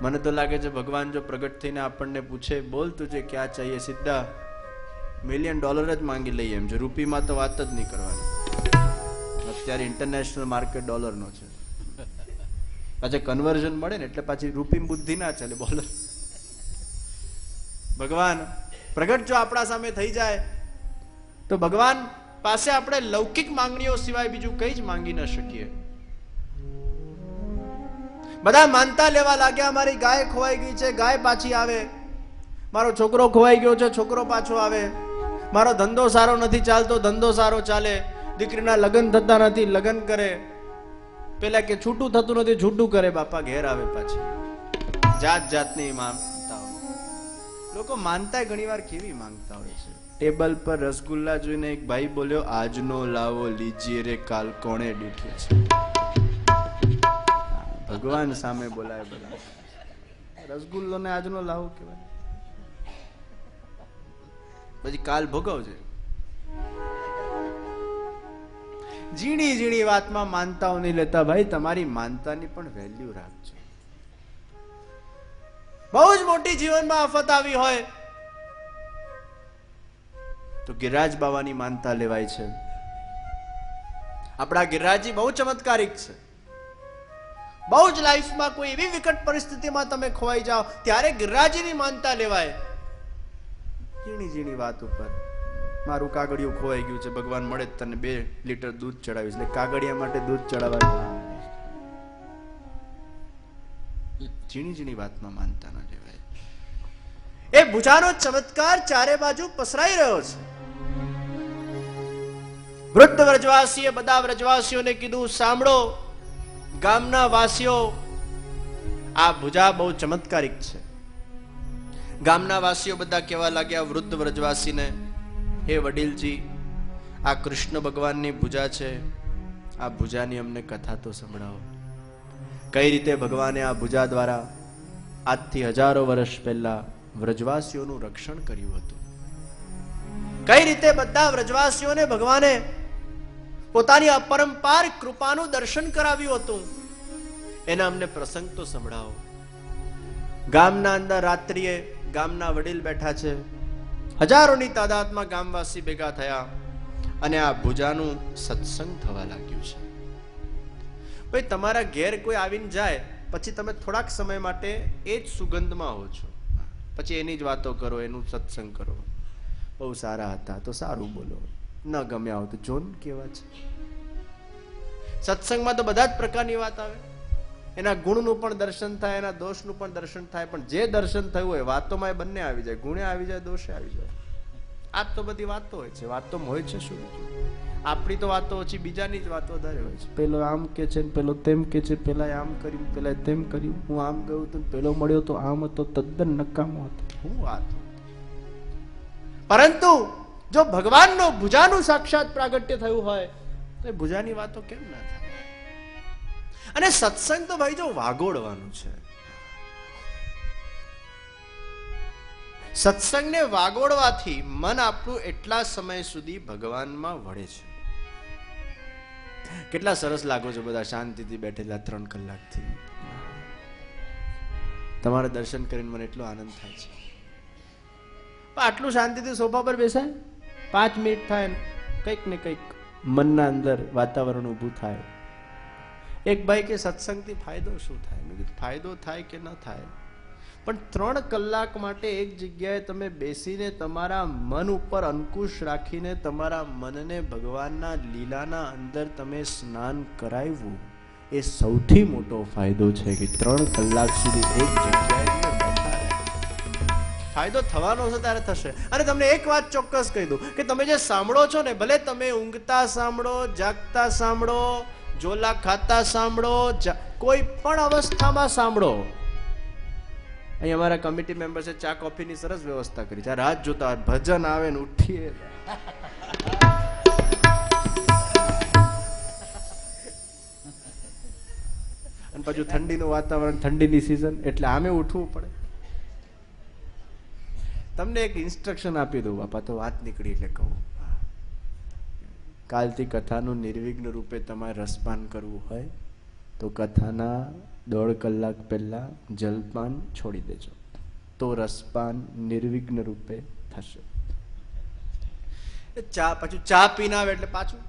મને તો લાગે છે ભગવાન જો પ્રગટ થઈને આપણને પૂછે, બોલ તુજે ક્યાં ચાહીએ, સીધા $1 મિલિયન જ માંગી લઈએ એમ છે. રૂપીમાં તો વાત જ નહીં કરવાની. અત્યારે ઇન્ટરનેશનલ માર્કેટ ડોલરનો છે. પાછા કન્વર્ઝન મળે ને એટલે પાછી રૂપી બુદ્ધિ ના ચાલે, બોલર. ભગવાન પ્રગટ જો આપણા સામે થઈ જાય તો ભગવાન પાસે આપણે લૌકિક માંગણીઓ સિવાય બીજું કંઈ જ માંગી ન શકીએ. બધા માનતા લેવા લાગ્યા, મારી ગાય ખોવાઈ ગઈ છે, ગાય પાછી આવે. મારો છોકરો ખોવાઈ ગયો છે, છોકરો પાછો આવે. મારો ધંધો સારો નથી ચાલતો, ધંધો સારો ચાલે. દીકરીના લગ્ન થતા નથી, લગ્ન કરે. પેલા કે છૂટું થતું નથી, છૂટું કરે. બાપા ઘેર આવે પાછી. જાત જાતની લોકો માનતા ઘણી વાર કેવી માંગતા હોય છે. ટેબલ પર રસગુલ્લા જોઈને એક ભાઈ બોલ્યો, આજનો લાવો લીજીએ રે, કાલ કોણે દીઠ્યો છે. ભગવાન સામે બોલાય બધા. રસગુલ્લો ને આજનો લાવો કહેવાય. પછી કાલ ભોગવજે. ઝીણી ઝીણી વાતમાં માનતાઓ નહીં લેતા. ભાઈ તમારી માનતાની પણ વેલ્યુ રાખજો. બહુ જ મોટી જીવનમાં આફત આવી હોય તો गिरिराज बाबाની માનતા લેવાય છે. આપણા गिरिराजજી બહુ ચમત્કારિક છે. બહુ જ લાઈફમાં કોઈ એવી વિકટ પરિસ્થિતિમાં તમે ખોવાઈ જાઓ ત્યારે गिरिराजજીની માનતા લેવાય. ઝીણી ઝીણી વાત ઉપર મારું કાગળિયું ખોવાઈ ગયું છે, ભગવાન મળે તને 2 લીટર દૂધ ચડાવીશ. એટલે કાગળિયા માટે દૂધ ચડાવવા ઝીણી ઝીણી વાતમાં માનતા ન રહેવાય. એ ભુજાનો ચમત્કાર ચારે બાજુ પસરાઈ રહ્યો છે. વૃદ્ધ વ્રજવાસીએ બધા વ્રજવાસીઓને કીધું, સાંભળો ગામના વાસીઓ, આ ભુજા બહુ ચમત્કારિક છે. ગામના વાસીઓ બધા કહેવા લાગ્યા વૃદ્ધ વ્રજવાસીને, હે વડીલજી, આ કૃષ્ણ ભગવાનની ભુજા છે, આ ભુજાની અમને કથા તો સંભળાવો. કઈ રીતે ભગવાને આ ભુજા દ્વારા આજથી હજારો વર્ષ પહેલા વ્રજવાસીઓનું રક્ષણ કર્યું હતું, કઈ રીતે બધા વ્રજવાસીઓને ભગવાને પોતાની અપરંપાર કૃપાનું દર્શન કરાવ્યું હતું, એના અમને પ્રસંગ તો સંભળાવો. ગામના અંદર રાત્રિએ ગામના વડીલ બેઠા છે, હજારોની તાદાદમાં ગામવાસી ભેગા થયા અને આ ભુજાનું સત્સંગ થવા લાગ્યું છે. ભાઈ, તમારા ઘેર કોઈ આવીને જાય પછી તમે થોડાક સમય માટે એ જ સુગંધમાં હો છો, પછી એની જ વાતો કરો, એનું સત્સંગ કરો. બહુ સારા હતા તો સારું બોલો, ન ગમ્યા હોય તો જોન કેવા છે. સત્સંગમાં તો બધા જ પ્રકારની વાત આવે, એના ગુણનું પણ દર્શન થાય, એના દોષનું પણ દર્શન થાય, પણ જે દર્શન થયું હોય વાતોમાં એ બંને આવી જાય, ગુણે આવી જાય, દોષે આવી જાય. આ તો બધી વાતો હોય છે, વાતોમાં હોય છે શું? આપણી તો વાતો ઓછી, બીજાની જ વાતો વધારે હોય છે. પેલો આમ કે છે, પેલો તેમ કે છે, પેલા આમ કર્યું, પેલા તેમ કર્યું, હું આમ ગયું તો પેલો મળ્યો તો આમ હતો, તદ્દન નકામો હતો. હું વાત. પરંતુ જો ભગવાનનો ભુજાનું સાક્ષાત પ્રાગટ્ય થયું હોય તો એ ભુજાની વાતો કેમ ના થાય? અને સત્સંગ તો ભાઈ જો વાગોડવાનું છે. સત્સંગને વાગોડવાથી મન આપણું એટલા સમય સુધી ભગવાનમાં વળે છે. કેટલા સરસ લાગો છો બધા શાંતિથી બેઠેલા 3 કલાકથી. તમારે દર્શન કરીને મને એટલો આનંદ થાય છે. આટલું શાંતિથી સોફા પર બેસાય, 5 મિનિટ થાય, કંઈક ને કંઈક મનના અંદર વાતાવરણ ઊભું થાય. એક ભાઈ કે સત્સંગથી ફાયદો શું થાય? મેં કીધું ફાયદો થાય કે ન થાય, પણ 3 કલાક માટે એક જગ્યાએ તમે બેસીને તમારા મન ઉપર અંકુશ રાખીને તમારા મનને ભગવાનના લીલાના અંદર તમે સ્નાન કરાવ્યું, એ સૌથી મોટો ફાયદો છે કે 3 કલાક સુધી એક જગ્યાએ બેઠા રહે. ફાયદો થવાનો છે ત્યારે થશે. અને તમને એક વાત ચોક્કસ કહી દઉં કે તમે જે સાંભળો છો ને, ભલે તમે ઊંઘતા સાંભળો, જાગતા સાંભળો, જોલા ખાતા સાંભળો, કોઈ પણ અવસ્થામાં સાંભળો. અહીં અમારા કમિટી મેમ્બર્સે ચા કોફીની સરસ વ્યવસ્થા કરી છે. રાત જોતા ભજન આવે ને ઉઠીએ, અને પાછું ઠંડીનું વાતાવરણ, ઠંડીની સિઝન એટલે આમે ઉઠવું પડે. તમને એક ઇન્સ્ટ્રક્શન આપી દઉં બાપા, તો વાત નીકળી એટલે કહું, કાલથી કથાનું નિર્વિઘ્ન રૂપે તમારે રસપાન કરવું હોય તો કથાના 1.5 કલાક પહેલા જલપાન છોડી દેજો, તો રસપાન નિર્વિઘ્ન રૂપે થશે. ચા પાછું ચા પીને આવે એટલે પાછું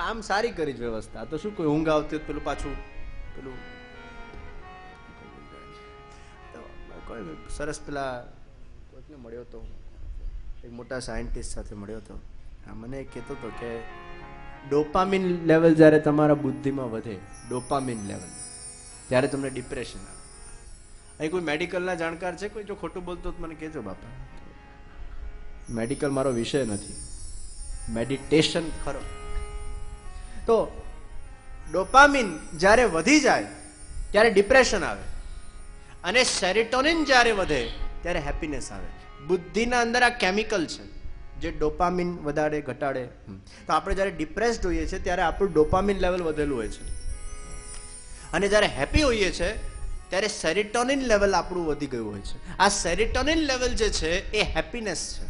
આમ સારી કરી જ વ્યવસ્થા. તો શું કોઈ ઊંઘ આવતી પેલું પાછું પેલું કોઈ સરસ પેલા કોઈને મળ્યો હતો, એક મોટા સાયન્ટિસ્ટ સાથે મળ્યો હતો. મને કહેતો હતો કે ડોપામિન લેવલ જ્યારે તમારા બુદ્ધિમાં વધે, ડોપામિન લેવલ, ત્યારે તમને ડિપ્રેશન આવે. અહીં કોઈ મેડિકલના જાણકાર છે કોઈ? જો ખોટું બોલતો મને કહેજો બાપા. મેડિકલ મારો વિષય નથી, મેડિટેશન ખરો. તો ડોપામિન જ્યારે વધી જાય ત્યારે ડિપ્રેશન આવે, અને સેરોટોનિન જ્યારે વધે ત્યારે હેપીનેસ આવે. બુદ્ધિના અંદર આ કેમિકલ છે જે ડોપામિન વધારે ઘટાડે. તો આપણે જ્યારે ડિપ્રેસ્ડ હોઈએ છીએ ત્યારે આપણું ડોપામિન લેવલ વધેલું હોય છે, અને જ્યારે હેપી હોઈએ છીએ ત્યારે સેરોટોનિન લેવલ આપણું વધી ગયું હોય છે. આ સેરોટોનિન લેવલ જે છે એ હેપીનેસ છે.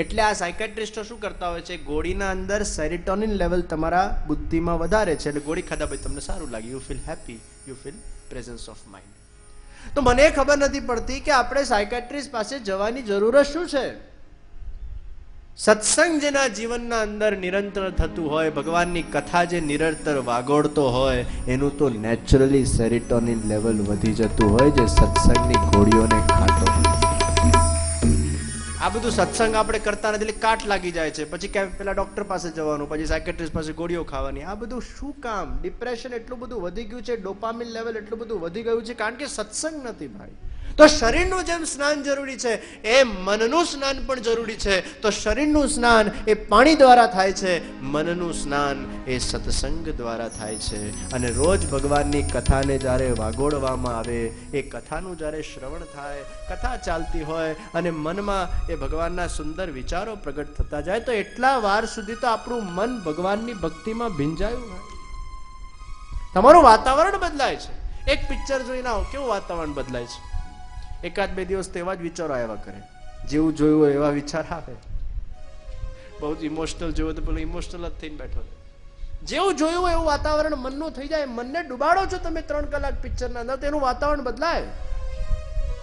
એટલે આ સાયકેટ્રિસ્ટો શું કરતા હોય છે, ગોળીના અંદર સેરોટોનિન લેવલ તમારા બુદ્ધિમાં વધારે છે, એટલે ગોળી ખાધા પછી તમને સારું લાગે, you feel happy, you feel presence of mind. તો મને ખબર નથી પડતી કે આપણે સાયકેટ્રિસ્ટ પાસે જવાની જરૂર શું છે. સત્સંગ જેના જીવનના અંદર નિરંતર થતું હોય, ભગવાનની કથા જે નિરંતર વાગોળતો હોય, એનું તો નેચરલી સેરોટોનિન લેવલ વધી જતું હોય, જે સત્સંગની ગોળીઓને ખાતો હોય. આ બધું સત્સંગ આપણે કરતા નથી એટલે કાટ લાગી જાય છે, પછી કે પેલા ડોક્ટર પાસે જવાનું, પછી સાયકેટ્રિસ્ટ પાસે ગોળીઓ ખાવાની. આ બધું શું કામ? ડિપ્રેશન એટલું બધું વધી ગયું છે, ડોપામિન લેવલ એટલું બધું વધી ગયું છે, કારણ કે સત્સંગ નથી ભાઈ. તો શરીરનું જેમ સ્નાન જરૂરી છે, એમ મનનું સ્નાન પણ જરૂરી છે. તો શરીરનું સ્નાન એ પાણી દ્વારા થાય છે, મનનું સ્નાન એ સત્સંગ દ્વારા થાય છે. અને રોજ ભગવાનની કથાને જ્યારે વાગોળવામાં આવે, એ કથાનું જ્યારે શ્રવણ થાય, કથા ચાલતી હોય અને મનમાં એ ભગવાનના સુંદર વિચારો પ્રગટ થતા જાય, તો એટલા વાર સુધી તો આપણું મન ભગવાનની ભક્તિમાં ભીંજાયું હોય. તમારું વાતાવરણ બદલાય છે. એક પિક્ચર જોઈને આવો, કેવું વાતાવરણ બદલાય છે. એકાદ બે દિવસ તો એવા જ વિચારો આવ્યા કરે, જેવું જોયું હોય એવા વિચાર આવે. બહુ જ ઇમોશનલ જોયું તો પેલો ઇમોશનલ જ થઈને બેઠો. જેવું જોયું હોય એવું વાતાવરણ મનનું થઈ જાય. મનને ડુબાડો છો તમે 3 કલાક પિક્ચરના અંદર, તો એનું વાતાવરણ બદલાય.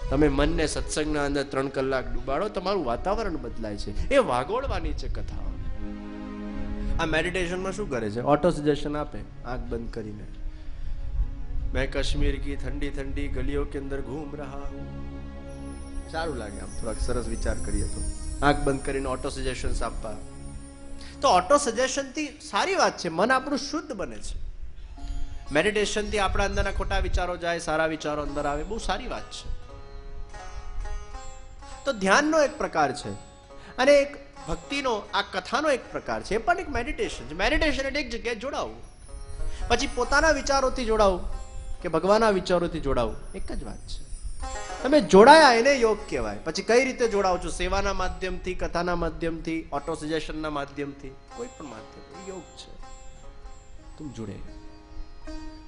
તમે મનને સત્સંગના અંદર 3 કલાક ડુબાડો, તમારું વાતાવરણ બદલાય છે. એ વાગોળવાની છે કથાઓ. આ મેડિટેશનમાં શું કરે છે? ઓટો સજેશન આપે, આંખ બંધ કરીને. मैं कश्मीर की ठंडी ठंडी गलियों के अंदर घूम रहा हूं. સારું લાગે, આમ થોડાક સરસ વિચાર કરીએ તો. આંખ બંધ કરીને ઓટો સજેશન્સ આપવા, તો ઓટો સજેશન થી સારી વાત છે, મન આપણું શુદ્ધ બને છે. મેડિટેશન થી આપણા અંદરના ખોટા વિચારો જાય, સારા વિચારો અંદર આવે, બહુ સારી વાત છે. તો ધ્યાનનો એક પ્રકાર છે અને એક ભક્તિનો, આ કથાનો એક પ્રકાર છે, એ પણ એક મેડિટેશન છે. મેડિટેશન એટલે એક જગ્યાએ જોડાવું, પછી પોતાના વિચારોથી જોડાવું કે ભગવાનના વિચારોથી જોડાવું, એક જ વાત છે. તમે જોડાયા એને યોગ કહેવાય. પછી કઈ રીતે જોડાવ છો? સેવાના માધ્યમથી, કથાના માધ્યમથી, ઓટો સજેશનના માધ્યમથી, કોઈ પણ માધ્યમ, યોગ છે. તું જોડે.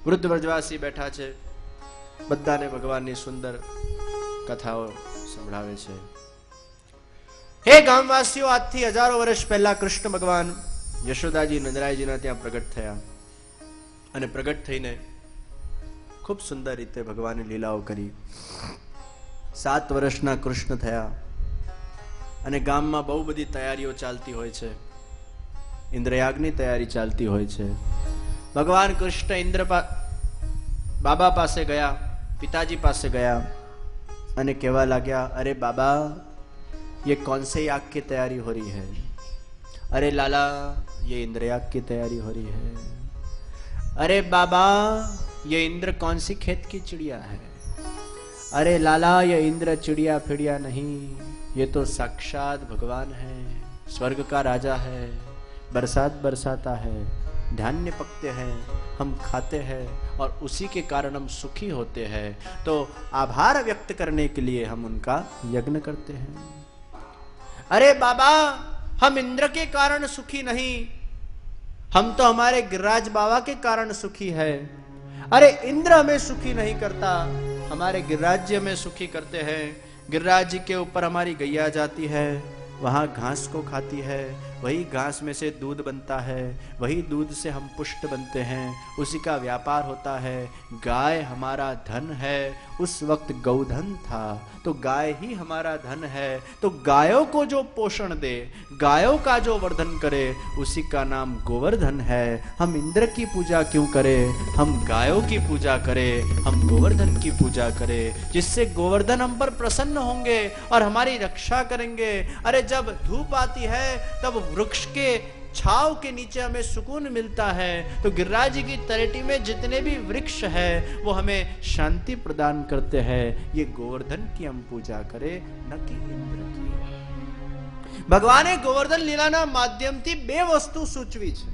વૃદ્ધ વ્રજવાસી બેઠા છે, બધાને ભગવાનની સુંદર કથાઓ સંભળાવે છે. હે ગામવાસીઓ, આજથી હજારો વર્ષ પહેલા કૃષ્ણ ભગવાન યશોદાજી નંદરાયજીના ત્યાં પ્રગટ થયા અને પ્રગટ થઈને ખૂબ સુંદર રીતે ભગવાનની લીલાઓ કરી. 7 વર્ષના કૃષ્ણ થયા અને ગામમાં બહુ બધી તૈયારીઓ ચાલતી હોય છે. ઇન્દ્રયાગની તૈયારી ચાલતી હોય છે. ભગવાન કૃષ્ણ બાબા પાસે ગયા, પિતાજી પાસે ગયા અને કહેવા લાગ્યા, અરે બાબા, ये कौन से याग की तैयारी हो रही है? अरे लाला, ये इंद्रयाग की तैयारी हो रही है. अरे बाबा, ये इंद्र कौन सी खेत की चिड़िया है? अरे लाला, ये इंद्र चिड़िया फिड़िया नहीं, ये तो साक्षात भगवान है, स्वर्ग का राजा है, बरसात बरसाता है, धान्य पकते हैं, हम खाते हैं और उसी के कारण हम सुखी होते हैं. तो आभार व्यक्त करने के लिए हम उनका यज्ञ करते हैं. अरे बाबा, हम इंद्र के कारण सुखी नहीं, हम तो हमारे गिरिराज बाबा के कारण सुखी है. अरे इंद्र हमें सुखी नहीं करता, हमारे गिरिराज जी हमें सुखी करते हैं. गिरिराज जी के ऊपर हमारी गैया जाती है, वहां घास को खाती है, वही घास में से दूध बनता है, वही दूध से हम पुष्ट बनते हैं, उसी का व्यापार होता है. गाय हमारा धन है. उस वक्त गौधन था, तो गाय ही हमारा धन है. तो गायों को जो पोषण दे, गायों का जो वर्धन करे, उसी का नाम गोवर्धन है. हम इंद्र की पूजा क्यों करें? हम गायों की पूजा करें, हम गोवर्धन की पूजा करें, जिससे गोवर्धन हम पर प्रसन्न होंगे और हमारी रक्षा करेंगे. अरे जब धूप आती है तब वृक्ष के छाव के नीचे हमें सुकून मिलता है. तो गिरिराज जी की तलेटी में जितने भी वृक्ष है वो हमें शांति प्रदान करते हैं. ये गोवर्धन की हम पूजा करें, न कि इंद्र की. ભગવાને ગોવર્ધન લીલાના માધ્યમથી 2 વસ્તુ સૂચવી છે.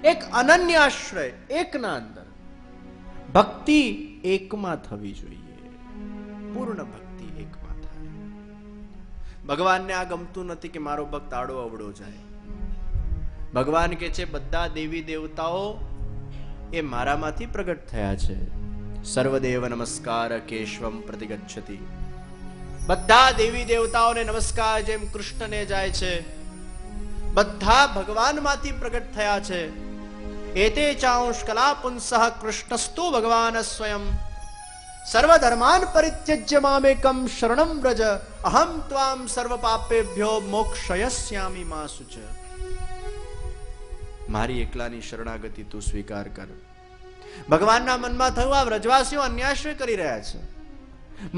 એક અનન્ય આશ્રય, એકના અંદર ભક્તિ એકમાં થવી જોઈએ, પૂર્ણ ભક્તિ એકમાં થાય. ભગવાનને આ ગમતું નથી કે મારો ભક્ત આડો અવડો જાય. ભગવાન કે છે બધા દેવી દેવતાઓ એ મારામાંથી પ્રગટ થયા છે. સર્વદેવ નમસ્કાર કેશવમ પ્રતિગચ્છતિ. બધા દેવી દેવતાઓને નમસ્કાર જેમ કૃષ્ણને જાય છે, બધા ભગવાનમાંથી પ્રગટ થયા છે. એતે ચાંશ કલા પુંસઃ કૃષ્ણસ્તુ ભગવાન સ્વયં. સર્વધર્માન પરિત્યજ્ય મામેકમ શરણમ વ્રજ અહમ ત્વામ સર્વ પાપેભ્યો મોક્ષયસ્યામિ મા શુચ. મારી એકલાની શરણાગતિ તું સ્વીકાર કર. ભગવાનના મનમાં થયું આ વ્રજવાસીઓ અન્યાશ્રય કરી રહ્યા છે,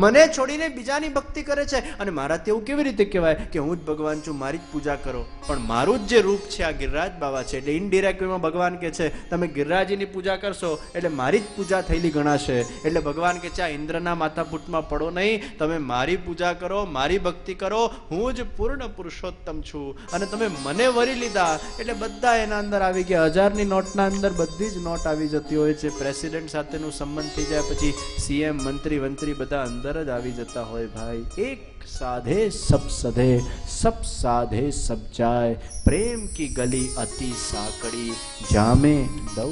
મને છોડીને બીજાની ભક્તિ કરે છે, અને મારાથી એવું કેવી રીતે કહેવાય કે હું જ ભગવાન છું, મારી જ પૂજા કરો. પણ મારું જ જે રૂપ છે આ ગિરિરાજ બાબા છે. એટલે ઇનડિરેક્ટ વેમાં ભગવાન કે છે તમે ગિરિરાજીની પૂજા કરશો એટલે મારી જ પૂજા થયેલી ગણાશે. એટલે ભગવાન કે છે આ ઇન્દ્રના માથાપૂટમાં પડો નહીં, તમે મારી પૂજા કરો, મારી ભક્તિ કરો, હું જ પૂર્ણ પુરુષોત્તમ છું. અને તમે મને વરી લીધા એટલે બધા એના અંદર આવી ગયા. 1000ની નોટના અંદર બધી જ નોટ આવી જતી હોય છે. પ્રેસિડેન્ટ સાથેનું સંબંધ થઈ જાય પછી સીએમ, મંત્રી વંત્રી બધા અંદર જ આવી જતા હોય. ભાઈ એક સાધે સબ સધે, સબ સાધે સબ જાય, પ્રેમ કી ગલી અતિ સાકડી, જામે દૌ.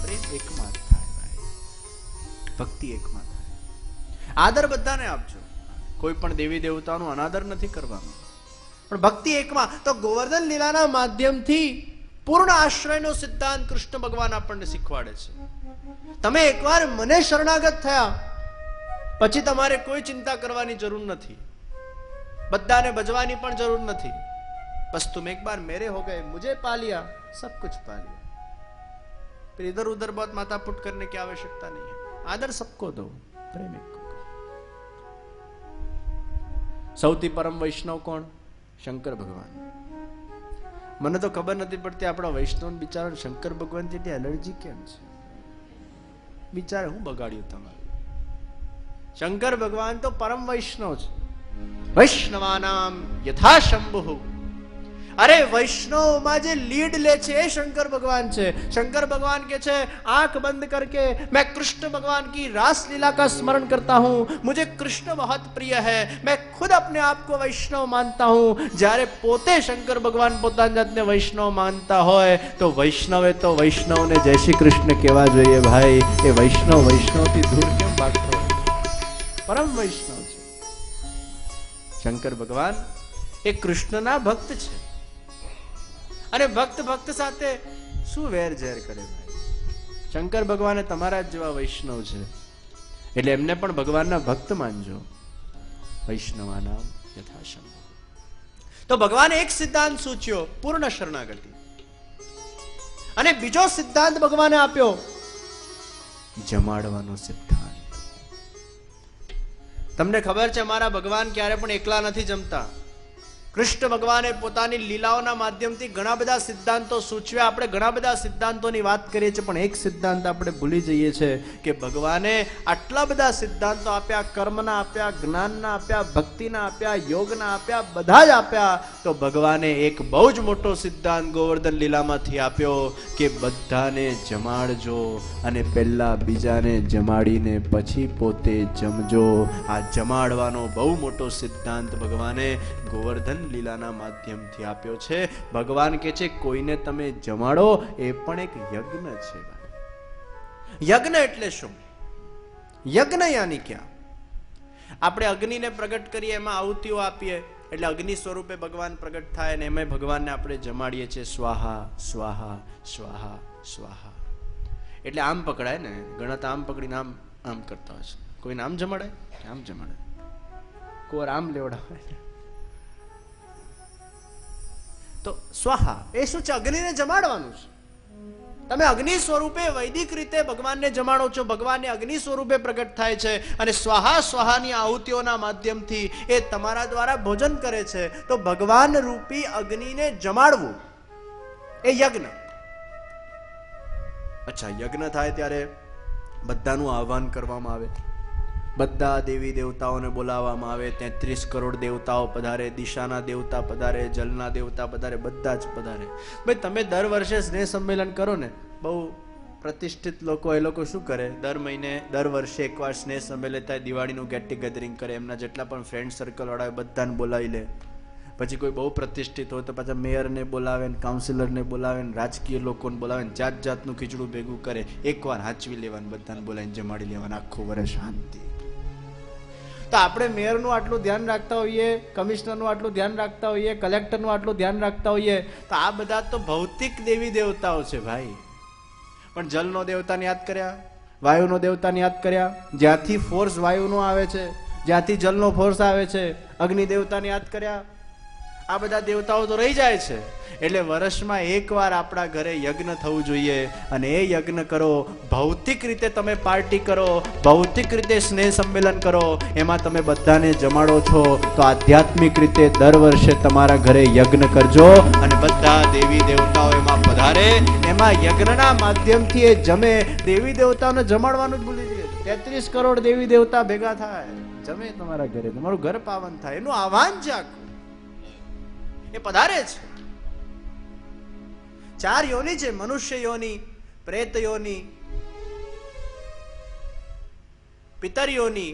પ્રેમ એકમાં થાય ભાઈ, ભક્તિ એકમાં થાય. આદર બધાને આપજો, કોઈ પણ દેવી દેવતાનો અનાદર નથી કરવાનો, પણ ભક્તિ એકમાં. તો ગોવર્ધન લીલાના માધ્યમથી પૂર્ણ આશ્રયનો સિદ્ધાંત કૃષ્ણ ભગવાન આપણને શીખવાડે છે. તમે એકવાર મને શરણાગત થયા પછી તમારે કોઈ ચિંતા કરવાની જરૂર નથી, બધાને ભજવાની પણ જરૂર નથી. બસ तुम एक बार मेरे हो गए, मुझे पा लिया, सब कुछ पा लिया. फिर इधर उधर बहुत माथापुट करने की आवश्यकता नहीं है. आदर सबको दो, प्रेम एक को. સૌથી પરમ વૈષ્ણવ કોણ? શંકર ભગવાન. મને તો ખબર નથી પડતી આપણા વૈષ્ણવ બિચારા શંકર ભગવાન જેટલી એલર્જી કેમ છે. બિચારે હું બગાડ્યું તમારું. શંકર ભગવાન તો પરમ વૈષ્ણવ છે. વૈષ્ણવાનામ યથા શંભુ. અરે વૈષ્ણવમાં જે લીડ લે છે એ શંકર ભગવાન છે. શંકર ભગવાન કે છે आंख बंद करके मैं कृष्ण भगवान की रास लीला का स्मरण करता हूं, मुझे कृष्ण बहुत प्रिय है, मैं खुद अपने आप को वैष्णव मानता हूं. જ્યારે પોતે શંકર ભગવાન પોતાની જાતને વૈષ્ણવ માનતા હોય તો વૈષ્ણવે તો વૈષ્ણવને જય શ્રી કૃષ્ણ કહેવા જોઈએ. ભાઈ એ વૈષ્ણવથી દૂર કેમ ભાગતો? પરમ વૈષ્ણવ છે શંકર ભગવાન. એ કૃષ્ણના ભક્ત છે, અને ભક્ત સાથે શું વેર ઝેર કરે. શંકર ભગવાને તમારા જેવા વૈષ્ણવ છે એટલે એમને પણ ભગવાનના ભક્ત માનજો. વૈષ્ણવાના યથાશંભ. તો ભગવાને એક સિદ્ધાંત સૂચ્યો, પૂર્ણ શરણાગતિ. અને બીજો સિદ્ધાંત ભગવાને આપ્યો, જમાડવાનો સિદ્ધાંત. તમને ખબર છે મારા ભગવાન ક્યારે પણ એકલા નથી જમતા. કૃષ્ણ ભગવાને પોતાની લીલાઓના માધ્યમથી ઘણા બધા સિદ્ધાંતો સૂચવ્યા. આપણે ઘણા બધા સિદ્ધાંતોની વાત કરીએ છીએ, પણ એક સિદ્ધાંત આપણે ભૂલી જઈએ છીએ કે ભગવાને આટલા બધા સિદ્ધાંતો આપ્યા, કર્મના આપ્યા, જ્ઞાનના આપ્યા, ભક્તિના આપ્યા, યોગના આપ્યા, બધા જ આપ્યા. તો ભગવાને એક બહુ જ મોટો સિદ્ધાંત ગોવર્ધન લીલામાંથી આપ્યો કે બધાને જમાડજો અને પહેલા બીજાને જમાડીને પછી પોતે જમજો. આ જમાડવાનો બહુ મોટો સિદ્ધાંત ભગવાને ગોવર્ધન લીલાના માધ્યમથી આપ્યો છે. ભગવાન કે છે કોઈને તમે જમાડો એ પણ એક યજ્ઞ છે. યજ્ઞ એટલે શું? યજ્ઞ યાની ક્યાં? આપણે અગ્નિને પ્રગટ કરીએ, એમાં આહુતિઓ આપીએ એટલે અગ્નિ સ્વરૂપે ભગવાન પ્રગટ થાય, અને એમાં ભગવાનને આપણે જમાડીએ છીએ. સ્વાહા સ્વાહા સ્વાહા સ્વાહા એટલે આમ પકડાય ને. ઘણા તો આમ પકડીને આમ આમ કરતા હોય છે. કોઈને આમ જમાડાય, આમ જમાડાય, કોર આમ લેવડાવાય. તો સ્વાહા એ શું છે? અગ્નિને જમાડવાનું છે. તમે અગ્નિ સ્વરૂપે વૈદિક રીતે ભગવાનને જમાડો છો. ભગવાનને અગ્નિ સ્વરૂપે પ્રગટ થાય છે, અને સ્વાહા સ્વાહાની આહુતિઓના માધ્યમથી એ તમારા દ્વારા ભોજન કરે છે. તો ભગવાન રૂપી અગ્નિને જમાડવું એ યજ્ઞ. અચ્છા, યજ્ઞ થાય ત્યારે બધાનું આહ્વાન કરવામાં આવે, બધા દેવી દેવતાઓને બોલાવવામાં આવે. 33 કરોડ દેવતાઓ પધારે, દિશાના દેવતા પધારે, જલના દેવતા પધારે, બધા જ પધારે. ભાઈ તમે દર વર્ષે સ્નેહ સંમેલન કરો ને, બહુ પ્રતિષ્ઠિત લોકો, એ લોકો શું કરે? દર વર્ષે એકવાર સ્નેહ સંમેલન થાય, દિવાળીનું ગેટ ટુગેધરિંગ કરે, એમના જેટલા પણ ફ્રેન્ડ સર્કલ વાળા હોય બધાને બોલાવી લે. પછી કોઈ બહુ પ્રતિષ્ઠિત હોય તો પાછા મેયરને બોલાવે, કાઉન્સિલરને બોલાવે, રાજકીય લોકોને બોલાવે, જાત જાતનું ખીચડું ભેગું કરે. એકવાર હાચવી લેવાનું, બધાને બોલાવીને જમાડી લેવાનું, આખું વર્ષ શાંતિ. તો આપણે મેયરનું આટલું ધ્યાન રાખતા હોઈએ, કમિશનરનું આટલું ધ્યાન રાખતા હોઈએ, કલેક્ટરનું આટલું ધ્યાન રાખતા હોઈએ, તો આ બધા તો ભૌતિક દેવી દેવતાઓ છે ભાઈ. પણ જલનો દેવતાને યાદ કર્યા, વાયુનો દેવતાને યાદ કર્યા, જ્યાંથી ફોર્સ વાયુનો આવે છે, જ્યાંથી જલનો ફોર્સ આવે છે, અગ્નિ દેવતાને યાદ કર્યા. આ બધા દેવતાઓ તો રહી જાય છે. એટલે વર્ષમાં એકવાર આપણા ઘરે યજ્ઞ થવું જોઈએ. અને એ યજ્ઞ કરો, ભૌતિક રીતે તમે પાર્ટી કરો, ભૌતિક રીતે સ્નેહ સંમેલન કરો, એમાં તમે બધાને જમાડો છો, તો આધ્યાત્મિક રીતે દર વર્ષે તમારા ઘરે યજ્ઞ કરજો અને બધા દેવી દેવતાઓ એમાં પધારે. એમાં યજ્ઞના માધ્યમથી એ જમે. દેવી દેવતાઓને જમાડવાનું જ ભૂલી જઈએ. 33 કરોડ દેવી દેવતા ભેગા થાય, જમે તમારા ઘરે, તમારું ઘર પાવન થાય. એનું આહવાન છે આખું. એ પધારે છે. 4 યોની છે: મનુષ્ય યોની, પ્રેત યોની, પિતર યોની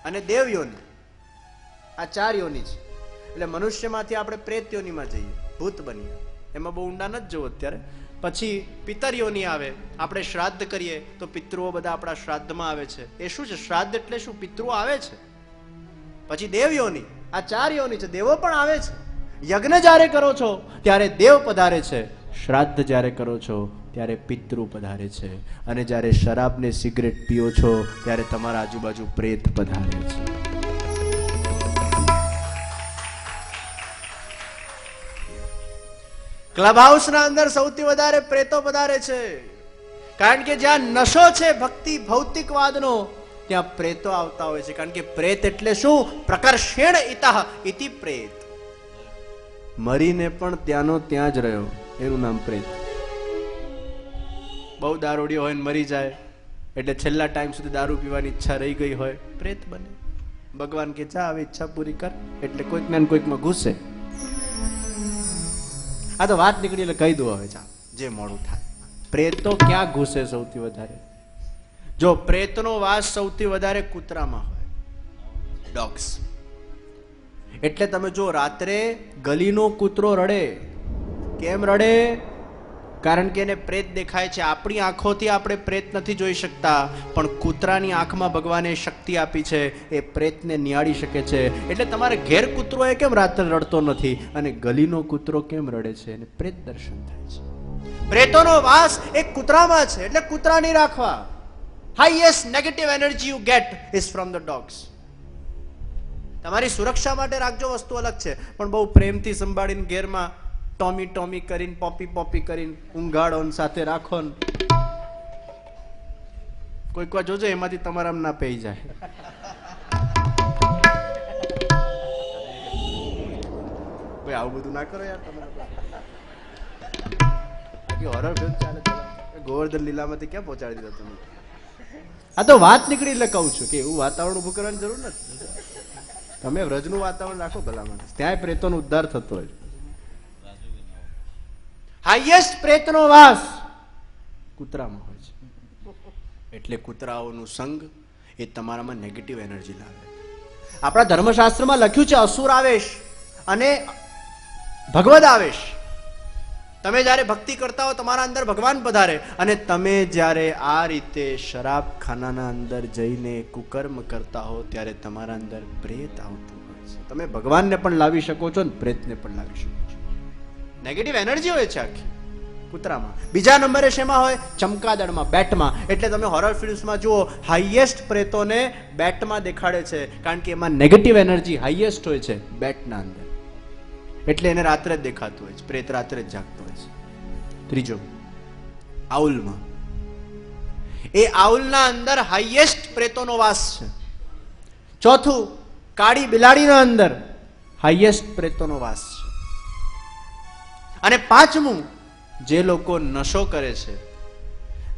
અને દેવ યોની. આ 4 યોની છે. એટલે મનુષ્યમાંથી આપણે પ્રેત યોનીમાં જઈએ, ભૂત બનીએ. એમાં બહુ ઊંડા નથી જવું અત્યારે. પછી પિતર યોની આવે, આપણે શ્રાદ્ધ કરીએ તો પિતૃઓ બધા આપણા શ્રાદ્ધમાં આવે છે. એ શું છે? શ્રાદ્ધ એટલે શું? પિતૃઓ આવે છે. પછી દેવ યોની. આ 4 યોની છે. દેવો પણ આવે છે. યજ્ઞ જ્યારે કરો છો ત્યારે દેવ પધારે છે, શ્રાદ્ધ જ્યારે કરો છો ત્યારે પિતૃ પધારે છે, અને જ્યારે શરાબ ને સિગરેટ પીઓ છો ત્યારે તમારા આજુબાજુ પ્રેત પધારે છે. ક્લબ હાઉસના અંદર સૌથી વધારે પ્રેતો પધારે છે, કારણ કે જ્યાં નશો છે ભક્તિ ભૌતિકવાદનો, ત્યાં પ્રેતો આવતા હોય છે. કારણ કે પ્રેત એટલે શું? પ્રકર્ષેણ ઇતઃ ઇતિ પ્રેત. મરીને પણ ત્યાંનો ત્યાં જ રહ્યો, એનું નામ પ્રેત. બહુ દારૂડિયો હોય ને મરી જાય એટલે છેલ્લા ટાઈમ સુધી દારૂ પીવાની ઈચ્છા રહી ગઈ હોય, પ્રેત બને. ભગવાન કે જા હવે ઈચ્છા પૂરી કર, એટલે કોઈક ને કોઈકમાં ઘૂસે. આ તો વાત નીકળી એટલે કહી દો હવે, જા જે મોડું થાય. પ્રેતો ક્યાં ઘૂસે સૌથી વધારે? જો પ્રેતનો વાસ સૌથી વધારે કૂતરામાં હોય, ડોગ્સ. એટલે તમે જો રાત્રે ગલીનો કૂતરો રડે, કેમ રડે? કારણ કે એને પ્રેત દેખાય છે. આપણી આંખોથી આપણે પ્રેત નથી જોઈ શકતા, પણ કૂતરાની આંખમાં ભગવાને શક્તિ આપી છે, એ પ્રેતને નિહાળી શકે છે. એટલે તમારે ઘેર કૂતરો એ કેમ રાત્રે રડતો નથી, અને ગલીનો કૂતરો કેમ રડે છે? એને પ્રેત દર્શન થાય છે. પ્રેતોનો વાસ એક કૂતરામાં છે, એટલે કૂતરા નહીં રાખવા. Highest negative energy you get is from the dogs. તમારી સુરક્ષા માટે રાખજો, વસ્તુ અલગ છે, પણ બહુ પ્રેમથી સંભાળીને ઘેરમાં ટોમી ટોમી કરીને, પોપી પોપી કરીને ઊંઘાડો સાથે રાખો ને, કોઈક વાર જોજો એમાંથી તમારા ના પઈ જાય. કોઈ આવું બધું ના કરો યાર. તમે હોરર ફિલ્મ ચાલે, ગોવર્ધન લીલામાંથી ક્યાં પહોંચાડી દીધા તમે? આ તો વાત નીકળી એટલે કહું છું કે એવું વાતાવરણ ઉભું કરવાની જરૂર નથી. તમે વ્રજનું વાતાવરણ રાખો ભલામાં, ત્યાંય પ્રેતોનો ઉદ્ધાર થતો હોય. હાઈએસ્ટ પ્રેતનો વાસ કૂતરામાં હોય છે. એટલે કૂતરાઓનું સંગ એ તમારામાં નેગેટિવ એનર્જી લાવે. આપણા ધર્મશાસ્ત્રમાં લખ્યું છે અસુર આવેશ અને ભગવદ આવેશ. તમે જ્યારે ભક્તિ કરતા હો તમારા અંદર ભગવાન પધારે, અને તમે જ્યારે આ રીતે શરાબખાનાના અંદર જઈને કુકર્મ કરતા હો ત્યારે તમારા અંદર પ્રેત આવતું હોય છે. તમે ભગવાનને પણ લાવી શકો છો ને પ્રેતને પણ લાવી શકો છો. નેગેટિવ એનર્જી હોય છે આખી કૂતરામાં. બીજા નંબરે શેમાં હોય? ચમકાદળમાં, બેટમાં. એટલે તમે હોરર ફિલ્મ્સમાં જુઓ, હાઈએસ્ટ પ્રેતોને બેટમાં દેખાડે છે, કારણ કે એમાં નેગેટિવ એનર્જી હાઈએસ્ટ હોય છે બેટના અંદર. એટલે એને રાત્રે જ દેખાતું હોય છે, પ્રેત રાત્રે જ જાગતો હોય છે. ત્રીજો, આઉલમાં. એ આઉલના અંદર હાઈએસ્ટ પ્રેતોનો વાસ છે. ચોથું, કાળી બિલાડીના અંદર હાઈએસ્ટ પ્રેતોનો વાસ છે. અને પાંચમું, જે લોકો નશો કરે છે,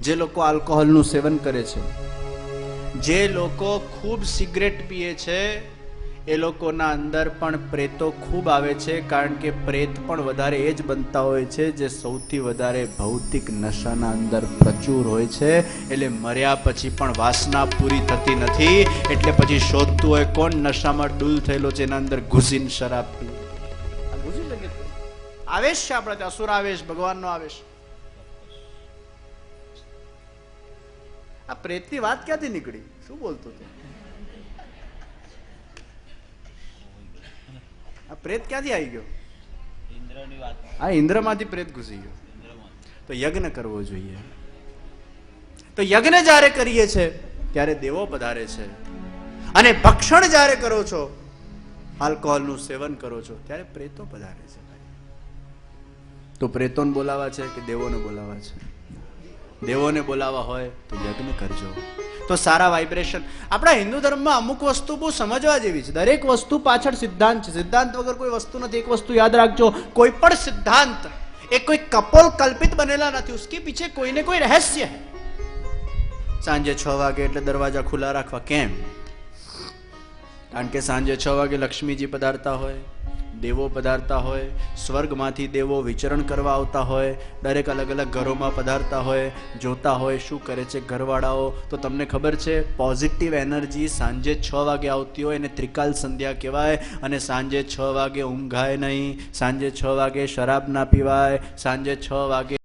જે લોકો આલ્કોહોલનું સેવન કરે છે, જે લોકો ખૂબ સિગરેટ પીએ છે, એ લોકોના અંદર પણ પ્રેતો ખૂબ આવે છે. કારણ કે પ્રેત પણ વધારે એ જ બનતા હોય છે જે સૌથી વધારે ભૌતિક નશાના અંદર પ્રચુર હોય છે. એટલે મર્યા પછી પણ વાસના પૂરી થતી નથી, એટલે પછી શોધતું હોય કોણ નશામાં ડૂલ થયેલો છે, એના અંદર ઘૂસીને શરાબ પીવે. આવેશ છે આપણા ત્યાં, અસુર આવેશ, ભગવાનનો આવેશ. આ પ્રેતની વાત ક્યાંથી નીકળી? શું બોલતો હતો? આ પ્રેત ક્યાંથી આવી ગયો? આ ઇન્દ્રમાંથી પ્રેત ઘૂસી ગયો. તો યજ્ઞ કરવો જોઈએ. તો યજ્ઞ જ્યારે કરીએ છે ત્યારે દેવો પધારે છે, અને ભક્ષણ જ્યારે કરો છો, આલ્કોહોલનું સેવન કરો છો, ત્યારે પ્રેતો પધારે છે. તો પ્રેતોને બોલાવા છે કે દેવોને બોલાવા છે? દેવોને બોલાવા હોય તો યજ્ઞ કરજો, તો સારા વાઇબ્રેશન. આપણા હિન્દુ ધર્મમાં અમુક વસ્તુ બહુ સમજવા જેવી છે. દરેક વસ્તુ પાછળ સિદ્ધાંત છે. સિદ્ધાંત વગર કોઈ વસ્તુ નથી. એક વસ્તુ યાદ રાખજો, કોઈ પણ સિદ્ધાંત એ કોઈ કપોલ કલ્પિત બનેલા નથી. ઉસકે પીછે કોઈને કોઈ રહસ્ય હૈ. સાંજે 6 વાગે એટલે દરવાજા ખુલ્લા રાખવા, કેમ? કારણ કે સાંજે 6 વાગે લક્ષ્મીજી પધારતા હોય, દેવો પધારતા હોય, સ્વર્ગમાંથી દેવો વિચરણ કરવા આવતા હોય, દરેક અલગ અલગ ઘરોમાં પધારતા હોય, જોતા હોય શું કરે છે ઘરવાળાઓ. તો તમને ખબર છે, પોઝિટિવ એનર્જી સાંજે 6 વાગે આવતી હોય એને ત્રિકાલ સંધ્યા કહેવાય. અને સાંજે 6 વાગે ઊંઘાય નહીં, સાંજે 6 વાગે શરાબ ના પીવાય, સાંજે 6 વાગે